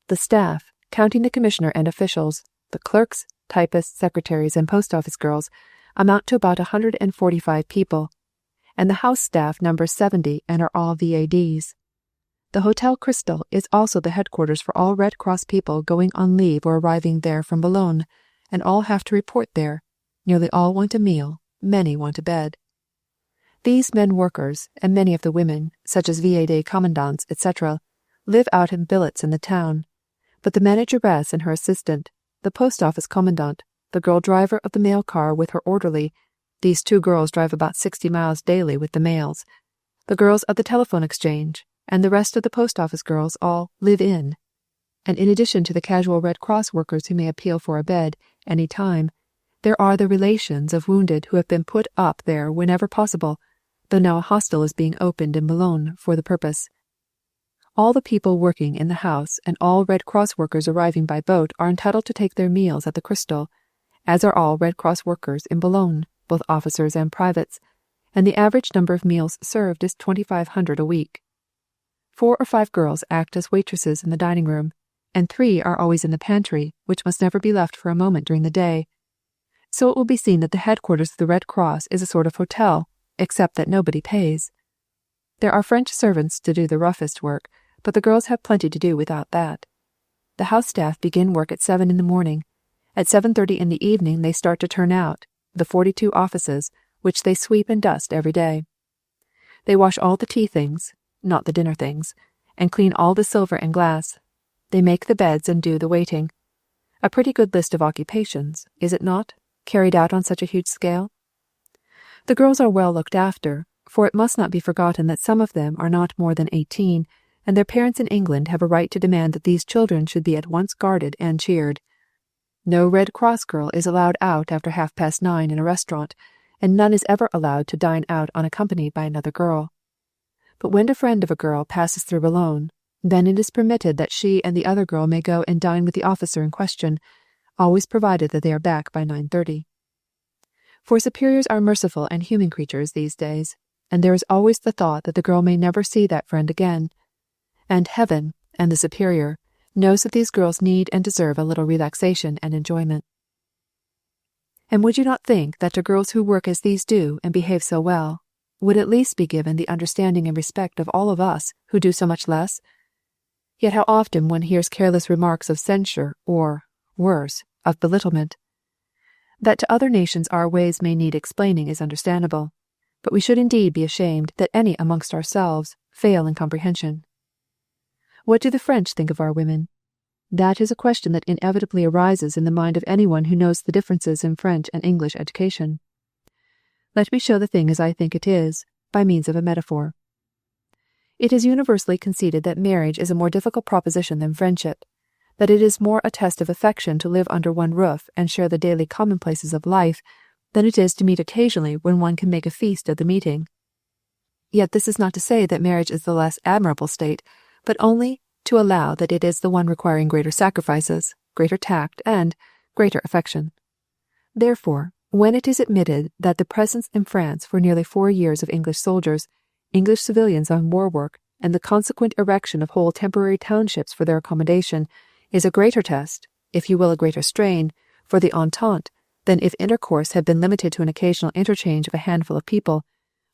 The staff, counting the commissioner and officials, the clerks, typists, secretaries, and post office girls, amount to about 145 people, and the house staff number 70 and are all VADs. The Hotel Crystal is also the headquarters for all Red Cross people going on leave or arriving there from Boulogne, and all have to report there. Nearly all want a meal, many want a bed. These men workers, and many of the women, such as VAD commandants, etc., live out in billets in the town, but the manageress and her assistant, the post office commandant, the girl driver of the mail car with her orderly, these two girls drive about 60 miles daily with the mails, the girls of the telephone exchange, and the rest of the post office girls all live in. And in addition to the casual Red Cross workers who may appeal for a bed any time, there are the relations of wounded who have been put up there whenever possible, though now a hostel is being opened in Boulogne for the purpose. All the people working in the house and all Red Cross workers arriving by boat are entitled to take their meals at the Crystal, as are all Red Cross workers in Boulogne, both officers and privates, and the average number of meals served is 2,500 a week. 4 or 5 girls act as waitresses in the dining room, and 3 are always in the pantry, which must never be left for a moment during the day. So it will be seen that the headquarters of the Red Cross is a sort of hotel, except that nobody pays. There are French servants to do the roughest work, but the girls have plenty to do without that. The house staff begin work at 7 in the morning. At 7:30 in the evening they start to turn out, the 42 offices, which they sweep and dust every day. They wash all the tea things, not the dinner things, and clean all the silver and glass. They make the beds and do the waiting. A pretty good list of occupations, is it not, carried out on such a huge scale? The girls are well looked after, for it must not be forgotten that some of them are not more than 18, and their parents in England have a right to demand that these children should be at once guarded and cheered. No Red Cross girl is allowed out after 9:30 in a restaurant, and none is ever allowed to dine out unaccompanied by another girl. But when a friend of a girl passes through Boulogne, Then it is permitted that she and the other girl may go and dine with the officer in question, always provided that they are back by 9:30. For superiors are merciful and human creatures these days, and there is always the thought that the girl may never see that friend again. And heaven, and the superior, knows that these girls need and deserve a little relaxation and enjoyment. And would you not think that to girls who work as these do and behave so well, would at least be given the understanding and respect of all of us who do so much less? Yet how often one hears careless remarks of censure or, worse, of belittlement. That to other nations our ways may need explaining is understandable, but we should indeed be ashamed that any amongst ourselves fail in comprehension. What do the French think of our women? That is a question that inevitably arises in the mind of anyone who knows the differences in French and English education. Let me show the thing as I think it is, by means of a metaphor. It is universally conceded that marriage is a more difficult proposition than friendship, that it is more a test of affection to live under one roof and share the daily commonplaces of life than it is to meet occasionally when one can make a feast of the meeting. Yet this is not to say that marriage is the less admirable state, but only to allow that it is the one requiring greater sacrifices, greater tact, and greater affection. Therefore, when it is admitted that the presence in France for nearly 4 years of English soldiers, English civilians on war work, and the consequent erection of whole temporary townships for their accommodation is a greater test, if you will a greater strain, for the Entente than if intercourse had been limited to an occasional interchange of a handful of people,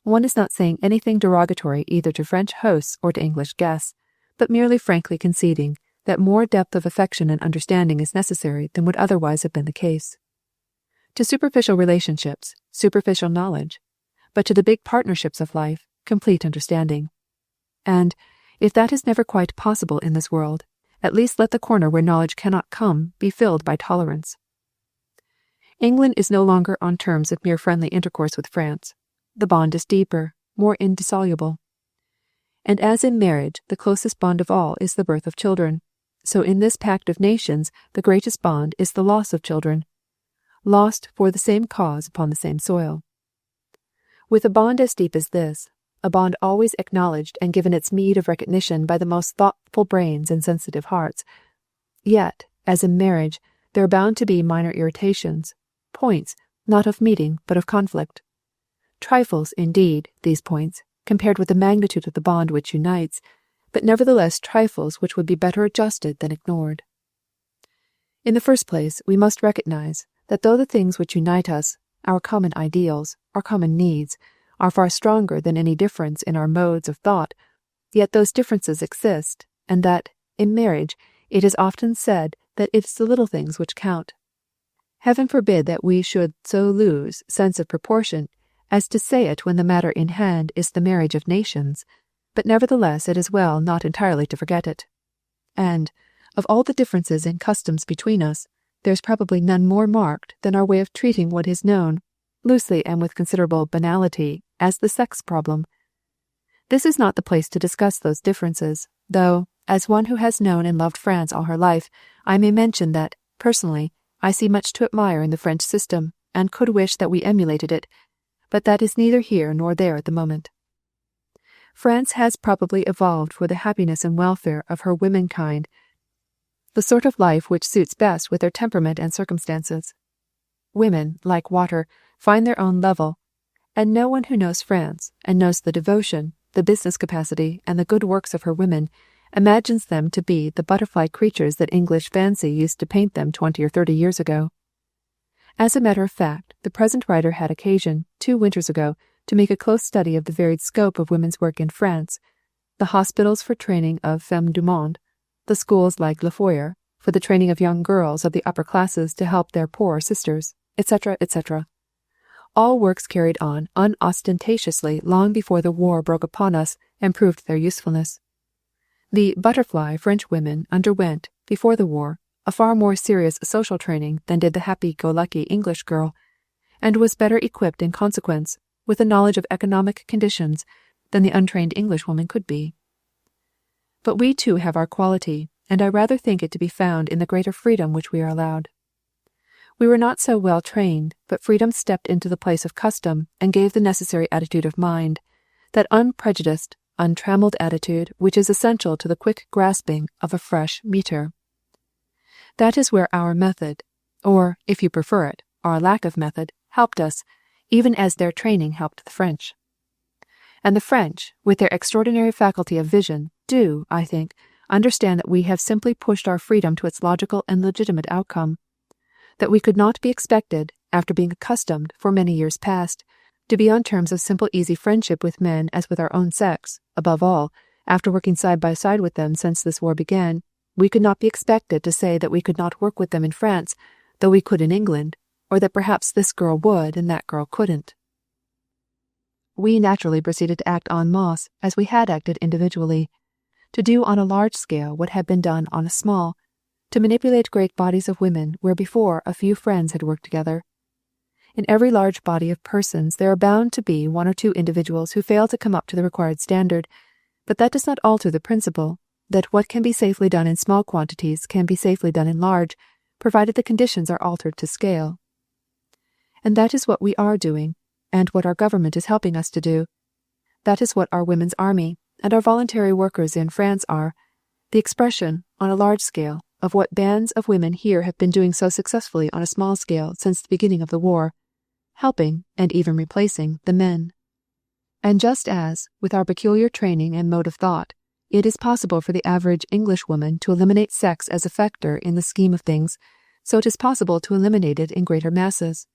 one is not saying anything derogatory either to French hosts or to English guests, but merely frankly conceding that more depth of affection and understanding is necessary than would otherwise have been the case. To superficial relationships, superficial knowledge, but to the big partnerships of life, complete understanding. And, if that is never quite possible in this world, at least let the corner where knowledge cannot come be filled by tolerance. England is no longer on terms of mere friendly intercourse with France. The bond is deeper, more indissoluble. And as in marriage, the closest bond of all is the birth of children, so in this pact of nations the greatest bond is the loss of children, lost for the same cause upon the same soil. With a bond as deep as this, a bond always acknowledged and given its meed of recognition by the most thoughtful brains and sensitive hearts, yet, as in marriage, there are bound to be minor irritations, points, not of meeting, but of conflict. Trifles, indeed, these points, compared with the magnitude of the bond which unites, but nevertheless trifles which would be better adjusted than ignored. In the first place, we must recognize that though the things which unite us, our common ideals, our common needs, are far stronger than any difference in our modes of thought, yet those differences exist, and that, in marriage, it is often said that it is the little things which count. Heaven forbid that we should so lose sense of proportion as to say it when the matter in hand is the marriage of nations, but nevertheless it is well not entirely to forget it. And, of all the differences in customs between us, there is probably none more marked than our way of treating what is known, loosely and with considerable banality, as the sex problem. This is not the place to discuss those differences, though, as one who has known and loved France all her life, I may mention that, personally, I see much to admire in the French system, and could wish that we emulated it, but that is neither here nor there at the moment. France has probably evolved for the happiness and welfare of her womenkind the sort of life which suits best with their temperament and circumstances. Women, like water, find their own level, and no one who knows France, and knows the devotion, the business capacity, and the good works of her women, imagines them to be the butterfly creatures that English fancy used to paint them 20 or 30 years ago. As a matter of fact, the present writer had occasion, 2 winters ago, to make a close study of the varied scope of women's work in France, the hospitals for training of femmes du monde, the schools like Le Foyer, for the training of young girls of the upper classes to help their poorer sisters, etc., etc. All works carried on unostentatiously long before the war broke upon us and proved their usefulness. The butterfly French women underwent, before the war, a far more serious social training than did the happy-go-lucky English girl, and was better equipped in consequence with a knowledge of economic conditions than the untrained Englishwoman could be. But we too have our quality, and I rather think it to be found in the greater freedom which we are allowed. We were not so well trained, but freedom stepped into the place of custom and gave the necessary attitude of mind, that unprejudiced, untrammeled attitude which is essential to the quick grasping of a fresh meter. That is where our method, or, if you prefer it, our lack of method, helped us, even as their training helped the French. And the French, with their extraordinary faculty of vision, do, I think, understand that we have simply pushed our freedom to its logical and legitimate outcome, that we could not be expected, after being accustomed, for many years past, to be on terms of simple easy friendship with men as with our own sex. Above all, after working side by side with them since this war began, we could not be expected to say that we could not work with them in France, though we could in England, or that perhaps this girl would and that girl couldn't. We naturally proceeded to act en masse as we had acted individually, to do on a large scale what had been done on a small, to manipulate great bodies of women where before a few friends had worked together. In every large body of persons there are bound to be one or two individuals who fail to come up to the required standard, but that does not alter the principle that what can be safely done in small quantities can be safely done in large, provided the conditions are altered to scale. And that is what we are doing, and what our government is helping us to do. That is what our Women's Army and our voluntary workers in France are, the expression, on a large scale, of what bands of women here have been doing so successfully on a small scale since the beginning of the war, helping, and even replacing, the men. And just as, with our peculiar training and mode of thought, it is possible for the average Englishwoman to eliminate sex as a factor in the scheme of things, so it is possible to eliminate it in greater masses.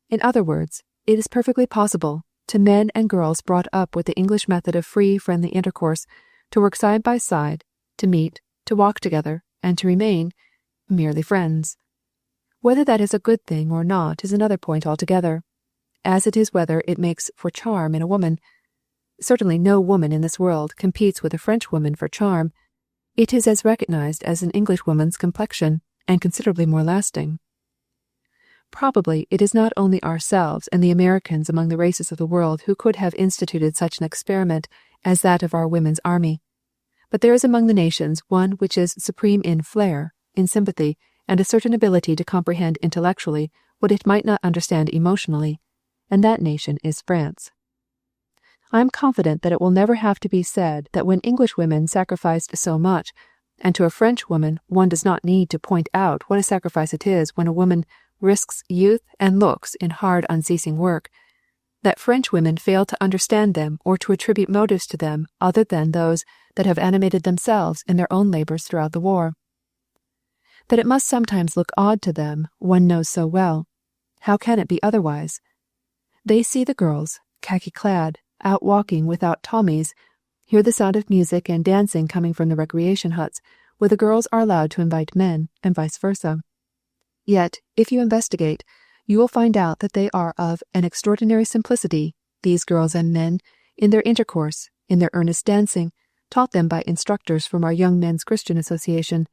In other words, it is perfectly possible to men and girls brought up with the English method of free, friendly intercourse to work side by side, to meet, to walk together, and to remain merely friends. Whether that is a good thing or not is another point altogether, as it is whether it makes for charm in a woman. Certainly no woman in this world competes with a Frenchwoman for charm. It is as recognized as an Englishwoman's complexion, and considerably more lasting. Probably it is not only ourselves and the Americans among the races of the world who could have instituted such an experiment as that of our Women's Army, but there is among the nations one which is supreme in flair, in sympathy, and a certain ability to comprehend intellectually what it might not understand emotionally, and that nation is France. I am confident that it will never have to be said that when English women sacrificed so much, and to a French woman one does not need to point out what a sacrifice it is when a woman risks youth and looks in hard unceasing work, that French women fail to understand them or to attribute motives to them other than those that have animated themselves in their own labors throughout the war. That it must sometimes look odd to them, one knows so well. How can it be otherwise? They see the girls, khaki-clad, out walking without Tommies, hear the sound of music and dancing coming from the recreation huts, where the girls are allowed to invite men, and vice versa. Yet, if you investigate, you will find out that they are of an extraordinary simplicity, these girls and men, in their intercourse, in their earnest dancing, taught them by instructors from our Young Men's Christian Association,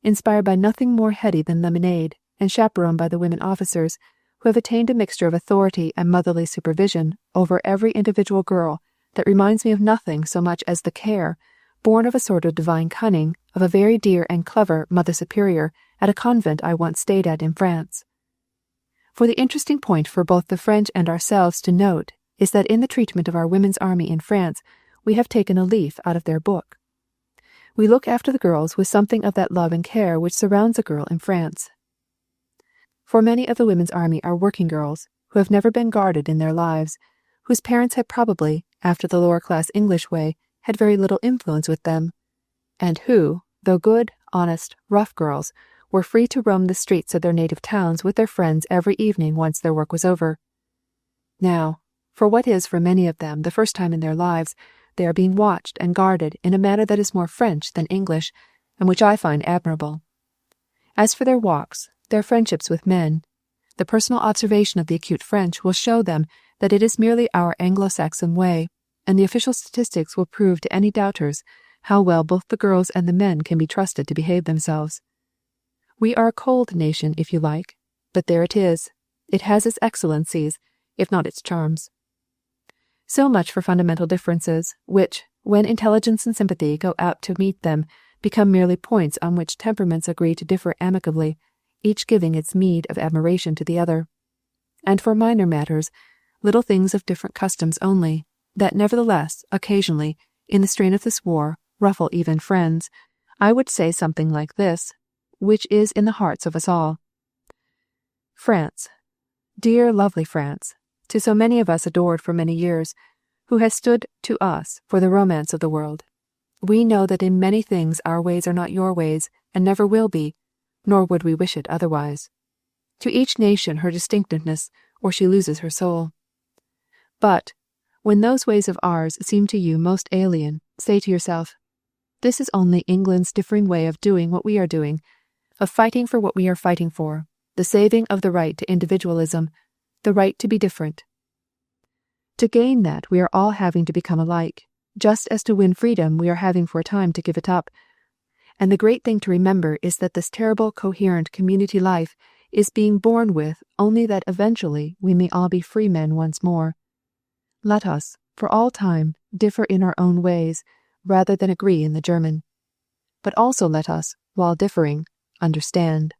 inspired by nothing more heady than lemonade, and chaperoned by the women officers, who have attained a mixture of authority and motherly supervision over every individual girl that reminds me of nothing so much as the care, born of a sort of divine cunning, of a very dear and clever Mother Superior at a convent I once stayed at in France. For the interesting point for both the French and ourselves to note is that in the treatment of our Women's Army in France we have taken a leaf out of their book. We look after the girls with something of that love and care which surrounds a girl in France. For many of the Women's Army are working girls who have never been guarded in their lives, whose parents had probably, after the lower-class English way, had very little influence with them, and who, though good, honest, rough girls, were free to roam the streets of their native towns with their friends every evening once their work was over. Now, for what is for many of them the first time in their lives, they are being watched and guarded in a manner that is more French than English, and which I find admirable. As for their walks, their friendships with men, the personal observation of the acute French will show them that it is merely our Anglo-Saxon way, and the official statistics will prove to any doubters how well both the girls and the men can be trusted to behave themselves. We are a cold nation, if you like, but there it is. It has its excellencies, if not its charms. So much for fundamental differences, which, when intelligence and sympathy go out to meet them, become merely points on which temperaments agree to differ amicably, each giving its meed of admiration to the other. And for minor matters, little things of different customs only, that nevertheless, occasionally, in the strain of this war, ruffle even friends, I would say something like this, which is in the hearts of us all. France, dear lovely France, to so many of us adored for many years, who has stood to us for the romance of the world. We know that in many things our ways are not your ways, and never will be, nor would we wish it otherwise. To each nation her distinctiveness, or she loses her soul. But, when those ways of ours seem to you most alien, say to yourself, this is only England's differing way of doing what we are doing, of fighting for what we are fighting for, the saving of the right to individualism, the right to be different. To gain that, we are all having to become alike, just as to win freedom we are having for a time to give it up. And the great thing to remember is that this terrible coherent community life is being born with only that eventually we may all be free men once more. Let us, for all time, differ in our own ways, rather than agree in the German. But also let us, while differing, understand.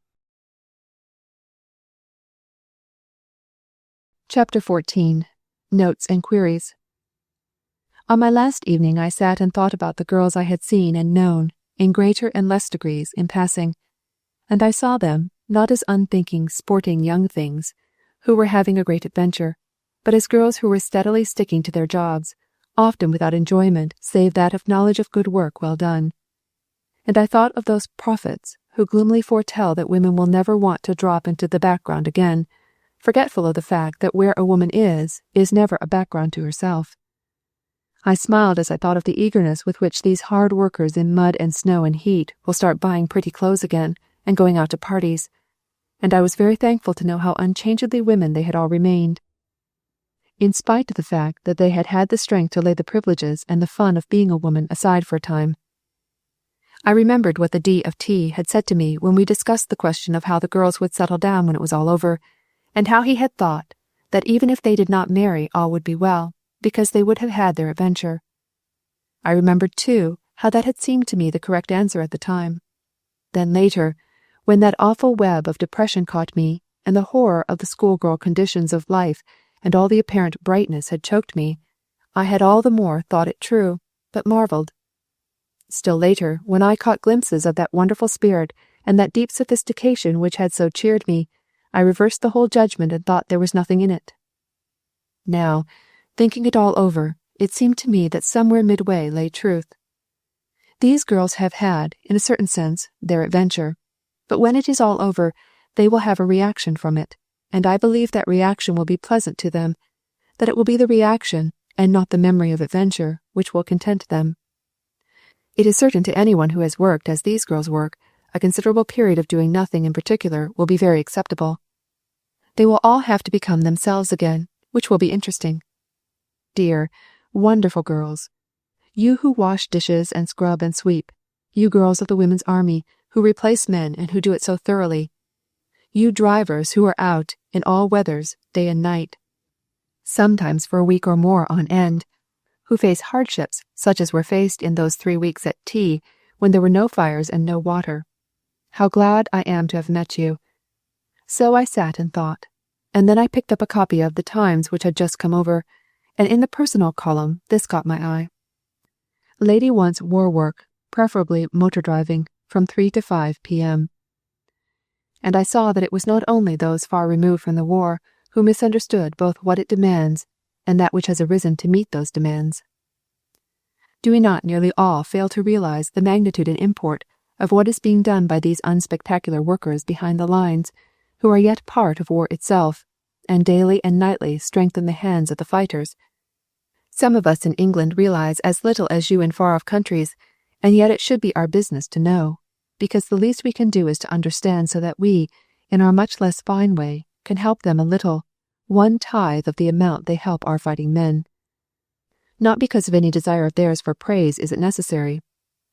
Chapter 14. Notes and Queries. On my last evening I sat and thought about the girls I had seen and known, in greater and less degrees, in passing, and I saw them, not as unthinking, sporting young things, who were having a great adventure, but as girls who were steadily sticking to their jobs, often without enjoyment save that of knowledge of good work well done. And I thought of those prophets who gloomily foretell that women will never want to drop into the background again, forgetful of the fact that where a woman is never a background to herself. I smiled as I thought of the eagerness with which these hard workers in mud and snow and heat will start buying pretty clothes again and going out to parties, and I was very thankful to know how unchangeably women they had all remained, in spite of the fact that they had had the strength to lay the privileges and the fun of being a woman aside for a time. I remembered what the D. of T. had said to me when we discussed the question of how the girls would settle down when it was all over, and how he had thought that even if they did not marry all would be well, because they would have had their adventure. I remembered, too, how that had seemed to me the correct answer at the time. Then later, when that awful web of depression caught me, and the horror of the schoolgirl conditions of life and all the apparent brightness had choked me, I had all the more thought it true, but marvelled. Still later, when I caught glimpses of that wonderful spirit and that deep sophistication which had so cheered me, I reversed the whole judgment and thought there was nothing in it. Now, thinking it all over, it seemed to me that somewhere midway lay truth. These girls have had, in a certain sense, their adventure, but when it is all over, they will have a reaction from it, and I believe that reaction will be pleasant to them, that it will be the reaction, and not the memory of adventure, which will content them. It is certain to anyone who has worked as these girls work, a considerable period of doing nothing in particular will be very acceptable. They will all have to become themselves again, which will be interesting. Dear, wonderful girls, you who wash dishes and scrub and sweep, you girls of the Women's Army who replace men and who do it so thoroughly, you drivers who are out in all weathers, day and night, sometimes for a week or more on end, who face hardships such as were faced in those 3 weeks at tea when there were no fires and no water. How glad I am to have met you. So I sat and thought, and then I picked up a copy of the Times which had just come over, and in the personal column this caught my eye. Lady wants war work, preferably motor driving, from 3 to 5 p.m. And I saw that it was not only those far removed from the war who misunderstood both what it demands and that which has arisen to meet those demands. Do we not nearly all fail to realize the magnitude and import of what is being done by these unspectacular workers behind the lines, who are yet part of war itself, and daily and nightly strengthen the hands of the fighters? Some of us in England realize as little as you in far-off countries, and yet it should be our business to know, because the least we can do is to understand so that we, in our much less fine way, can help them a little, 1/10 of the amount they help our fighting men. Not because of any desire of theirs for praise is it necessary.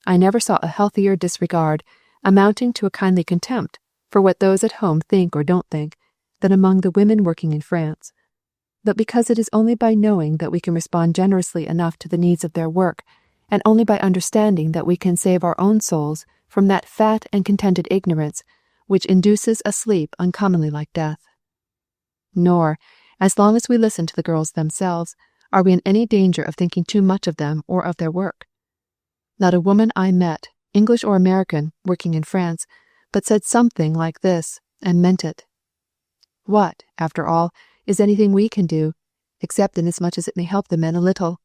I never saw a healthier disregard, amounting to a kindly contempt, for what those at home think or don't think, than among the women working in France. But because it is only by knowing that we can respond generously enough to the needs of their work, and only by understanding that we can save our own souls from that fat and contented ignorance which induces a sleep uncommonly like death. Nor, as long as we listen to the girls themselves, are we in any danger of thinking too much of them or of their work. Not a woman I met, English or American, working in France, but said something like this, and meant it. What, after all, is anything we can do, except inasmuch as it may help the men a little?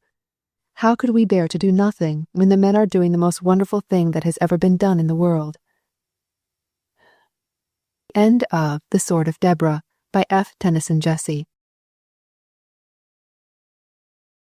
How could we bear to do nothing when the men are doing the most wonderful thing that has ever been done in the world? End of The Sword of Deborah by F Tennyson Jesse.